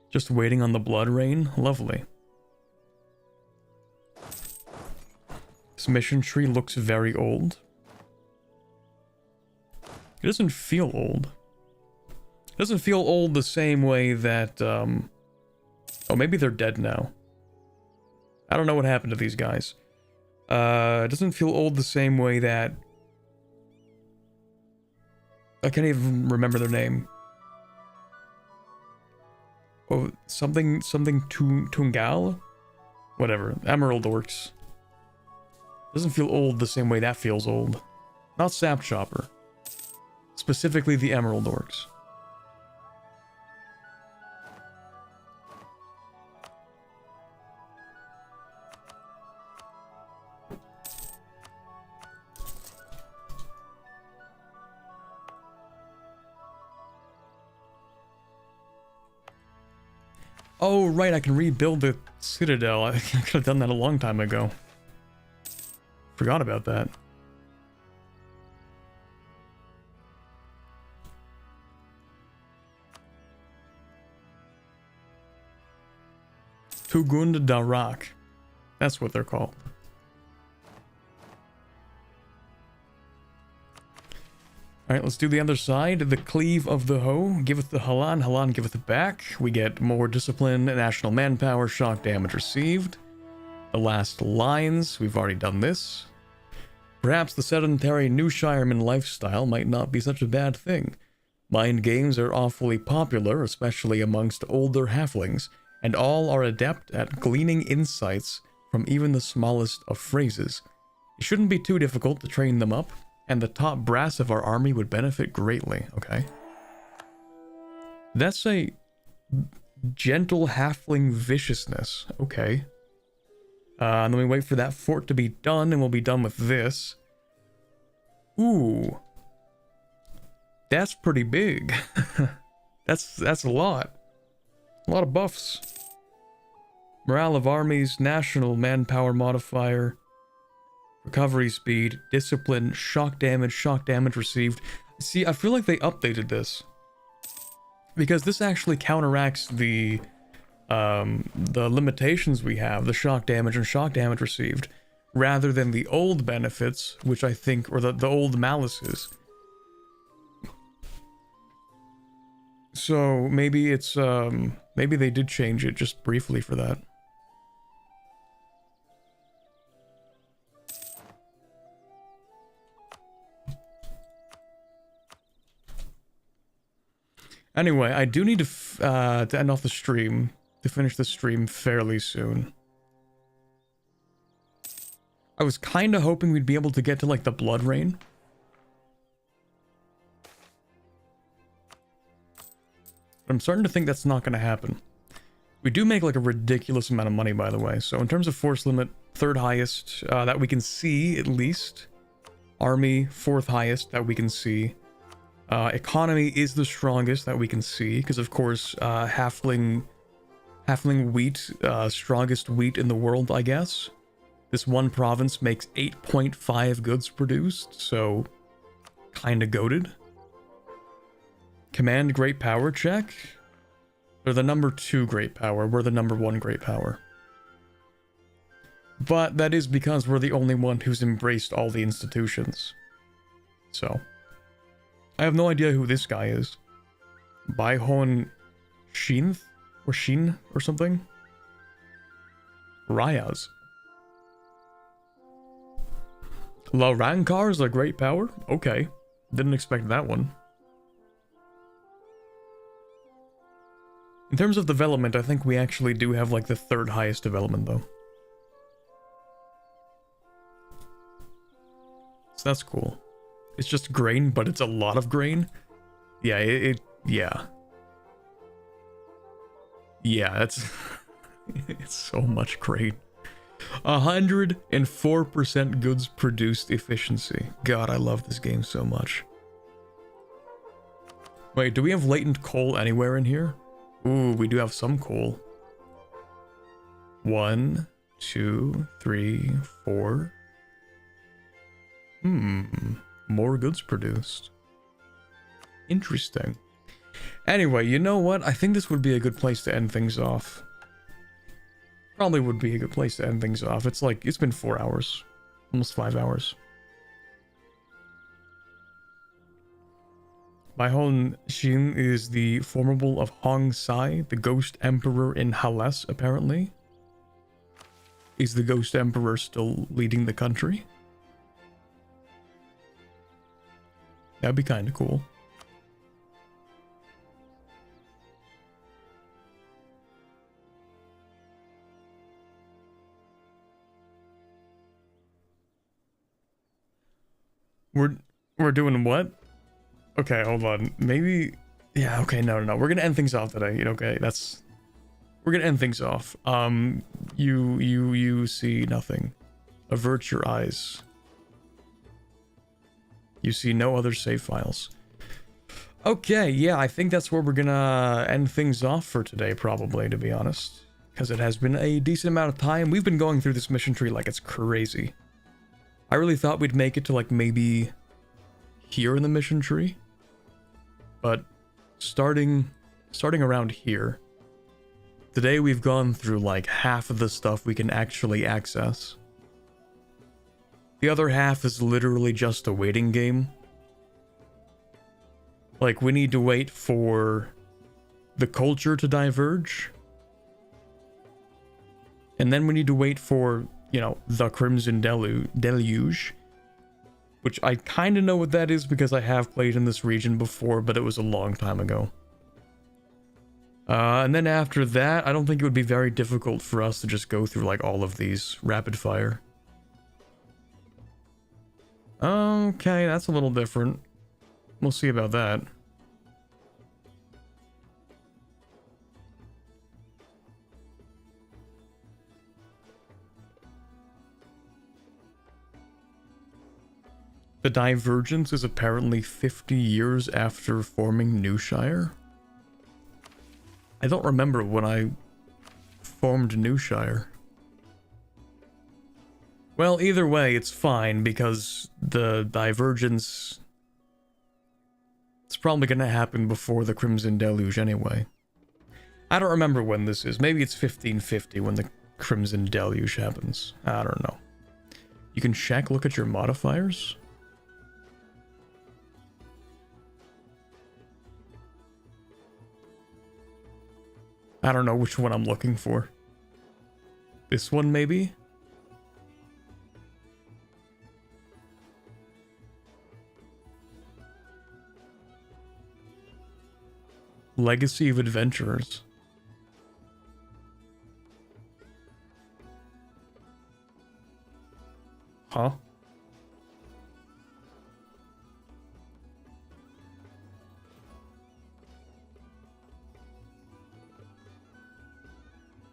Just waiting on the blood rain? Lovely. This mission tree looks very old. It doesn't feel old. It doesn't feel old the same way that, oh, maybe they're dead now. I don't know what happened to these guys. It doesn't feel old the same way that... I can't even remember their name. Oh, something Tungal? Whatever. Emerald Orcs. Doesn't feel old the same way that feels old. Not Sap Chopper. Specifically the Emerald Orcs. Oh, right, I can rebuild the Citadel. I could have done that a long time ago. Forgot about that. Tugund Darak. That's what they're called. Alright, let's do the other side. The cleave of the hoe giveth the Halan, Halan giveth it back. We get more discipline, national manpower, shock damage received. The last lines, we've already done this. Perhaps the sedentary Newshireman lifestyle might not be such a bad thing. Mind games are awfully popular, especially amongst older halflings, and all are adept at gleaning insights from even the smallest of phrases. It shouldn't be too difficult to train them up, and the top brass of our army would benefit greatly, okay? That's a gentle halfling viciousness, okay. And then we wait for that fort to be done, and we'll be done with this. Ooh. That's pretty big. That's a lot. A lot of buffs. Morale of armies, national manpower modifier, recovery speed, discipline, shock damage received. See, I feel like they updated this. Because this actually counteracts the limitations we have, the shock damage and shock damage received, rather than the old benefits, which I think, or the old malices. So maybe it's, maybe they did change it just briefly for that. Anyway, I do need to end off the stream, to finish the stream fairly soon. I was kind of hoping we'd be able to get to, like, the blood rain. But I'm starting to think that's not going to happen. We do make, like, a ridiculous amount of money, by the way. So in terms of force limit, third highest that we can see, at least. Army, fourth highest that we can see. Economy is the strongest that we can see, because of course, halfling wheat, strongest wheat in the world, I guess. This one province makes 8.5 goods produced, so kinda goated. Command great power check. They're the number 2 great power, we're the number 1 great power. But that is because we're the only one who's embraced all the institutions. So... I have no idea who this guy is. Baihon Shinth? Or Shin? Or something? Ryaz. La Rankar's a great power? Okay. Didn't expect that one. In terms of development, I think we actually do have like the 3rd highest development though. So that's cool. It's just grain, but it's a lot of grain. Yeah, yeah. Yeah, that's... it's so much grain. 104% goods produced efficiency. God, I love this game so much. Wait, do we have latent coal anywhere in here? Ooh, we do have some coal. 1, 2, 3, 4. More goods produced. Interesting. Anyway, you know what? I think this would be a good place to end things off. Probably would be a good place to end things off. It's like, it's been 4 hours. Almost 5 hours. My Hon Xin is the formable of Hong Sai, the Ghost Emperor in Hales, apparently. Is the Ghost Emperor still leading the country? That'd be kind of cool. We're doing what? Okay, hold on. Maybe... Yeah, okay, no. We're gonna end things off today. Okay, that's... We're gonna end things off. You see nothing. Avert your eyes. You see no other save files. Okay, yeah, I think that's where we're gonna end things off for today, probably, to be honest. Because it has been a decent amount of time. We've been going through this mission tree like it's crazy. I really thought we'd make it to, like, maybe here in the mission tree. But starting around here. Today we've gone through, like, half of the stuff we can actually access. The other half is literally just a waiting game. Like, we need to wait for the culture to diverge. And then we need to wait for, you know, the Crimson Deluge. Which I kind of know what that is because I have played in this region before, but it was a long time ago. And then after that, I don't think it would be very difficult for us to just go through, like, all of these rapid fire. Okay, that's a little different. We'll see about that. The divergence is apparently 50 years after forming Newshire. I don't remember when I formed Newshire. Well, either way, it's fine, because the divergence... It's probably gonna happen before the Crimson Deluge anyway. I don't remember when this is. Maybe it's 1550 when the Crimson Deluge happens. I don't know. You can check, look at your modifiers. I don't know which one I'm looking for. This one, maybe? Legacy of Adventurers. Huh?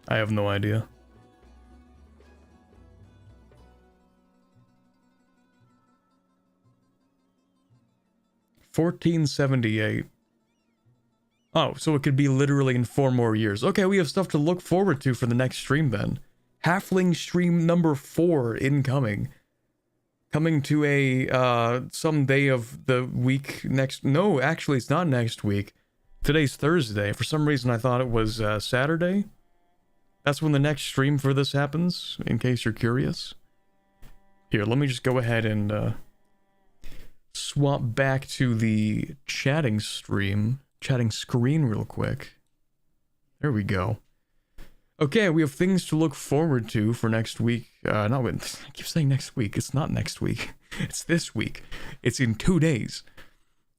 I have no idea. $1478. Oh, so it could be literally in 4 more years. Okay, we have stuff to look forward to for the next stream then. Halfling stream number 4 incoming. Coming to a, some day of the week next... No, actually, it's not next week. Today's Thursday. For some reason, I thought it was, Saturday. That's when the next stream for this happens, in case you're curious. Here, let me just go ahead and, swap back to the chatting screen real quick. There we go. Okay, we have things to look forward to for next week. I keep saying next week. It's not next week. It's this week. It's in 2 days.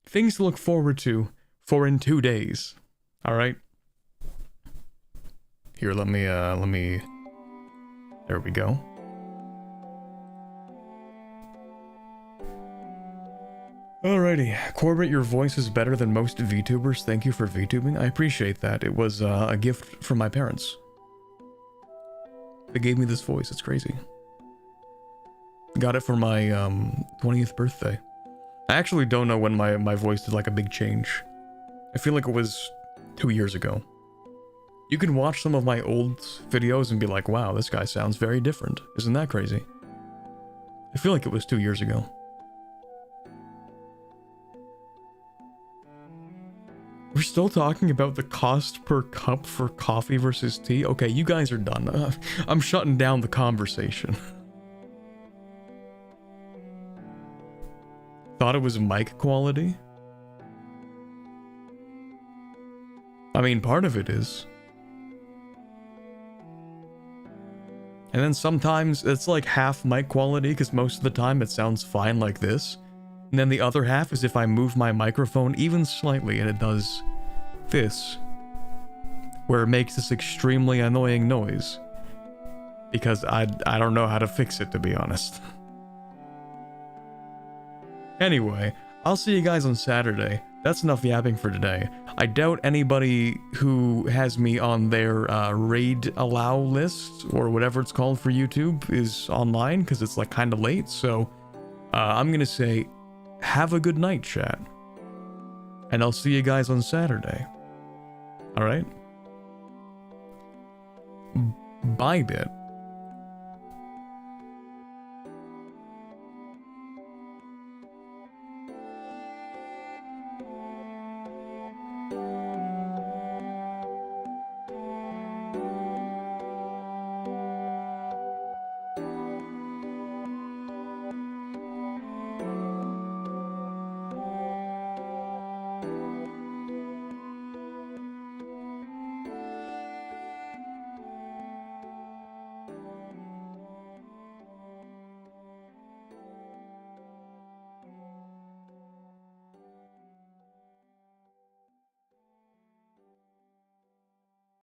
Things to look forward to for in 2 days. All right. Here, let me, there we go. Alrighty, Corbett, your voice is better than most VTubers. Thank you for VTubing. I appreciate that. It was a gift from my parents. They gave me this voice. It's crazy. Got it for my 20th birthday. I actually don't know when my voice did like a big change. I feel like it was 2 years ago. You can watch some of my old videos and be like, wow, this guy sounds very different. Isn't that crazy? I feel like it was 2 years ago. We're still talking about the cost per cup for coffee versus tea? Okay, you guys are done. I'm shutting down the conversation. Thought it was mic quality? I mean, part of it is. And then sometimes it's like half mic quality because most of the time it sounds fine like this. And then the other half is if I move my microphone even slightly and it does this. Where it makes this extremely annoying noise. Because I don't know how to fix it, to be honest. Anyway, I'll see you guys on Saturday. That's enough yapping for today. I doubt anybody who has me on their raid allow list, or whatever it's called for YouTube, is online, because it's like kind of late, so I'm gonna say, have a good night, chat. And I'll see you guys on Saturday. Alright? Bye, bit.